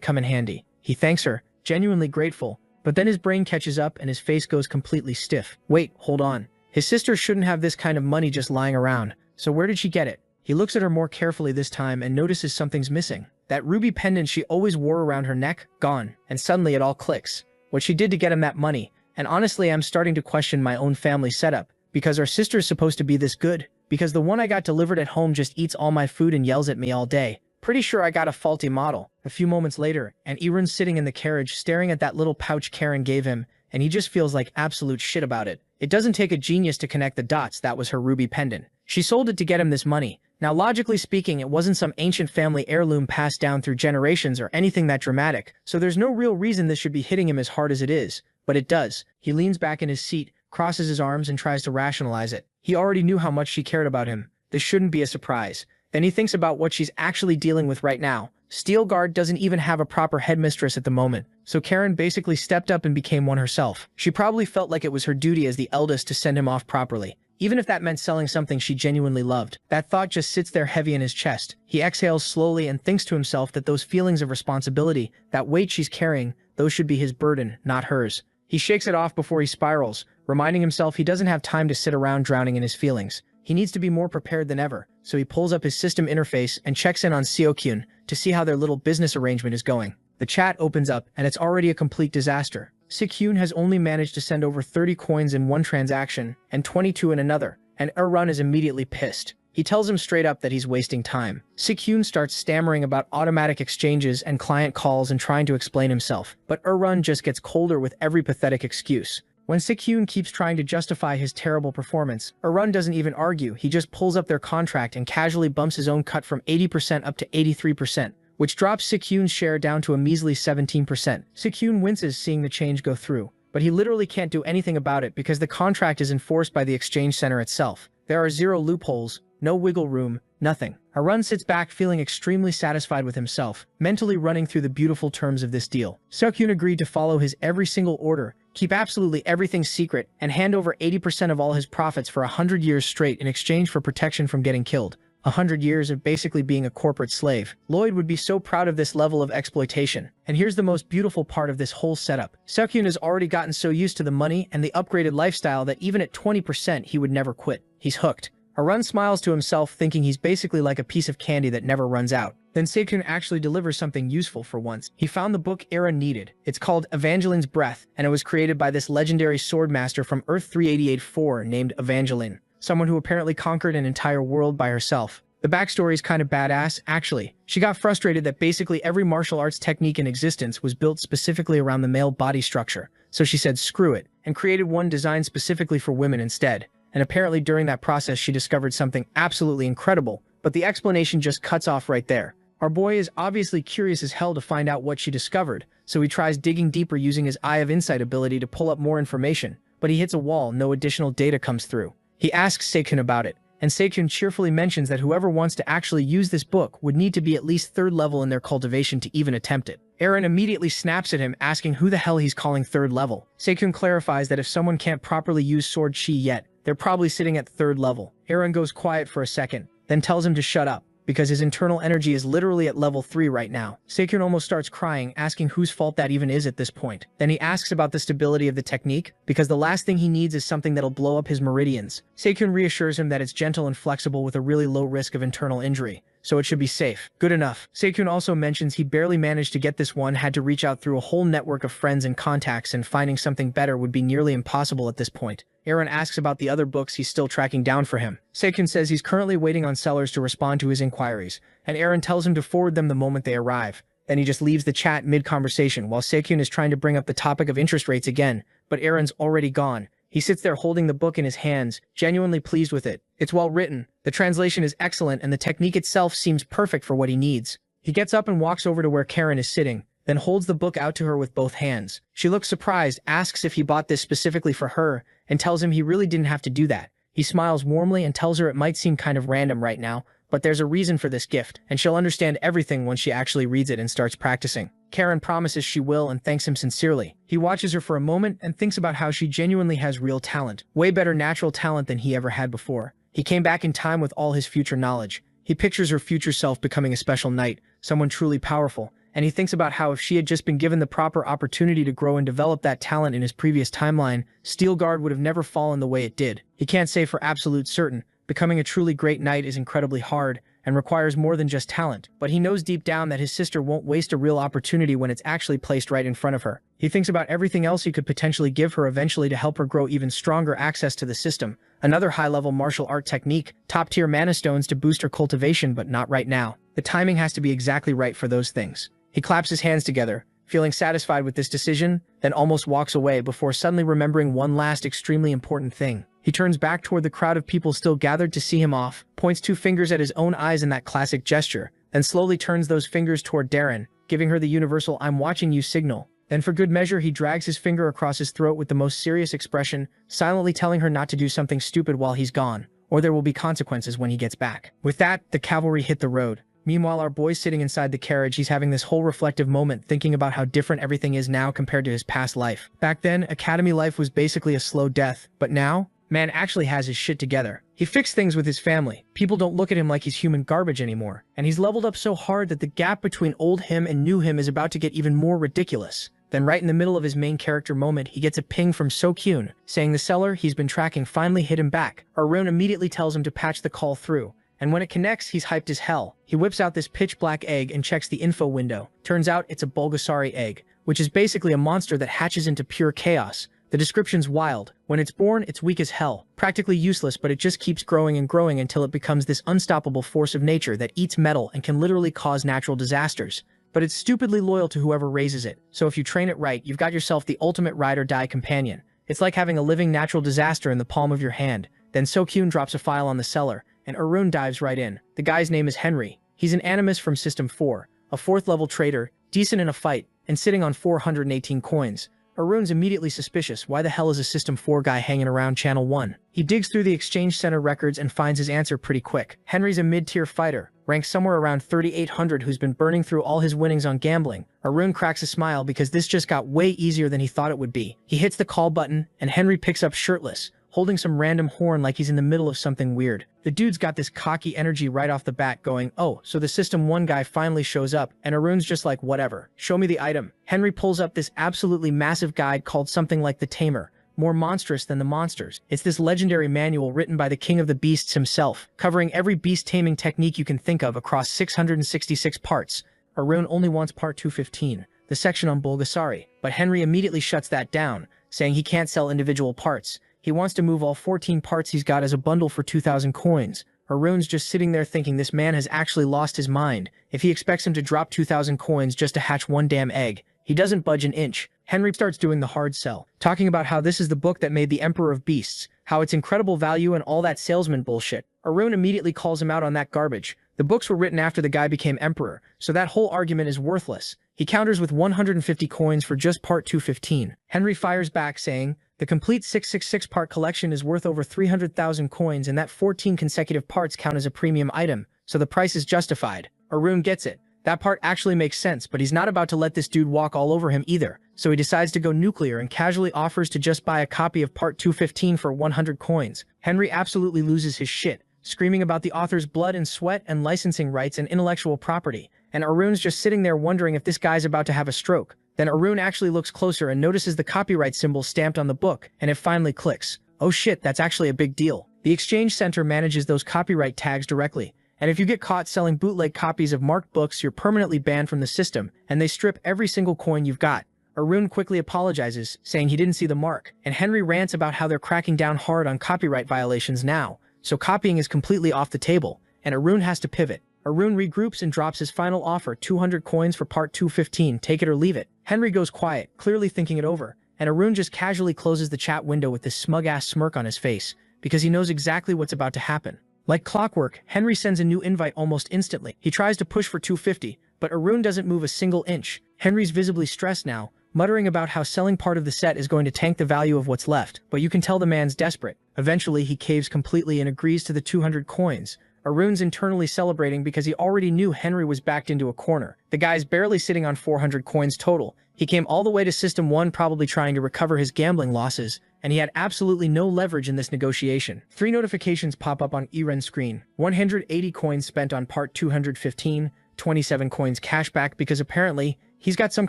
[SPEAKER 1] come in handy. He thanks her, genuinely grateful, but then his brain catches up and his face goes completely stiff. Wait, hold on. His sister shouldn't have this kind of money just lying around, so where did she get it? He looks at her more carefully this time and notices something's missing. That ruby pendant she always wore around her neck, gone, and suddenly it all clicks. What she did to get him that money, and honestly I'm starting to question my own family setup, because our sister's supposed to be this good, because the one I got delivered at home just eats all my food and yells at me all day. Pretty sure I got a faulty model. A few moments later, and Irun's sitting in the carriage staring at that little pouch Karen gave him, and he just feels like absolute shit about it. It doesn't take a genius to connect the dots. That was her ruby pendant. She sold it to get him this money. Now logically speaking, it wasn't some ancient family heirloom passed down through generations or anything that dramatic, so there's no real reason this should be hitting him as hard as it is. But it does. He leans back in his seat, crosses his arms and tries to rationalize it. He already knew how much she cared about him. This shouldn't be a surprise. Then he thinks about what she's actually dealing with right now. Steelguard doesn't even have a proper headmistress at the moment, so Karen basically stepped up and became one herself. She probably felt like it was her duty as the eldest to send him off properly, even if that meant selling something she genuinely loved. That thought just sits there heavy in his chest. He exhales slowly and thinks to himself that those feelings of responsibility, that weight she's carrying, those should be his burden, not hers. He shakes it off before he spirals, reminding himself he doesn't have time to sit around drowning in his feelings. He needs to be more prepared than ever, so he pulls up his system interface and checks in on Seokyun to see how their little business arrangement is going. The chat opens up, and it's already a complete disaster. Seokyun has only managed to send over 30 coins in one transaction and 22 in another, and Erun is immediately pissed. He tells him straight up that he's wasting time. Seokyun starts stammering about automatic exchanges and client calls and trying to explain himself, but Erun just gets colder with every pathetic excuse. When Seokyun keeps trying to justify his terrible performance, Erun doesn't even argue. He just pulls up their contract and casually bumps his own cut from 80% up to 83%, which drops Seokyun's share down to a measly 17%. Seokyun winces seeing the change go through, but he literally can't do anything about it because the contract is enforced by the exchange center itself. There are 0 loopholes, no wiggle room, nothing. Erun sits back feeling extremely satisfied with himself, mentally running through the beautiful terms of this deal. Seokyun agreed to follow his every single order, keep absolutely everything secret, and hand over 80% of all his profits for 100 years straight in exchange for protection from getting killed. 100 years of basically being a corporate slave. Lloyd would be so proud of this level of exploitation. And here's the most beautiful part of this whole setup. Seokyun has already gotten so used to the money and the upgraded lifestyle that even at 20% he would never quit. He's hooked. Erun smiles to himself, thinking he's basically like a piece of candy that never runs out. Then Seokyun actually delivers something useful for once. He found the book Erun needed. It's called Evangeline's Breath, and it was created by this legendary swordmaster from Earth 3884 named Evangeline, someone who apparently conquered an entire world by herself. The backstory is kind of badass, actually. She got frustrated that basically every martial arts technique in existence was built specifically around the male body structure, so she said screw it, and created one designed specifically for women instead. And apparently during that process she discovered something absolutely incredible, but the explanation just cuts off right there. Our boy is obviously curious as hell to find out what she discovered, so he tries digging deeper using his Eye of Insight ability to pull up more information, but he hits a wall, no additional data comes through. He asks Seokyun about it, and Seokyun cheerfully mentions that whoever wants to actually use this book would need to be at least 3rd level in their cultivation to even attempt it. Erun immediately snaps at him, asking who the hell he's calling 3rd level. Seokyun clarifies that if someone can't properly use sword chi yet, they're probably sitting at 3rd level. Erun goes quiet for a second, then tells him to shut up, because his internal energy is literally at level 3 right now. Seokyun almost starts crying, asking whose fault that even is at this point. Then he asks about the stability of the technique, because the last thing he needs is something that'll blow up his meridians. Seokyun reassures him that it's gentle and flexible with a really low risk of internal injury, so it should be safe. Good enough. Seokyun also mentions he barely managed to get this one, had to reach out through a whole network of friends and contacts, and finding something better would be nearly impossible at this point. Aaron asks about the other books he's still tracking down for him. Sekyun says he's currently waiting on sellers to respond to his inquiries, and Aaron tells him to forward them the moment they arrive. Then he just leaves the chat mid-conversation while Sekyun is trying to bring up the topic of interest rates again, but Aaron's already gone. He sits there holding the book in his hands, genuinely pleased with it. It's well written, the translation is excellent, and the technique itself seems perfect for what he needs. He gets up and walks over to where Karen is sitting, then holds the book out to her with both hands. She looks surprised, asks if he bought this specifically for her, and tells him he really didn't have to do that. He smiles warmly and tells her it might seem kind of random right now, but there's a reason for this gift, and she'll understand everything once she actually reads it and starts practicing. Karen promises she will and thanks him sincerely. He watches her for a moment and thinks about how she genuinely has real talent, way better natural talent than he ever had before. He came back in time with all his future knowledge. He pictures her future self becoming a special knight, someone truly powerful, and he thinks about how if she had just been given the proper opportunity to grow and develop that talent in his previous timeline, Steelguard would have never fallen the way it did. He can't say for absolute certain. Becoming a truly great knight is incredibly hard and requires more than just talent, but he knows deep down that his sister won't waste a real opportunity when it's actually placed right in front of her. He thinks about everything else he could potentially give her eventually to help her grow even stronger access to the system, another high-level martial art technique, top-tier mana stones to boost her cultivation, but not right now. The timing has to be exactly right for those things. He claps his hands together, feeling satisfied with this decision, then almost walks away before suddenly remembering one last extremely important thing. He turns back toward the crowd of people still gathered to see him off, points 2 fingers at his own eyes in that classic gesture, then slowly turns those fingers toward Darren, giving her the universal "I'm watching you" signal. Then for good measure he drags his finger across his throat with the most serious expression, silently telling her not to do something stupid while he's gone, or there will be consequences when he gets back. With that, the cavalry hit the road. Meanwhile, our boy's sitting inside the carriage. He's having this whole reflective moment, thinking about how different everything is now compared to his past life. Back then, academy life was basically a slow death, but now, man actually has his shit together. He fixed things with his family. People don't look at him like he's human garbage anymore. And he's leveled up so hard that the gap between old him and new him is about to get even more ridiculous. Then right in the middle of his main character moment, he gets a ping from Sekyun, saying the seller he's been tracking finally hit him back. Arun immediately tells him to patch the call through. And when it connects, he's hyped as hell. He whips out this pitch-black egg and checks the info window. Turns out it's a Bulgasari egg, which is basically a monster that hatches into pure chaos. The description's wild. When it's born, it's weak as hell, practically useless, but it just keeps growing and growing until it becomes this unstoppable force of nature that eats metal and can literally cause natural disasters. But it's stupidly loyal to whoever raises it, so if you train it right, you've got yourself the ultimate ride-or-die companion. It's like having a living natural disaster in the palm of your hand. Then Sekyun drops a file on the seller, and Arun dives right in. The guy's name is Henry. He's an animus from System 4, a 4th-level trader, decent in a fight, and sitting on 418 coins. Arun's immediately suspicious. Why the hell is a System 4 guy hanging around Channel 1? He digs through the Exchange Center records and finds his answer pretty quick. Henry's a mid-tier fighter, ranked somewhere around 3,800, who's been burning through all his winnings on gambling. Arun cracks a smile because this just got way easier than he thought it would be. He hits the call button, and Henry picks up shirtless, holding some random horn like he's in the middle of something weird. The dude's got this cocky energy right off the bat going, oh, so the System 1 guy finally shows up, and Arun's just like, whatever. Show me the item. Henry pulls up this absolutely massive guide called something like the Tamer, more monstrous than the monsters. It's this legendary manual written by the king of the beasts himself, covering every beast taming technique you can think of across 666 parts. Arun only wants part 215, the section on Bulgasari, but Henry immediately shuts that down, saying he can't sell individual parts. He wants to move all 14 parts he's got as a bundle for 2,000 coins. Arun's just sitting there thinking this man has actually lost his mind. If he expects him to drop 2,000 coins just to hatch one damn egg, he doesn't budge an inch. Henry starts doing the hard sell, talking about how this is the book that made the Emperor of Beasts, how it's incredible value and all that salesman bullshit. Arun immediately calls him out on that garbage. The books were written after the guy became emperor, so that whole argument is worthless. He counters with 150 coins for just part 215. Henry fires back saying, the complete 666-part collection is worth over 300,000 coins, and that 14 consecutive parts count as a premium item, so the price is justified. Arun gets it. That part actually makes sense, but he's not about to let this dude walk all over him either, so he decides to go nuclear and casually offers to just buy a copy of part 215 for 100 coins. Henry absolutely loses his shit, screaming about the author's blood and sweat and licensing rights and intellectual property, and Arun's just sitting there wondering if this guy's about to have a stroke. Then Arun actually looks closer and notices the copyright symbol stamped on the book, and it finally clicks. Oh shit, that's actually a big deal. The Exchange Center manages those copyright tags directly, and if you get caught selling bootleg copies of marked books, you're permanently banned from the system, and they strip every single coin you've got. Arun quickly apologizes, saying he didn't see the mark, and Henry rants about how they're cracking down hard on copyright violations now, so copying is completely off the table, and Arun has to pivot. Arun regroups and drops his final offer, 200 coins for part 215, take it or leave it. Henry goes quiet, clearly thinking it over, and Arun just casually closes the chat window with this smug-ass smirk on his face, because he knows exactly what's about to happen. Like clockwork, Henry sends a new invite almost instantly. He tries to push for 250, but Arun doesn't move a single inch. Henry's visibly stressed now, muttering about how selling part of the set is going to tank the value of what's left, but you can tell the man's desperate. Eventually, he caves completely and agrees to the 200 coins. Arun's internally celebrating because he already knew Henry was backed into a corner. The guy's barely sitting on 400 coins total. He came all the way to System 1 probably trying to recover his gambling losses, and he had absolutely no leverage in this negotiation. 3 notifications pop up on Eren's screen. 180 coins spent on part 215, 27 coins cashback because apparently he's got some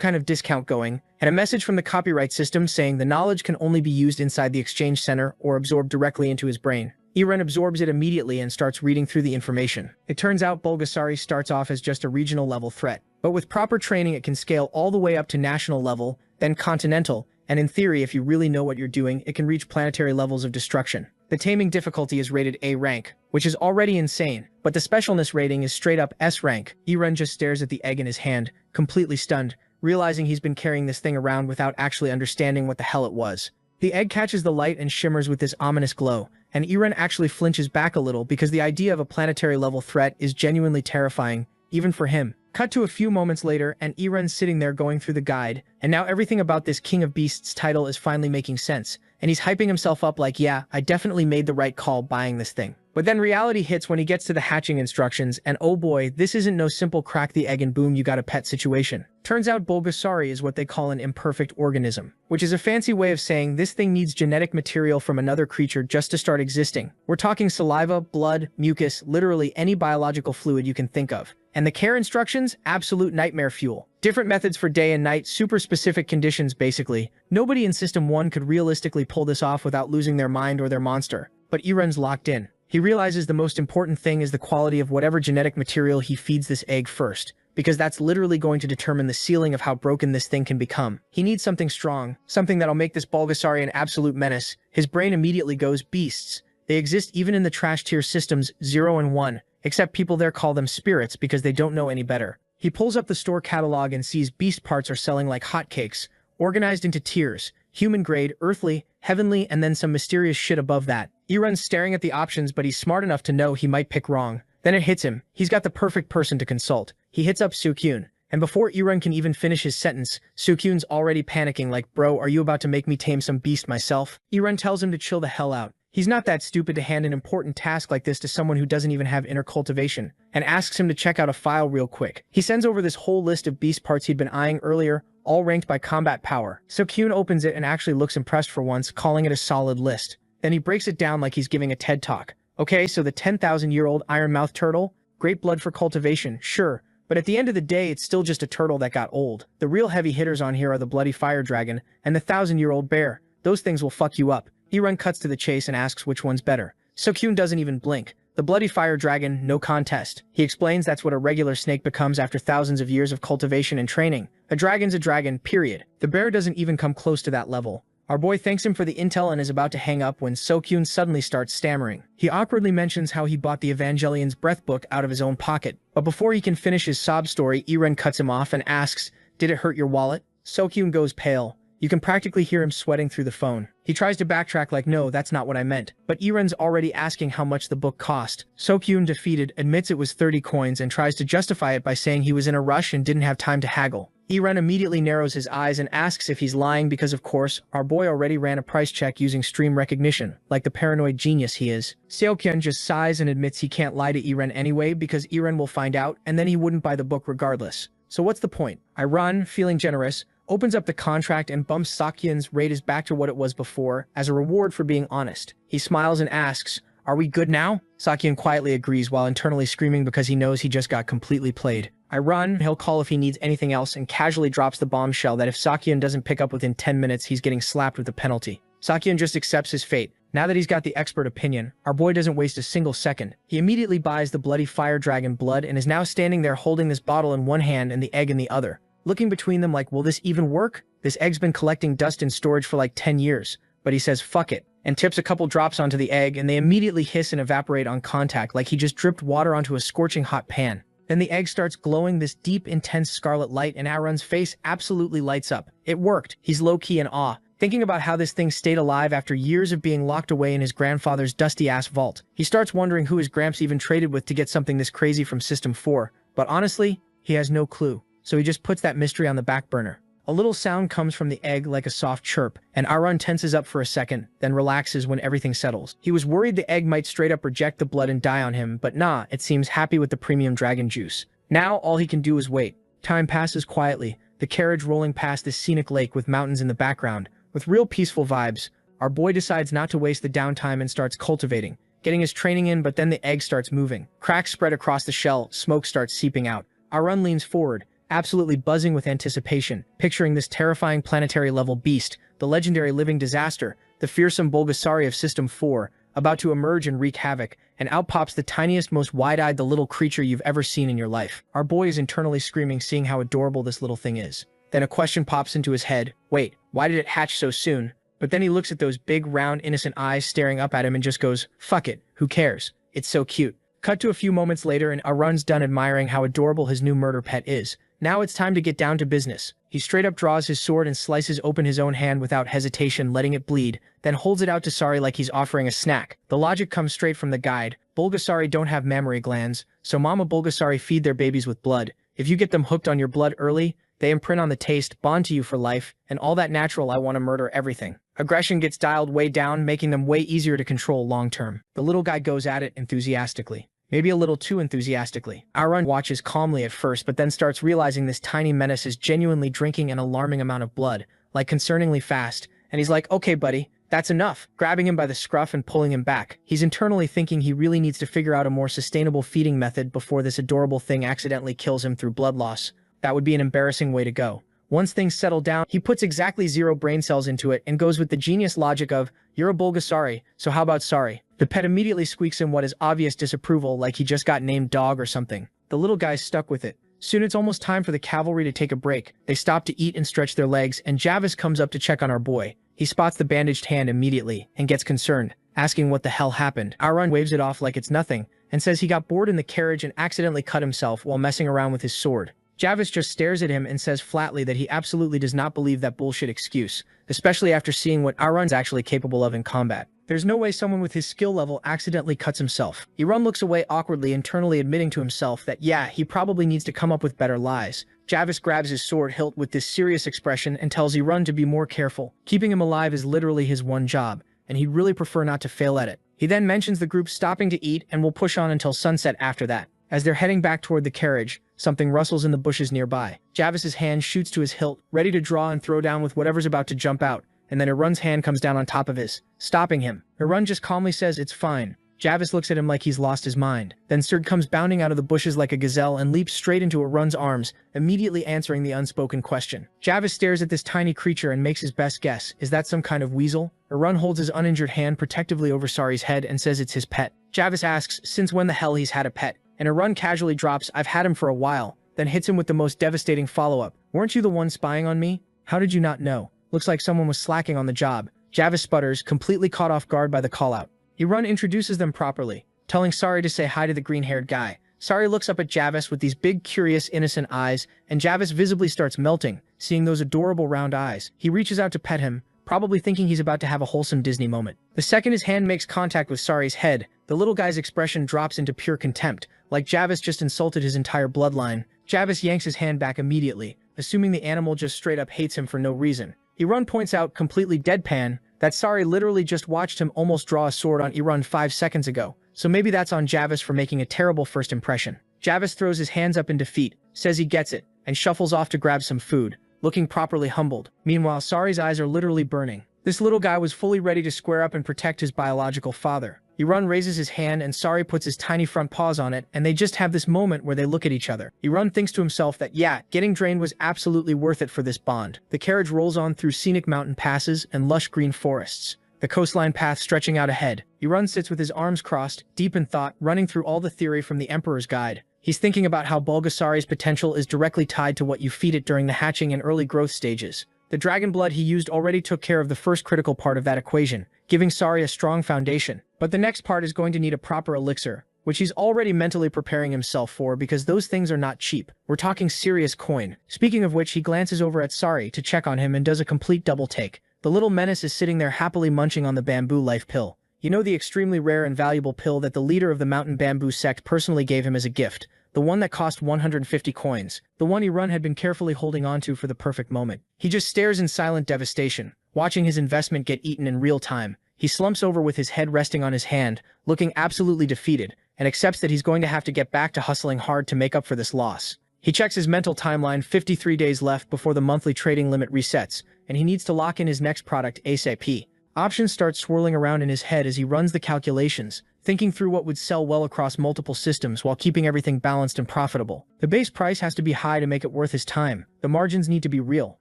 [SPEAKER 1] kind of discount going, and a message from the copyright system saying the knowledge can only be used inside the exchange center or absorbed directly into his brain. Eren absorbs it immediately and starts reading through the information. It turns out Bulgasari starts off as just a regional level threat, but with proper training it can scale all the way up to national level, then continental, and in theory if you really know what you're doing, it can reach planetary levels of destruction. The taming difficulty is rated A rank, which is already insane, but the specialness rating is straight up S rank. Eren just stares at the egg in his hand, completely stunned, realizing he's been carrying this thing around without actually understanding what the hell it was. The egg catches the light and shimmers with this ominous glow, and Eren actually flinches back a little because the idea of a planetary level threat is genuinely terrifying, even for him. Cut to a few moments later, and Eren's sitting there going through the guide, and now everything about this King of Beasts title is finally making sense, and he's hyping himself up like, yeah, I definitely made the right call buying this thing. But then reality hits when he gets to the hatching instructions, and oh boy, this isn't no simple crack the egg and boom you got a pet situation. Turns out Bulgasari is what they call an imperfect organism, which is a fancy way of saying this thing needs genetic material from another creature just to start existing. We're talking saliva, blood, mucus, literally any biological fluid you can think of. And the care instructions? Absolute nightmare fuel. Different methods for day and night, super specific conditions basically. Nobody in System 1 could realistically pull this off without losing their mind or their monster. But Eren's locked in. He realizes the most important thing is the quality of whatever genetic material he feeds this egg first, because that's literally going to determine the ceiling of how broken this thing can become. He needs something strong, something that'll make this Bulgasari an absolute menace. His brain immediately goes, beasts. They exist even in the trash tier systems 0 and 1, except people there call them spirits because they don't know any better. He pulls up the store catalog and sees beast parts are selling like hotcakes, organized into tiers, human grade, earthly, heavenly, and then some mysterious shit above that. Eren's staring at the options, but he's smart enough to know he might pick wrong. Then it hits him. He's got the perfect person to consult. He hits up Sukyun, and before Eren can even finish his sentence, Sukyun's already panicking like, bro, are you about to make me tame some beast myself? Eren tells him to chill the hell out. He's not that stupid to hand an important task like this to someone who doesn't even have inner cultivation, and asks him to check out a file real quick. He sends over this whole list of beast parts he'd been eyeing earlier, all ranked by combat power. Sukyun opens it and actually looks impressed for once, calling it a solid list. Then he breaks it down like he's giving a TED talk. Okay, so the 10,000-year-old iron-mouthed turtle? Great blood for cultivation, sure, but at the end of the day it's still just a turtle that got old. The real heavy hitters on here are the bloody fire dragon and the 1,000-year-old bear. Those things will fuck you up. Eren cuts to the chase and asks which one's better. Sukyun doesn't even blink. The bloody fire dragon, no contest. He explains that's what a regular snake becomes after thousands of years of cultivation and training. A dragon's a dragon, period. The bear doesn't even come close to that level. Our boy thanks him for the intel and is about to hang up when Sukyun suddenly starts stammering. He awkwardly mentions how he bought the Evangelion's breath book out of his own pocket. But before he can finish his sob story, Eren cuts him off and asks, did it hurt your wallet? Sukyun goes pale. You can practically hear him sweating through the phone. He tries to backtrack like, no, that's not what I meant. But Eren's already asking how much the book cost. Sukyun, defeated, admits it was 30 coins and tries to justify it by saying he was in a rush and didn't have time to haggle. Eren immediately narrows his eyes and asks if he's lying because, of course, our boy already ran a price check using stream recognition, like the paranoid genius he is. Seokyeon just sighs and admits he can't lie to Eren anyway because Eren will find out and then he wouldn't buy the book regardless. So what's the point? I run, feeling generous, opens up the contract and bumps Seokyeon's rate is back to what it was before as a reward for being honest. He smiles and asks, are we good now? Seokyeon quietly agrees while internally screaming because he knows he just got completely played. I run, he'll call if he needs anything else, and casually drops the bombshell that if Seokyeon doesn't pick up within 10 minutes, he's getting slapped with a penalty. Seokyeon just accepts his fate. Now that he's got the expert opinion, our boy doesn't waste a single second. He immediately buys the bloody fire dragon blood and is now standing there holding this bottle in one hand and the egg in the other. looking between them like, will this even work? This egg's been collecting dust in storage for like 10 years. But he says, fuck it, and tips a couple drops onto the egg, and they immediately hiss and evaporate on contact like he just dripped water onto a scorching hot pan. Then the egg starts glowing this deep, intense scarlet light, and Arun's face absolutely lights up. It worked. He's low-key in awe, thinking about how this thing stayed alive after years of being locked away in his grandfather's dusty-ass vault. He starts wondering who his gramps even traded with to get something this crazy from System 4, but honestly, he has no clue, so he just puts that mystery on the back burner. A little sound comes from the egg like a soft chirp, and Arun tenses up for a second, then relaxes when everything settles. He was worried the egg might straight up reject the blood and die on him, but nah, it seems happy with the premium dragon juice. Now all he can do is wait. Time passes quietly, the carriage rolling past this scenic lake with mountains in the background. With real peaceful vibes, our boy decides not to waste the downtime and starts cultivating, getting his training in, but then the egg starts moving. Cracks spread across the shell, smoke starts seeping out. Arun leans forward, absolutely buzzing with anticipation, picturing this terrifying planetary-level beast, the legendary living disaster, the fearsome Bulgasari of System 4, about to emerge and wreak havoc, and out pops the tiniest, most wide-eyed the little creature you've ever seen in your life. Our boy is internally screaming, seeing how adorable this little thing is. Then a question pops into his head. Wait, why did it hatch so soon? But then he looks at those big, round, innocent eyes staring up at him and just goes, fuck it, who cares? It's so cute. Cut to a few moments later and Arun's done admiring how adorable his new murder pet is. Now it's time to get down to business. He straight up draws his sword and slices open his own hand without hesitation, letting it bleed, then holds it out to Sari like he's offering a snack. The logic comes straight from the guide. Bulgasari don't have mammary glands, so Mama Bulgasari feed their babies with blood. If you get them hooked on your blood early, they imprint on the taste, bond to you for life, and all that natural I want to murder everything. Aggression gets dialed way down, making them way easier to control long-term. The little guy goes at it enthusiastically. Maybe a little too enthusiastically. Arun watches calmly at first, but then starts realizing this tiny menace is genuinely drinking an alarming amount of blood, like concerningly fast, and he's like, okay buddy, that's enough, grabbing him by the scruff and pulling him back. He's internally thinking he really needs to figure out a more sustainable feeding method before this adorable thing accidentally kills him through blood loss. That would be an embarrassing way to go. Once things settle down, he puts exactly 0 brain cells into it and goes with the genius logic of, you're a Bulgasari, so how about sorry? The pet immediately squeaks in what is obvious disapproval, like he just got named dog or something. The little guy's stuck with it. Soon it's almost time for the cavalry to take a break. They stop to eat and stretch their legs, and Javis comes up to check on our boy. He spots the bandaged hand immediately and gets concerned, asking what the hell happened. Arun waves it off like it's nothing and says he got bored in the carriage and accidentally cut himself while messing around with his sword. Javis just stares at him and says flatly that he absolutely does not believe that bullshit excuse, especially after seeing what Arun's actually capable of in combat. There's no way someone with his skill level accidentally cuts himself. Arun looks away awkwardly, internally admitting to himself that yeah, he probably needs to come up with better lies. Javis grabs his sword hilt with this serious expression and tells Arun to be more careful. Keeping him alive is literally his one job, and he'd really prefer not to fail at it. He then mentions the group stopping to eat and will push on until sunset after that. As they're heading back toward the carriage, something rustles in the bushes nearby. Javis's hand shoots to his hilt, ready to draw and throw down with whatever's about to jump out, and then Arun's hand comes down on top of his, stopping him. Arun just calmly says it's fine. Javis looks at him like he's lost his mind. Then Surd comes bounding out of the bushes like a gazelle and leaps straight into Arun's arms, immediately answering the unspoken question. Javis stares at this tiny creature and makes his best guess. Is that some kind of weasel? Arun holds his uninjured hand protectively over Sari's head and says it's his pet. Javis asks since when the hell he's had a pet, and Arun casually drops, I've had him for a while, then hits him with the most devastating follow-up. Weren't you the one spying on me? How did you not know? Looks like someone was slacking on the job. Javis sputters, completely caught off guard by the call-out. Arun introduces them properly, telling Sari to say hi to the green-haired guy. Sari looks up at Javis with these big, curious, innocent eyes, and Javis visibly starts melting, seeing those adorable round eyes. He reaches out to pet him, probably thinking he's about to have a wholesome Disney moment. The second his hand makes contact with Sari's head, the little guy's expression drops into pure contempt, like Javis just insulted his entire bloodline. Javis yanks his hand back immediately, assuming the animal just straight up hates him for no reason. Arun points out, completely deadpan, that Sari literally just watched him almost draw a sword on Arun 5 seconds ago, so maybe that's on Javis for making a terrible first impression. Javis throws his hands up in defeat, says he gets it, and shuffles off to grab some food, looking properly humbled. Meanwhile, Sari's eyes are literally burning. This little guy was fully ready to square up and protect his biological father. Arun raises his hand and Sari puts his tiny front paws on it, and they just have this moment where they look at each other. Arun thinks to himself that yeah, getting drained was absolutely worth it for this bond. The carriage rolls on through scenic mountain passes and lush green forests, the coastline path stretching out ahead. Arun sits with his arms crossed, deep in thought, running through all the theory from the Emperor's Guide. He's thinking about how Bulgasari's potential is directly tied to what you feed it during the hatching and early growth stages. The dragon blood he used already took care of the first critical part of that equation, giving Sari a strong foundation. But the next part is going to need a proper elixir, which he's already mentally preparing himself for because those things are not cheap. We're talking serious coin. Speaking of which, he glances over at Sari to check on him and does a complete double take. The little menace is sitting there happily munching on the bamboo life pill. You know, the extremely rare and valuable pill that the leader of the mountain bamboo sect personally gave him as a gift. The one that cost 150 coins. The one Irun had been carefully holding onto for the perfect moment. He just stares in silent devastation, watching his investment get eaten in real time. He slumps over with his head resting on his hand, looking absolutely defeated, and accepts that he's going to have to get back to hustling hard to make up for this loss. He checks his mental timeline, 53 days left before the monthly trading limit resets, and he needs to lock in his next product ASAP. Options start swirling around in his head as he runs the calculations, thinking through what would sell well across multiple systems while keeping everything balanced and profitable. The base price has to be high to make it worth his time. The margins need to be real.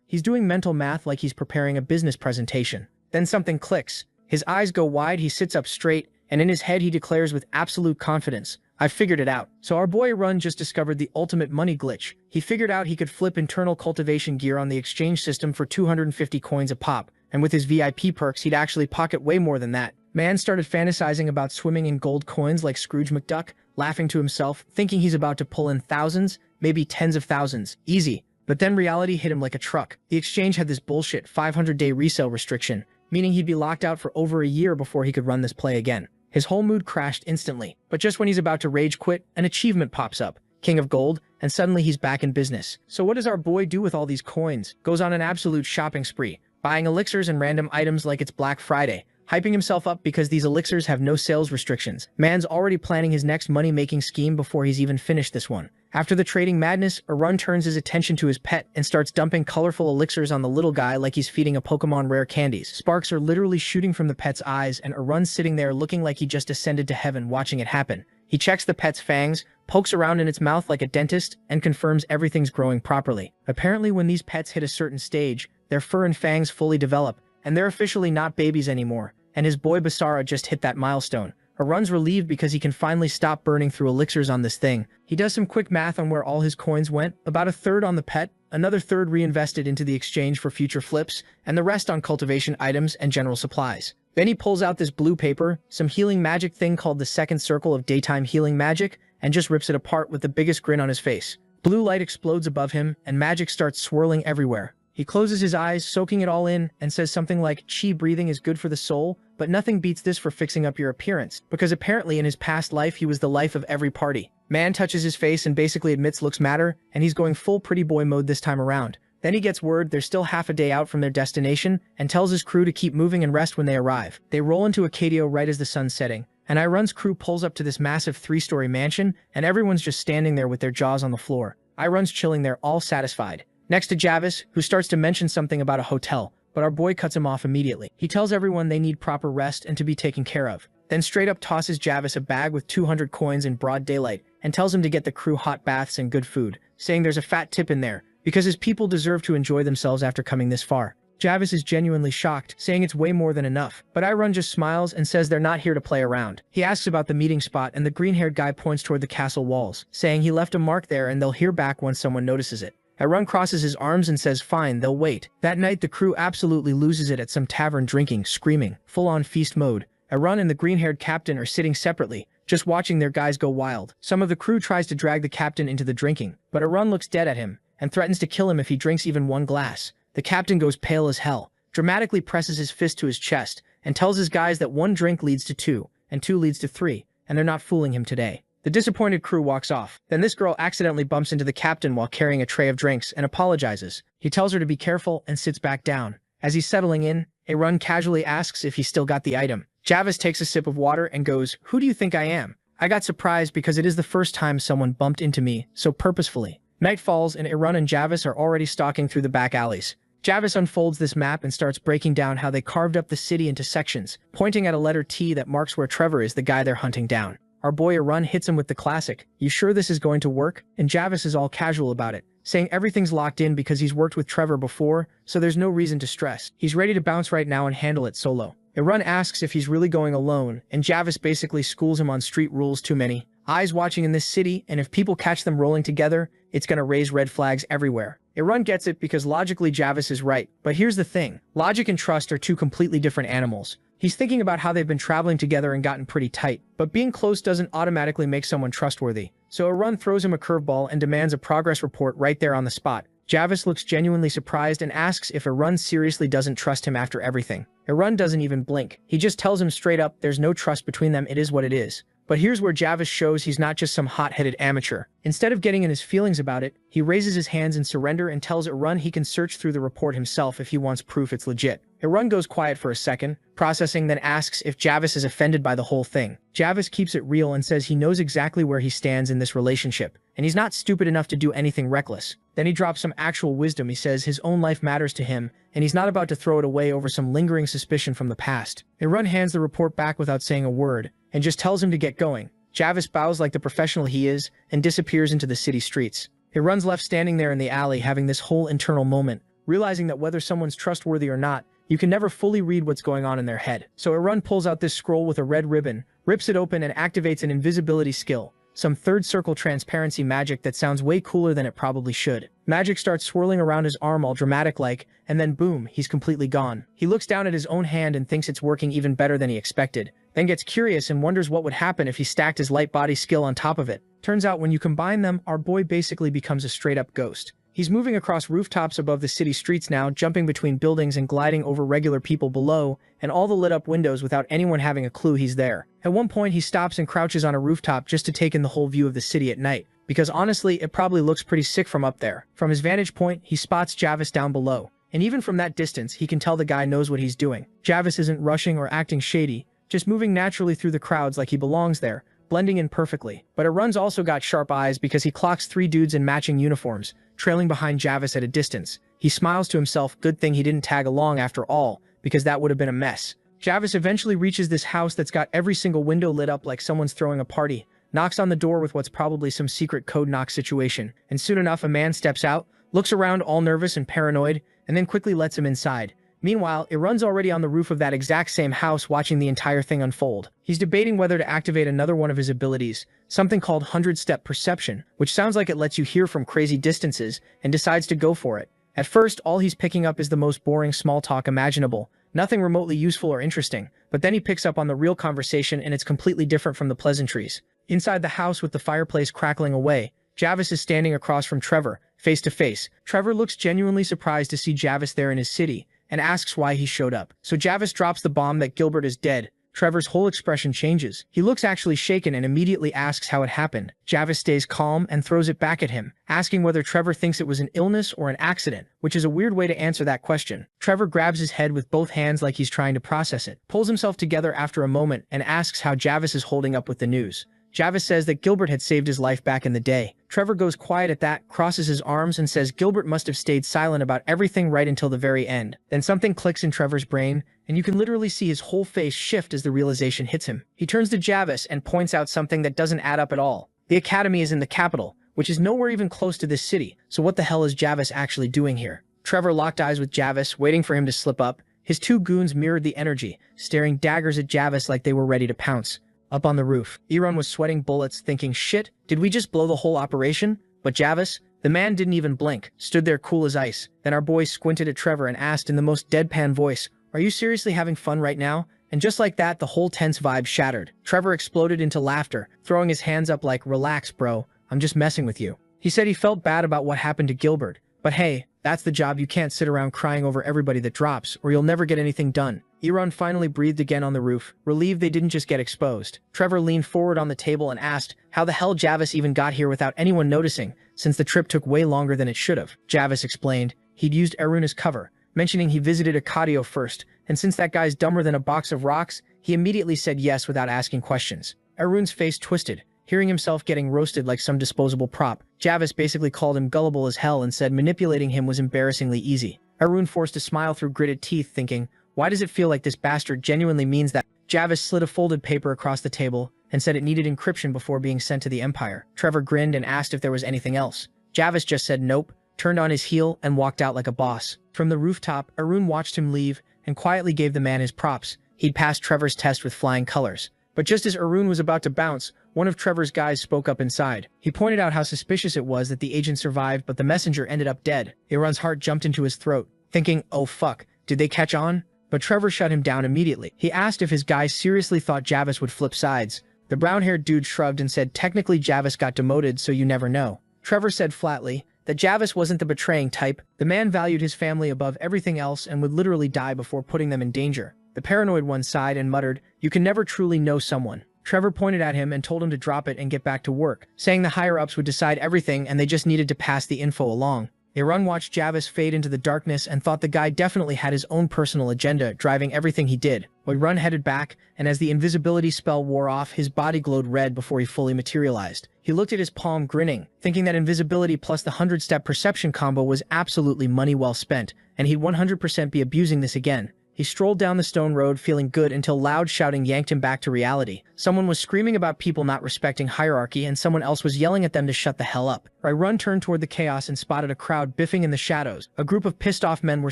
[SPEAKER 1] He's doing mental math like he's preparing a business presentation. Then something clicks. His eyes go wide, he sits up straight, and in his head he declares with absolute confidence, "I've figured it out." So our boy Run just discovered the ultimate money glitch. He figured out he could flip internal cultivation gear on the exchange system for 250 coins a pop, and with his VIP perks he'd actually pocket way more than that. Man started fantasizing about swimming in gold coins like Scrooge McDuck, laughing to himself, thinking he's about to pull in thousands, maybe tens of thousands, easy. But then reality hit him like a truck. The exchange had this bullshit 500-day resale restriction, meaning he'd be locked out for over a year before he could run this play again. His whole mood crashed instantly, but just when he's about to rage quit, an achievement pops up, King of Gold, and suddenly he's back in business. So what does our boy do with all these coins? Goes on an absolute shopping spree, buying elixirs and random items like it's Black Friday, hyping himself up because these elixirs have no sales restrictions. Man's already planning his next money-making scheme before he's even finished this one. After the trading madness, Arun turns his attention to his pet and starts dumping colorful elixirs on the little guy like he's feeding a Pokemon rare candies. Sparks are literally shooting from the pet's eyes, and Arun's sitting there looking like he just ascended to heaven watching it happen. He checks the pet's fangs, pokes around in its mouth like a dentist, and confirms everything's growing properly. Apparently when these pets hit a certain stage, their fur and fangs fully develop, and they're officially not babies anymore, and his boy Basara just hit that milestone. Arun's relieved because he can finally stop burning through elixirs on this thing. He does some quick math on where all his coins went, about a third on the pet, another third reinvested into the exchange for future flips, and the rest on cultivation items and general supplies. Then he pulls out this blue paper, some healing magic thing called the second circle of daytime healing magic, and just rips it apart with the biggest grin on his face. Blue light explodes above him, and magic starts swirling everywhere. He closes his eyes, soaking it all in, and says something like, "Chi breathing is good for the soul, but nothing beats this for fixing up your appearance," because apparently in his past life he was the life of every party. Man touches his face and basically admits looks matter, and he's going full pretty boy mode this time around. Then he gets word they're still half a day out from their destination, and tells his crew to keep moving and rest when they arrive. They roll into Acadio right as the sun's setting, and Irun's crew pulls up to this massive 3-story mansion, and everyone's just standing there with their jaws on the floor. Irun's chilling there, all satisfied. Next to Javis, who starts to mention something about a hotel, but our boy cuts him off immediately. He tells everyone they need proper rest and to be taken care of, then straight up tosses Javis a bag with 200 coins in broad daylight, and tells him to get the crew hot baths and good food, saying there's a fat tip in there, because his people deserve to enjoy themselves after coming this far. Javis is genuinely shocked, saying it's way more than enough, but Irun just smiles and says they're not here to play around. He asks about the meeting spot, and the green-haired guy points toward the castle walls, saying he left a mark there and they'll hear back once someone notices it. Irun crosses his arms and says fine, they'll wait. That night the crew absolutely loses it at some tavern, drinking, screaming, full-on feast mode. Irun and the green-haired captain are sitting separately, just watching their guys go wild. Some of the crew tries to drag the captain into the drinking, but Irun looks dead at him, and threatens to kill him if he drinks even one glass. The captain goes pale as hell, dramatically presses his fist to his chest, and tells his guys that 1 drink leads to 2, and 2 leads to 3, and they're not fooling him today. The disappointed crew walks off. Then this girl accidentally bumps into the captain while carrying a tray of drinks and apologizes. He tells her to be careful and sits back down. As he's settling in, Irun casually asks if he's still got the item. Javis takes a sip of water and goes, "Who do you think I am?" I got surprised because it is the first time someone bumped into me so purposefully. Night falls and Irun and Javis are already stalking through the back alleys. Javis unfolds this map and starts breaking down how they carved up the city into sections, pointing at a letter T that marks where Trevor is the guy they're hunting down. Our boy Irun hits him with the classic, "You sure this is going to work?" And Javis is all casual about it, saying everything's locked in because he's worked with Trevor before, so there's no reason to stress. He's ready to bounce right now and handle it solo. Irun asks if he's really going alone, and Javis basically schools him on street rules too many. Eyes watching in this city, and if people catch them rolling together, it's gonna raise red flags everywhere. Erun gets it because logically Javis is right, but here's the thing. Logic and trust are two completely different animals. He's thinking about how they've been traveling together and gotten pretty tight, but being close doesn't automatically make someone trustworthy. So Erun throws him a curveball and demands a progress report right there on the spot. Javis looks genuinely surprised and asks if Erun seriously doesn't trust him after everything. Erun doesn't even blink. He just tells him straight up there's no trust between them, it is what it is. But here's where Javis shows he's not just some hot-headed amateur. Instead of getting in his feelings about it, he raises his hands in surrender and tells Erun he can search through the report himself if he wants proof it's legit. Erun goes quiet for a second, processing, then asks if Javis is offended by the whole thing. Javis keeps it real and says he knows exactly where he stands in this relationship, and he's not stupid enough to do anything reckless. Then he drops some actual wisdom. He says his own life matters to him, and he's not about to throw it away over some lingering suspicion from the past. Erun hands the report back without saying a word, and just tells him to get going. Javis bows like the professional he is, and disappears into the city streets. Erun's left standing there in the alley having this whole internal moment, realizing that whether someone's trustworthy or not, you can never fully read what's going on in their head. So Erun pulls out this scroll with a red ribbon, rips it open and activates an invisibility skill. Some third circle transparency magic that sounds way cooler than it probably should. Magic starts swirling around his arm all dramatic-like, and then boom, he's completely gone. He looks down at his own hand and thinks it's working even better than he expected, then gets curious and wonders what would happen if he stacked his light body skill on top of it. Turns out when you combine them, our boy basically becomes a straight-up ghost. He's moving across rooftops above the city streets now, jumping between buildings and gliding over regular people below, and all the lit-up windows without anyone having a clue he's there. At one point, he stops and crouches on a rooftop just to take in the whole view of the city at night, because honestly, it probably looks pretty sick from up there. From his vantage point, he spots Javis down below, and even from that distance, he can tell the guy knows what he's doing. Javis isn't rushing or acting shady, just moving naturally through the crowds like he belongs there, blending in perfectly. But Erun's also got sharp eyes because he clocks 3 dudes in matching uniforms, trailing behind Javis at a distance. He smiles to himself, good thing he didn't tag along after all, because that would have been a mess. Javis eventually reaches this house that's got every single window lit up like someone's throwing a party, knocks on the door with what's probably some secret code knock situation, and soon enough a man steps out, looks around all nervous and paranoid, and then quickly lets him inside. Meanwhile, Erun's already on the roof of that exact same house watching the entire thing unfold. He's debating whether to activate another one of his abilities, something called 100-step perception, which sounds like it lets you hear from crazy distances, and decides to go for it. At first, all he's picking up is the most boring small talk imaginable, nothing remotely useful or interesting, but then he picks up on the real conversation and it's completely different from the pleasantries. Inside the house with the fireplace crackling away, Javis is standing across from Trevor, face to face. Trevor looks genuinely surprised to see Javis there in his city, and asks why he showed up. So Javis drops the bomb that Gilbert is dead. Trevor's whole expression changes. He looks actually shaken and immediately asks how it happened. Javis stays calm and throws it back at him, asking whether Trevor thinks it was an illness or an accident, which is a weird way to answer that question. Trevor grabs his head with both hands like he's trying to process it, pulls himself together after a moment, and asks how Javis is holding up with the news. Javis says that Gilbert had saved his life back in the day. Trevor goes quiet at that, crosses his arms, and says Gilbert must have stayed silent about everything right until the very end. Then something clicks in Trevor's brain, and you can literally see his whole face shift as the realization hits him. He turns to Javis and points out something that doesn't add up at all. The academy is in the capital, which is nowhere even close to this city, so what the hell is Javis actually doing here? Trevor locked eyes with Javis, waiting for him to slip up. His 2 goons mirrored the energy, staring daggers at Javis like they were ready to pounce. Up on the roof, Erun was sweating bullets, thinking, shit, did we just blow the whole operation? But Javis, the man didn't even blink, stood there cool as ice. Then our boy squinted at Trevor and asked in the most deadpan voice, are you seriously having fun right now? And just like that, the whole tense vibe shattered. Trevor exploded into laughter, throwing his hands up like, relax, bro, I'm just messing with you. He said he felt bad about what happened to Gilbert, but hey, that's the job. You can't sit around crying over everybody that drops, or you'll never get anything done. Erun finally breathed again on the roof, relieved they didn't just get exposed. Trevor leaned forward on the table and asked how the hell Javis even got here without anyone noticing, since the trip took way longer than it should have. Javis explained he'd used Erun as cover, mentioning he visited Akadio first, and since that guy's dumber than a box of rocks, he immediately said yes without asking questions. Erun's face twisted, hearing himself getting roasted like some disposable prop. Javis basically called him gullible as hell and said manipulating him was embarrassingly easy. Erun forced a smile through gritted teeth, thinking, why does it feel like this bastard genuinely means that? Javis slid a folded paper across the table and said it needed encryption before being sent to the Empire. Trevor grinned and asked if there was anything else. Javis just said nope, turned on his heel, and walked out like a boss. From the rooftop, Erun watched him leave and quietly gave the man his props. He'd passed Trevor's test with flying colors. But just as Arun was about to bounce, one of Trevor's guys spoke up inside. He pointed out how suspicious it was that the agent survived but the messenger ended up dead. Arun's heart jumped into his throat, thinking, oh fuck, did they catch on? But Trevor shut him down immediately. He asked if his guys seriously thought Javis would flip sides. The brown-haired dude shrugged and said technically Javis got demoted so you never know. Trevor said flatly that Javis wasn't the betraying type. The man valued his family above everything else and would literally die before putting them in danger. The paranoid one sighed and muttered, you can never truly know someone. Trevor pointed at him and told him to drop it and get back to work, saying the higher-ups would decide everything and they just needed to pass the info along. Arun watched Javis fade into the darkness and thought the guy definitely had his own personal agenda driving everything he did. Arun headed back, and as the invisibility spell wore off, his body glowed red before he fully materialized. He looked at his palm grinning, thinking that invisibility plus the 100-step perception combo was absolutely money well spent, and he'd 100% be abusing this again. He strolled down the stone road feeling good until loud shouting yanked him back to reality. Someone was screaming about people not respecting hierarchy and someone else was yelling at them to shut the hell up. Run turned toward the chaos and spotted a crowd biffing in the shadows. A group of pissed-off men were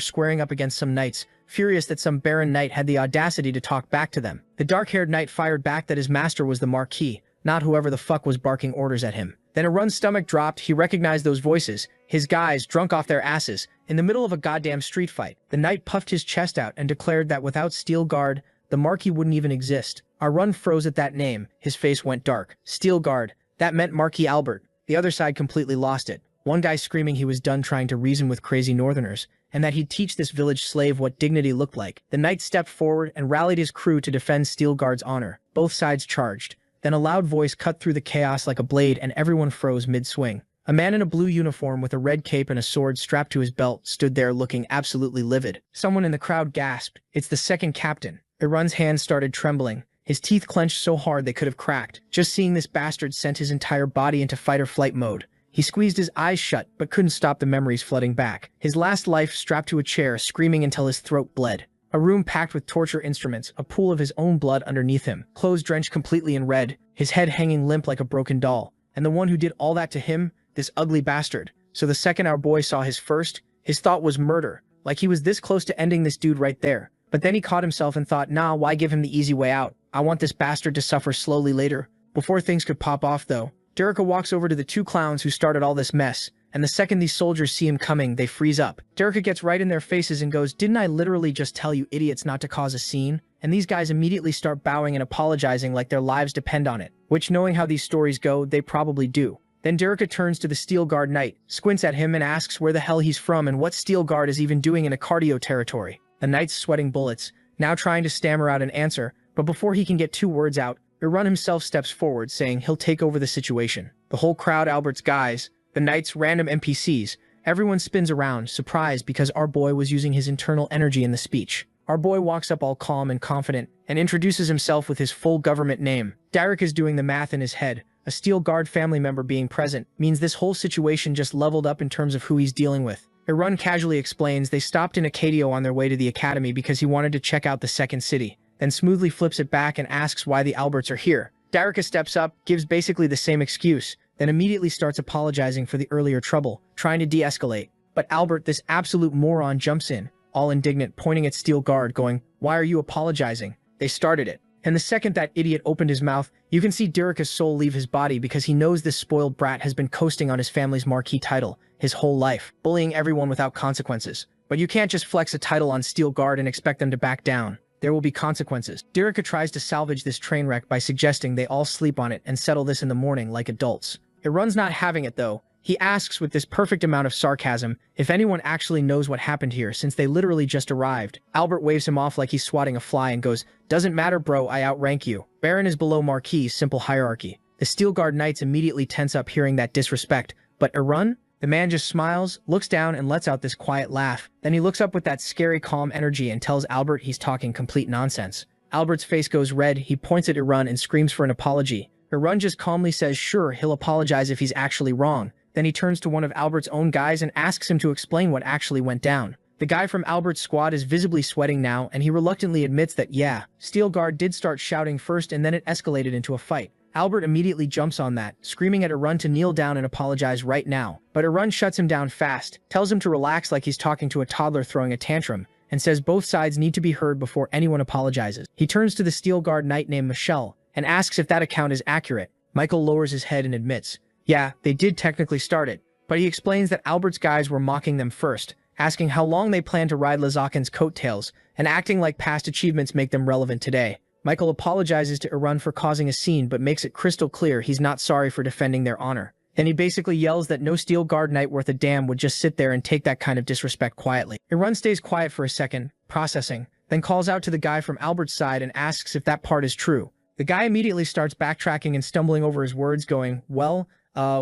[SPEAKER 1] squaring up against some knights, furious that some barren knight had the audacity to talk back to them. The dark-haired knight fired back that his master was the Marquis, not whoever the fuck was barking orders at him. Then Arun's stomach dropped. He recognized those voices, his guys drunk off their asses, in the middle of a goddamn street fight. The knight puffed his chest out and declared that without Steel Guard, the Marquis wouldn't even exist. Arun froze at that name. His face went dark. Steel Guard. That meant Marquis Albert. The other side completely lost it. One guy screaming he was done trying to reason with crazy northerners, and that he'd teach this village slave what dignity looked like. The knight stepped forward and rallied his crew to defend Steel Guard's honor. Both sides charged. Then a loud voice cut through the chaos like a blade and everyone froze mid-swing. A man in a blue uniform with a red cape and a sword strapped to his belt stood there looking absolutely livid. Someone in the crowd gasped, "It's the second captain." Arun's hands started trembling. His teeth clenched so hard they could have cracked. Just seeing this bastard sent his entire body into fight-or-flight mode. He squeezed his eyes shut, but couldn't stop the memories flooding back. His last life strapped to a chair, screaming until his throat bled. A room packed with torture instruments, a pool of his own blood underneath him, clothes drenched completely in red, his head hanging limp like a broken doll. And the one who did all that to him, this ugly bastard. So the second our boy saw his thought was murder, like he was this close to ending this dude right there. But then he caught himself and thought, nah, why give him the easy way out? I want this bastard to suffer slowly later. Before things could pop off though, Derica walks over to the two clowns who started all this mess, and the second these soldiers see him coming, they freeze up. Derica gets right in their faces and goes, didn't I literally just tell you idiots not to cause a scene? And these guys immediately start bowing and apologizing like their lives depend on it, which knowing how these stories go, they probably do. Then Derica turns to the Steel Guard knight, squints at him and asks where the hell he's from and what Steel Guard is even doing in a cardio territory. The knight's sweating bullets, now trying to stammer out an answer, but before he can get 2 words out, Arun himself steps forward saying he'll take over the situation. The whole crowd, Albert's guys, the knight's random NPCs, everyone spins around, surprised because our boy was using his internal energy in the speech. Our boy walks up all calm and confident and introduces himself with his full government name. Derek is doing the math in his head. A Steel Guard family member being present means this whole situation just leveled up in terms of who he's dealing with. Arun casually explains they stopped in Acadio on their way to the academy because he wanted to check out the second city, then smoothly flips it back and asks why the Alberts are here. Derica steps up, gives basically the same excuse, then immediately starts apologizing for the earlier trouble, trying to de-escalate. But Albert, this absolute moron, jumps in, all indignant, pointing at Steel Guard, going, why are you apologizing? They started it. And the second that idiot opened his mouth, you can see Derica's soul leave his body because he knows this spoiled brat has been coasting on his family's marquee title his whole life, bullying everyone without consequences. But you can't just flex a title on Steel Guard and expect them to back down. There will be consequences. Derica tries to salvage this train wreck by suggesting they all sleep on it and settle this in the morning like adults. Arun's not having it though. He asks with this perfect amount of sarcasm if anyone actually knows what happened here since they literally just arrived. Albert waves him off like he's swatting a fly and goes, doesn't matter bro, I outrank you. Baron is below Marquis, simple hierarchy. The Steel Guard knights immediately tense up hearing that disrespect. But Arun? The man just smiles, looks down and lets out this quiet laugh. Then he looks up with that scary calm energy and tells Albert he's talking complete nonsense. Albert's face goes red, he points at Arun and screams for an apology. Arun just calmly says sure, he'll apologize if he's actually wrong. Then he turns to one of Albert's own guys and asks him to explain what actually went down. The guy from Albert's squad is visibly sweating now and he reluctantly admits that yeah, Steel Guard did start shouting first and then it escalated into a fight. Albert immediately jumps on that, screaming at Arun to kneel down and apologize right now. But Arun shuts him down fast, tells him to relax like he's talking to a toddler throwing a tantrum, and says both sides need to be heard before anyone apologizes. He turns to the Steel Guard knight named Michelle and asks if that account is accurate. Michael lowers his head and admits, yeah, they did technically start it, but he explains that Albert's guys were mocking them first, asking how long they plan to ride Lazakin's coattails, and acting like past achievements make them relevant today. Michael apologizes to Erun for causing a scene but makes it crystal clear he's not sorry for defending their honor. Then he basically yells that no Steel Guard knight worth a damn would just sit there and take that kind of disrespect quietly. Erun stays quiet for a second, processing, then calls out to the guy from Albert's side and asks if that part is true. The guy immediately starts backtracking and stumbling over his words going, well,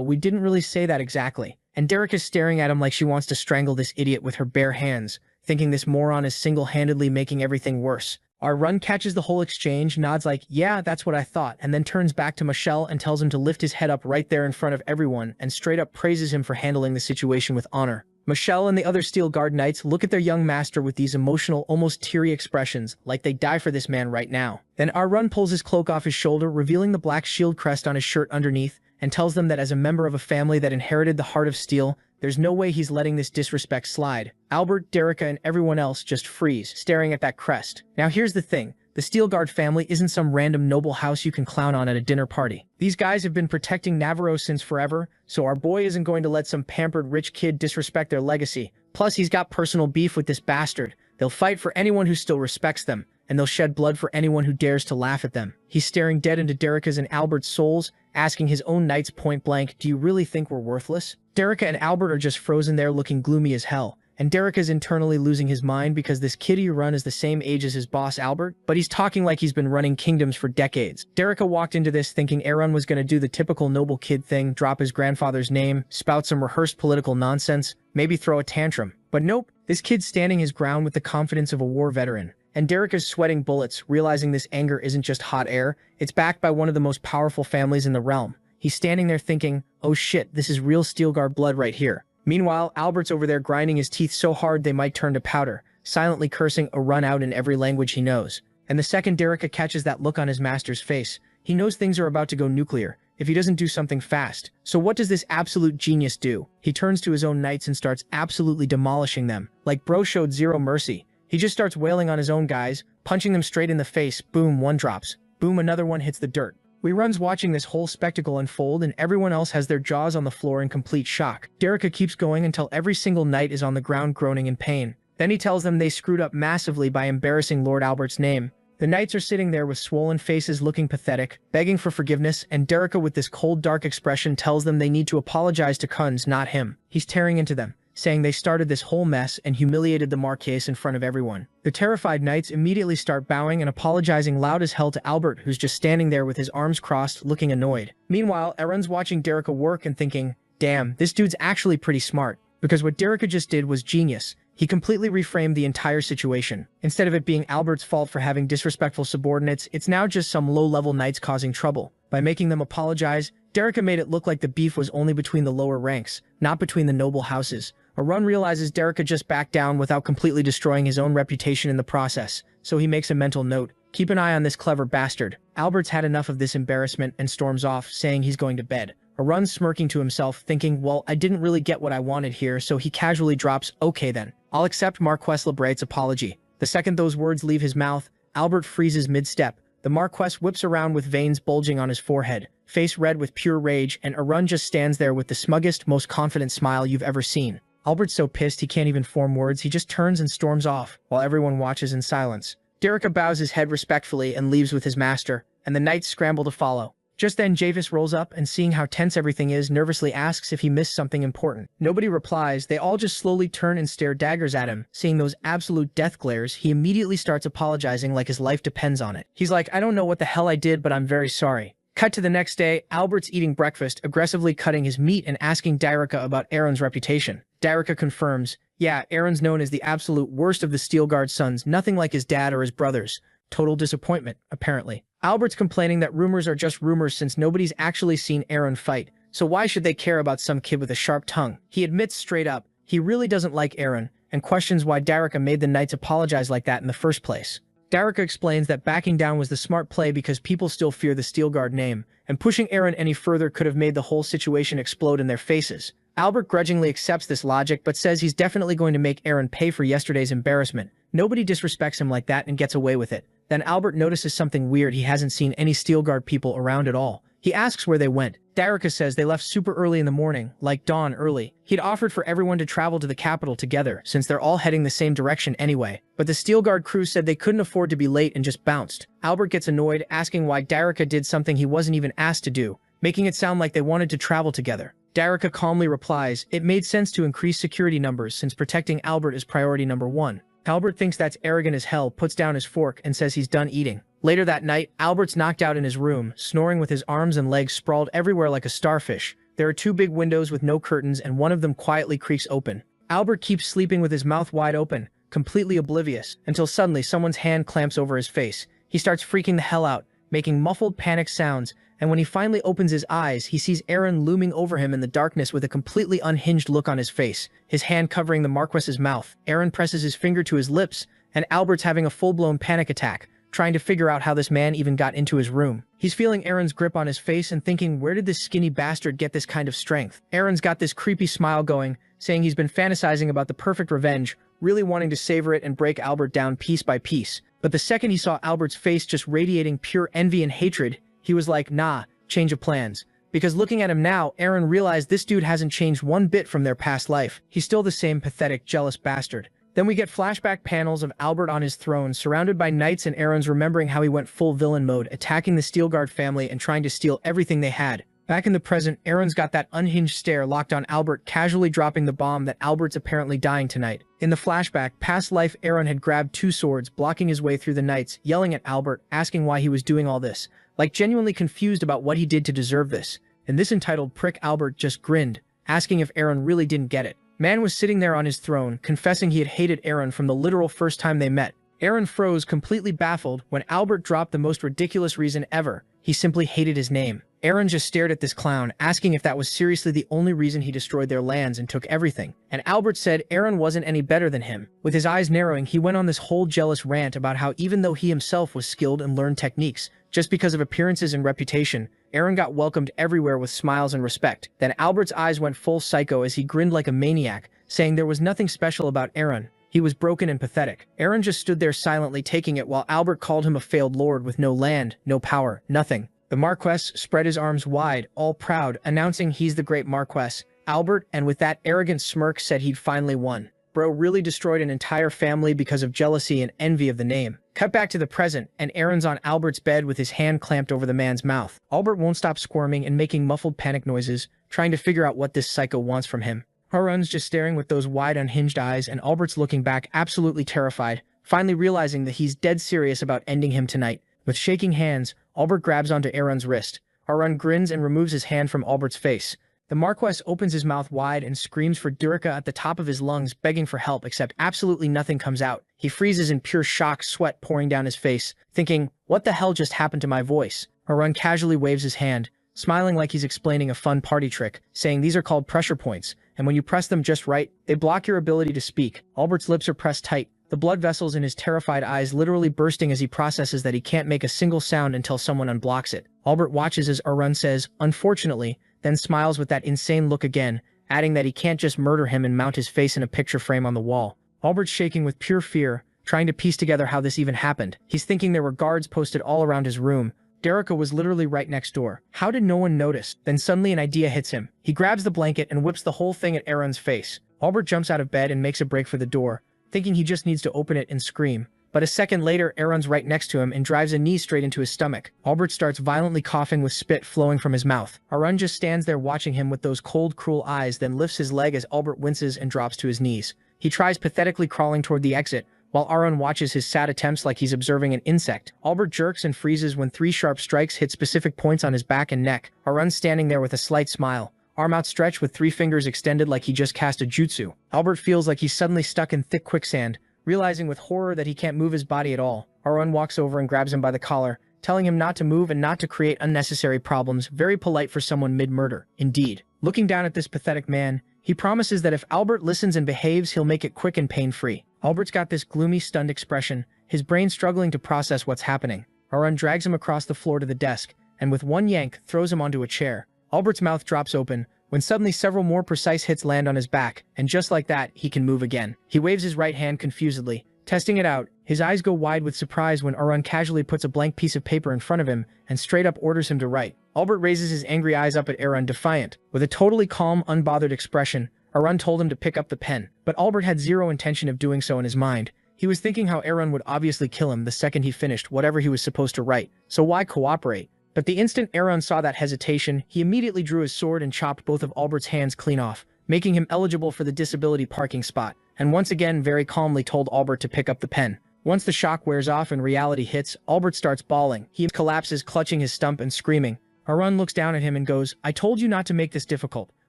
[SPEAKER 1] we didn't really say that exactly. And Derek is staring at him like she wants to strangle this idiot with her bare hands, thinking this moron is single-handedly making everything worse. Erun catches the whole exchange, nods like, yeah, that's what I thought, and then turns back to Michelle and tells him to lift his head up right there in front of everyone and straight up praises him for handling the situation with honor. Michelle and the other Steel Guard knights look at their young master with these emotional, almost teary expressions, like they die for this man right now. Then Erun pulls his cloak off his shoulder, revealing the black shield crest on his shirt underneath, and tells them that as a member of a family that inherited the Heart of Steel, there's no way he's letting this disrespect slide. Albert, Derica, and everyone else just freeze, staring at that crest. Now here's the thing. The Steel Guard family isn't some random noble house you can clown on at a dinner party. These guys have been protecting Navarro since forever, so our boy isn't going to let some pampered rich kid disrespect their legacy. Plus, he's got personal beef with this bastard. They'll fight for anyone who still respects them, and they'll shed blood for anyone who dares to laugh at them. He's staring dead into Derica's and Albert's souls, asking his own knights point blank, do you really think we're worthless? Derica and Albert are just frozen there looking gloomy as hell. And Derica's internally losing his mind because this kid Erun is the same age as his boss Albert, but he's talking like he's been running kingdoms for decades. Derica walked into this thinking Erun was going to do the typical noble kid thing, drop his grandfather's name, spout some rehearsed political nonsense, maybe throw a tantrum. But nope, this kid's standing his ground with the confidence of a war veteran. And Derica's sweating bullets, realizing this anger isn't just hot air, it's backed by one of the most powerful families in the realm. He's standing there thinking, oh shit, this is real Steel Guard blood right here. Meanwhile, Albert's over there grinding his teeth so hard they might turn to powder, silently cursing Erun out in every language he knows. And the second Derica catches that look on his master's face, he knows things are about to go nuclear, if he doesn't do something fast. So what does this absolute genius do? He turns to his own knights and starts absolutely demolishing them. Like bro showed zero mercy. He just starts wailing on his own guys, punching them straight in the face. Boom, one drops. Boom, another one hits the dirt. Erun's watching this whole spectacle unfold and everyone else has their jaws on the floor in complete shock. Derica keeps going until every single knight is on the ground groaning in pain. Then he tells them they screwed up massively by embarrassing Lord Albert's name. The knights are sitting there with swollen faces looking pathetic, begging for forgiveness, and Derica with this cold dark expression tells them they need to apologize to Kunz, not him. He's tearing into them, saying they started this whole mess and humiliated the Marquess in front of everyone. The terrified knights immediately start bowing and apologizing loud as hell to Albert, who's just standing there with his arms crossed, looking annoyed. Meanwhile, Erun's watching Derica work and thinking, damn, this dude's actually pretty smart, because what Derica just did was genius. He completely reframed the entire situation. Instead of it being Albert's fault for having disrespectful subordinates, it's now just some low-level knights causing trouble. By making them apologize, Derica made it look like the beef was only between the lower ranks, not between the noble houses. Erun realizes Derica just backed down without completely destroying his own reputation in the process, so he makes a mental note. Keep an eye on this clever bastard. Albert's had enough of this embarrassment and storms off, saying he's going to bed. Erun's smirking to himself, thinking, well, I didn't really get what I wanted here, so he casually drops, okay then. I'll accept Marquess Lebright's apology. The second those words leave his mouth, Albert freezes mid-step. The Marquess whips around with veins bulging on his forehead, face red with pure rage, and Erun just stands there with the smuggest, most confident smile you've ever seen. Albert's so pissed he can't even form words, he just turns and storms off, while everyone watches in silence. Derica bows his head respectfully and leaves with his master, and the knights scramble to follow. Just then Javis rolls up and seeing how tense everything is, nervously asks if he missed something important. Nobody replies, they all just slowly turn and stare daggers at him. Seeing those absolute death glares, he immediately starts apologizing like his life depends on it. He's like, I don't know what the hell I did, but I'm very sorry. Cut to the next day, Albert's eating breakfast, aggressively cutting his meat and asking Derica about Erun's reputation. Derica confirms, yeah, Erun's known as the absolute worst of the Steel Guard sons, nothing like his dad or his brothers. Total disappointment, apparently. Albert's complaining that rumors are just rumors since nobody's actually seen Erun fight, so why should they care about some kid with a sharp tongue? He admits straight up, he really doesn't like Erun, and questions why Derica made the knights apologize like that in the first place. Derica explains that backing down was the smart play because people still fear the Steel Guard name, and pushing Erun any further could have made the whole situation explode in their faces. Albert grudgingly accepts this logic but says he's definitely going to make Erun pay for yesterday's embarrassment, Nobody disrespects him like that and gets away with it. Then Albert notices something weird. He hasn't seen any Steelguard people around at all. He asks where they went. Darica says they left super early in the morning, like dawn early. He'd offered for everyone to travel to the capital together, since they're all heading the same direction anyway. But the Steelguard crew said they couldn't afford to be late and just bounced. Albert gets annoyed, asking why Darica did something he wasn't even asked to do, making it sound like they wanted to travel together. Darica calmly replies, it made sense to increase security numbers since protecting Albert is priority number one. Albert thinks that's arrogant as hell, puts down his fork, and says he's done eating. Later that night, Albert's knocked out in his room, snoring with his arms and legs sprawled everywhere like a starfish. There are two big windows with no curtains and one of them quietly creaks open. Albert keeps sleeping with his mouth wide open, completely oblivious, until suddenly someone's hand clamps over his face. He starts freaking the hell out, making muffled panic sounds, and when he finally opens his eyes, he sees Aaron looming over him in the darkness with a completely unhinged look on his face, his hand covering the Marquess's mouth. Aaron presses his finger to his lips, and Albert's having a full-blown panic attack, trying to figure out how this man even got into his room. He's feeling Aaron's grip on his face and thinking, where did this skinny bastard get this kind of strength? Aaron's got this creepy smile going, saying he's been fantasizing about the perfect revenge, really wanting to savor it and break Albert down piece by piece. But the second he saw Albert's face just radiating pure envy and hatred, he was like, nah, change of plans. Because looking at him now, Aaron realized this dude hasn't changed one bit from their past life. He's still the same pathetic, jealous bastard. Then we get flashback panels of Albert on his throne, surrounded by knights, and Aaron's remembering how he went full villain mode, attacking the Steelguard family and trying to steal everything they had. Back in the present, Aaron's got that unhinged stare locked on Albert, casually dropping the bomb that Albert's apparently dying tonight. In the flashback, past life, Aaron had grabbed two swords, blocking his way through the knights, yelling at Albert, asking why he was doing all this, like genuinely confused about what he did to deserve this. And this entitled prick Albert just grinned, asking if Aaron really didn't get it. Man was sitting there on his throne, confessing he had hated Aaron from the literal first time they met. Aaron froze, completely baffled, when Albert dropped the most ridiculous reason ever. He simply hated his name. Aaron just stared at this clown, asking if that was seriously the only reason he destroyed their lands and took everything. And Albert said Aaron wasn't any better than him. With his eyes narrowing, he went on this whole jealous rant about how even though he himself was skilled and learned techniques, just because of appearances and reputation, Aaron got welcomed everywhere with smiles and respect. Then Albert's eyes went full psycho as he grinned like a maniac, saying there was nothing special about Aaron. He was broken and pathetic. Aaron just stood there silently taking it while Albert called him a failed lord with no land, no power, nothing. The Marquess spread his arms wide, all proud, announcing he's the great Marquess. Albert, and with that arrogant smirk, said he'd finally won. Bro really destroyed an entire family because of jealousy and envy of the name. Cut back to the present, and Aaron's on Albert's bed with his hand clamped over the man's mouth. Albert won't stop squirming and making muffled panic noises, trying to figure out what this psycho wants from him. Harun's just staring with those wide, unhinged eyes, and Albert's looking back, absolutely terrified, finally realizing that he's dead serious about ending him tonight. With shaking hands, Albert grabs onto Aaron's wrist. Harun grins and removes his hand from Albert's face. The Marquess opens his mouth wide and screams for Durica at the top of his lungs, begging for help, except absolutely nothing comes out. He freezes in pure shock, sweat pouring down his face, thinking, what the hell just happened to my voice? Harun casually waves his hand, smiling like he's explaining a fun party trick, saying these are called pressure points, and when you press them just right, they block your ability to speak. Albert's lips are pressed tight, the blood vessels in his terrified eyes literally bursting as he processes that he can't make a single sound until someone unblocks it. Albert watches as Harun says, unfortunately, then smiles with that insane look again, adding that he can't just murder him and mount his face in a picture frame on the wall. Albert's shaking with pure fear, trying to piece together how this even happened. He's thinking there were guards posted all around his room. Derica was literally right next door. How did no one notice? Then suddenly an idea hits him. He grabs the blanket and whips the whole thing at Aaron's face. Albert jumps out of bed and makes a break for the door, thinking he just needs to open it and scream. But a second later, Aaron's right next to him and drives a knee straight into his stomach. Albert starts violently coughing with spit flowing from his mouth. Aaron just stands there watching him with those cold, cruel eyes, then lifts his leg as Albert winces and drops to his knees. He tries pathetically crawling toward the exit, while Aaron watches his sad attempts like he's observing an insect. Albert jerks and freezes when 3 sharp strikes hit specific points on his back and neck. Aaron's standing there with a slight smile, arm outstretched with 3 fingers extended like he just cast a jutsu. Albert feels like he's suddenly stuck in thick quicksand, realizing with horror that he can't move his body at all. Aaron walks over and grabs him by the collar, telling him not to move and not to create unnecessary problems, very polite for someone mid-murder. Indeed. Looking down at this pathetic man, he promises that if Albert listens and behaves, he'll make it quick and pain-free. Albert's got this gloomy, stunned expression, his brain struggling to process what's happening. Aaron drags him across the floor to the desk, and with one yank, throws him onto a chair. Albert's mouth drops open, when suddenly several more precise hits land on his back, and just like that, he can move again. He waves his right hand confusedly, Testing it out, his eyes go wide with surprise when Arun casually puts a blank piece of paper in front of him and straight up orders him to write. Albert raises his angry eyes up at Arun, defiant. With a totally calm, unbothered expression, Arun told him to pick up the pen, but Albert had zero intention of doing so in his mind. He was thinking how Arun would obviously kill him the second he finished whatever he was supposed to write, so why cooperate? But the instant Arun saw that hesitation, he immediately drew his sword and chopped both of Albert's hands clean off, making him eligible for the disability parking spot, and once again very calmly told Albert to pick up the pen. Once the shock wears off and reality hits, Albert starts bawling. He collapses, clutching his stump and screaming. Arun looks down at him and goes, "I told you not to make this difficult.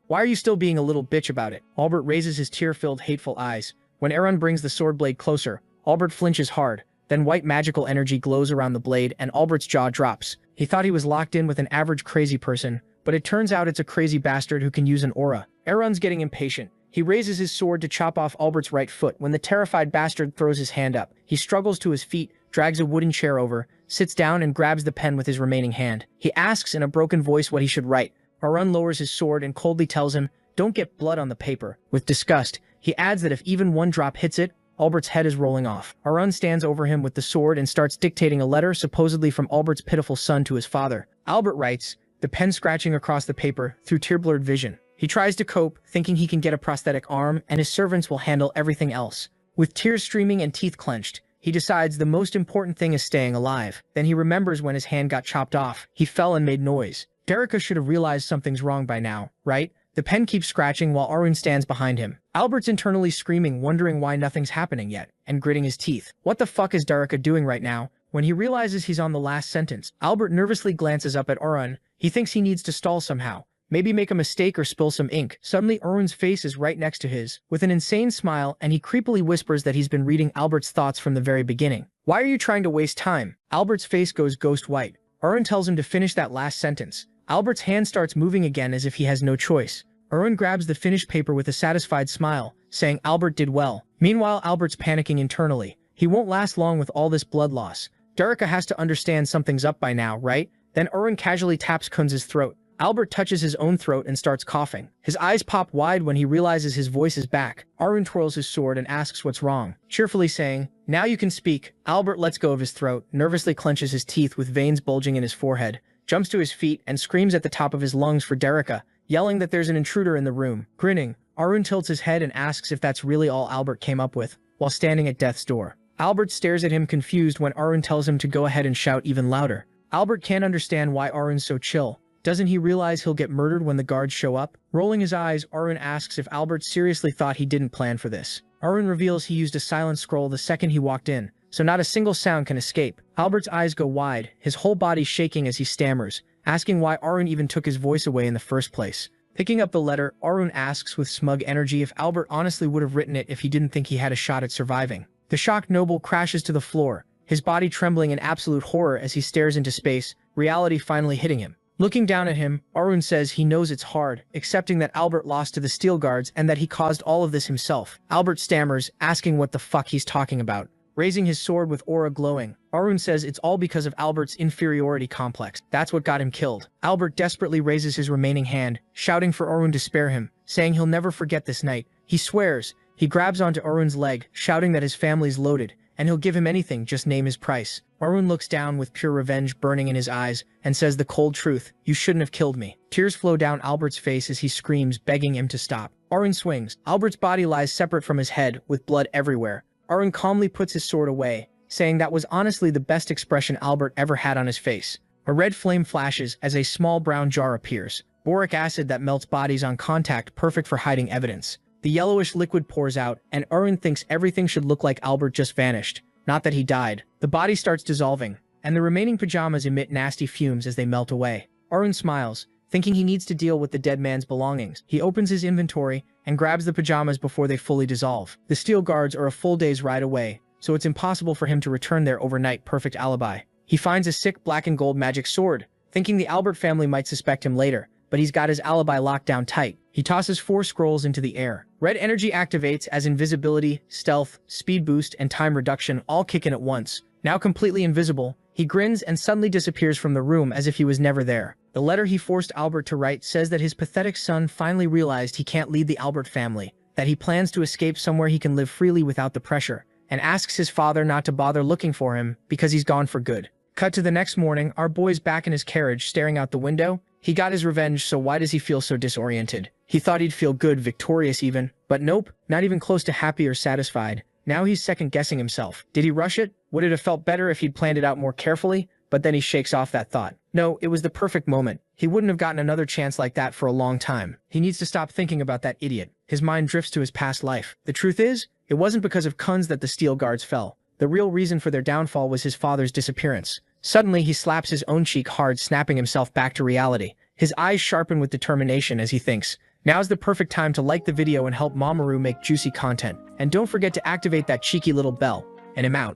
[SPEAKER 1] Why are you still being a little bitch about it?" Albert raises his tear-filled, hateful eyes. When Arun brings the sword blade closer, Albert flinches hard. Then white magical energy glows around the blade and Albert's jaw drops. He thought he was locked in with an average crazy person, but it turns out it's a crazy bastard who can use an aura. Arun's getting impatient. He raises his sword to chop off Albert's right foot when the terrified bastard throws his hand up. He struggles to his feet, drags a wooden chair over, sits down and grabs the pen with his remaining hand. He asks in a broken voice what he should write. Arun lowers his sword and coldly tells him, "Don't get blood on the paper." With disgust, he adds that if even one drop hits it, Albert's head is rolling off. Arun stands over him with the sword and starts dictating a letter supposedly from Albert's pitiful son to his father. Albert writes, the pen scratching across the paper through tear-blurred vision. He tries to cope, thinking he can get a prosthetic arm and his servants will handle everything else. With tears streaming and teeth clenched, he decides the most important thing is staying alive. Then he remembers when his hand got chopped off. He fell and made noise. Derica should have realized something's wrong by now, right? The pen keeps scratching while Arun stands behind him. Albert's internally screaming, wondering why nothing's happening yet, and gritting his teeth. What the fuck is Derica doing right now? When he realizes he's on the last sentence, Albert nervously glances up at Arun. He thinks he needs to stall somehow. Maybe make a mistake or spill some ink. Suddenly Arun's face is right next to his, with an insane smile, and he creepily whispers that he's been reading Albert's thoughts from the very beginning. Why are you trying to waste time? Albert's face goes ghost white. Arun tells him to finish that last sentence. Albert's hand starts moving again as if he has no choice. Arun grabs the finished paper with a satisfied smile, saying Albert did well. Meanwhile, Albert's panicking internally. He won't last long with all this blood loss. Derica has to understand something's up by now, right? Then Arun casually taps Kunz's throat. Albert touches his own throat and starts coughing. His eyes pop wide when he realizes his voice is back. Arun twirls his sword and asks what's wrong, cheerfully saying, "Now you can speak." Albert lets go of his throat, nervously clenches his teeth with veins bulging in his forehead, jumps to his feet and screams at the top of his lungs for Derica, yelling that there's an intruder in the room. Grinning, Arun tilts his head and asks if that's really all Albert came up with, while standing at death's door. Albert stares at him confused when Arun tells him to go ahead and shout even louder. Albert can't understand why Arun's so chill. Doesn't he realize he'll get murdered when the guards show up? Rolling his eyes, Arun asks if Albert seriously thought he didn't plan for this. Arun reveals he used a silent scroll the second he walked in, so not a single sound can escape. Albert's eyes go wide, his whole body shaking as he stammers, asking why Arun even took his voice away in the first place. Picking up the letter, Arun asks with smug energy if Albert honestly would have written it if he didn't think he had a shot at surviving. The shocked noble crashes to the floor, his body trembling in absolute horror as he stares into space, reality finally hitting him. Looking down at him, Arun says he knows it's hard, accepting that Albert lost to the Steel Guards and that he caused all of this himself. Albert stammers, asking what the fuck he's talking about. Raising his sword with aura glowing, Arun says it's all because of Albert's inferiority complex. That's what got him killed. Albert desperately raises his remaining hand, shouting for Arun to spare him, saying he'll never forget this night. He swears. He grabs onto Arun's leg, shouting that his family's loaded, and he'll give him anything, just name his price. Arun looks down with pure revenge burning in his eyes and says the cold truth, "You shouldn't have killed me." Tears flow down Albert's face as he screams, begging him to stop. Arun swings. Albert's body lies separate from his head, with blood everywhere. Arun calmly puts his sword away, saying that was honestly the best expression Albert ever had on his face. A red flame flashes as a small brown jar appears. Boric acid that melts bodies on contact, perfect for hiding evidence. The yellowish liquid pours out, and Arun thinks everything should look like Albert just vanished. Not that he died. The body starts dissolving, and the remaining pajamas emit nasty fumes as they melt away. Arun smiles, thinking he needs to deal with the dead man's belongings. He opens his inventory and grabs the pajamas before they fully dissolve. The Steel Guards are a full day's ride away, so it's impossible for him to return there overnight. Perfect alibi. He finds a sick black and gold magic sword, thinking the Albert family might suspect him later, but he's got his alibi locked down tight. He tosses 4 scrolls into the air. Red energy activates as invisibility, stealth, speed boost, and time reduction all kick in at once. Now completely invisible, he grins and suddenly disappears from the room as if he was never there. The letter he forced Albert to write says that his pathetic son finally realized he can't lead the Albert family, that he plans to escape somewhere he can live freely without the pressure, and asks his father not to bother looking for him because he's gone for good. Cut to the next morning, our boy's back in his carriage staring out the window. He got his revenge, so why does he feel so disoriented? He thought he'd feel good, victorious even, but nope, not even close to happy or satisfied. Now he's second-guessing himself. Did he rush it? Would it have felt better if he'd planned it out more carefully? But then he shakes off that thought. No, it was the perfect moment. He wouldn't have gotten another chance like that for a long time. He needs to stop thinking about that idiot. His mind drifts to his past life. The truth is, it wasn't because of Kunz that the steel guards fell. The real reason for their downfall was his father's disappearance. Suddenly, he slaps his own cheek hard, snapping himself back to reality. His eyes sharpen with determination as he thinks, now's the perfect time to like the video and help Mamoru make juicy content. And don't forget to activate that cheeky little bell. And I'm out.